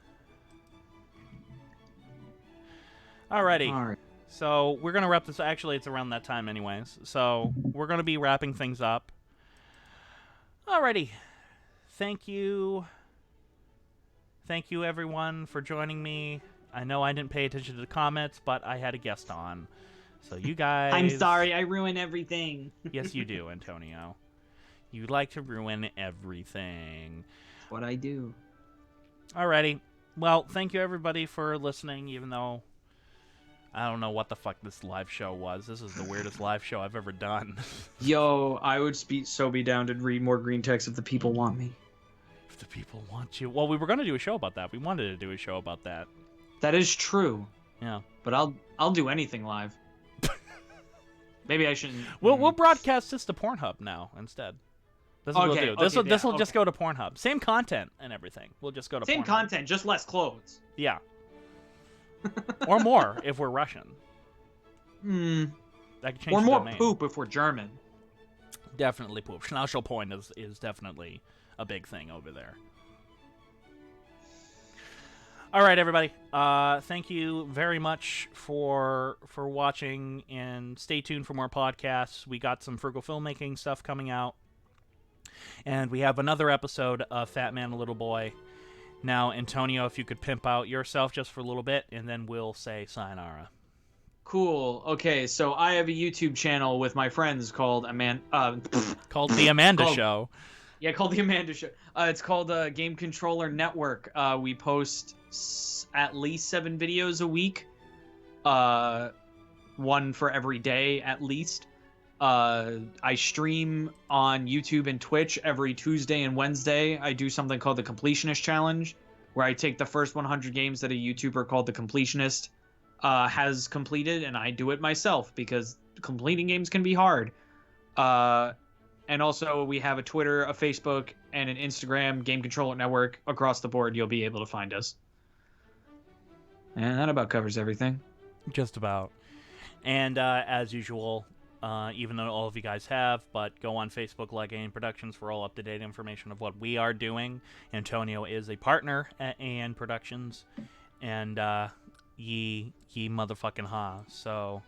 Alrighty. All right. So, we're going to wrap this... Actually, it's around that time anyways. So, we're going to be wrapping things up. Alrighty. Thank you. Thank you, everyone, for joining me. I know I didn't pay attention to the comments, but I had a guest on. So, you guys... I'm sorry, I ruin everything. Yes, you do, Antonio. You like to ruin everything. That's what I do. Alrighty. Well, thank you, everybody, for listening, even though... I don't know what the fuck this live show was. This is the weirdest live show I've ever done. Yo, I would be down to read more green text if the people want me. If the people want you. Well, we were going to do a show about that. We wanted to do a show about that. That is true. Yeah. But I'll do anything live. Maybe I shouldn't. We'll broadcast this to Pornhub now instead. That's what we'll do. This will just go to Pornhub. Same content and everything. We'll just go to Same Pornhub. content, just less clothes. Yeah. Or more if we're Russian. I could change Or the more domain. poop if we're German. Definitely poop. Schnauzelpoint is definitely a big thing over there. All right, everybody. Thank you very much for watching, and stay tuned for more podcasts. We got some frugal filmmaking stuff coming out, and we have another episode of Fat Man and Little Boy. Now, Antonio, if you could pimp out yourself just for a little bit, and then we'll say sayonara. Cool. Okay, so I have a YouTube channel with my friends called Called The Amanda Called- Show. Yeah, called The Amanda Show. It's called Game Controller Network. We post at least 7 videos a week. One for every day, at least. I stream on YouTube and Twitch every Tuesday and Wednesday. I do something called the Completionist Challenge, where I take the first 100 games that a YouTuber called the Completionist has completed, and I do it myself, because completing games can be hard. And also, we have a Twitter, a Facebook, and an Instagram, Game Controller Network. Across the board, you'll be able to find us. And that about covers everything. Just about. And as usual, even though all of you guys have, but go on Facebook, like AN Productions, for all up-to-date information of what we are doing. Antonio is a partner at AN Productions, and ye motherfucking ha. So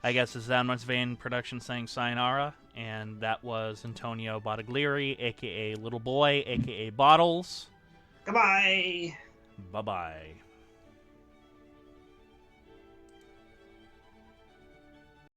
I guess this is Adam's Vein Productions saying sayonara, and that was Antonio Bottiglieri, a.k.a. Little Boy, a.k.a. Bottles. Goodbye. Bye-bye.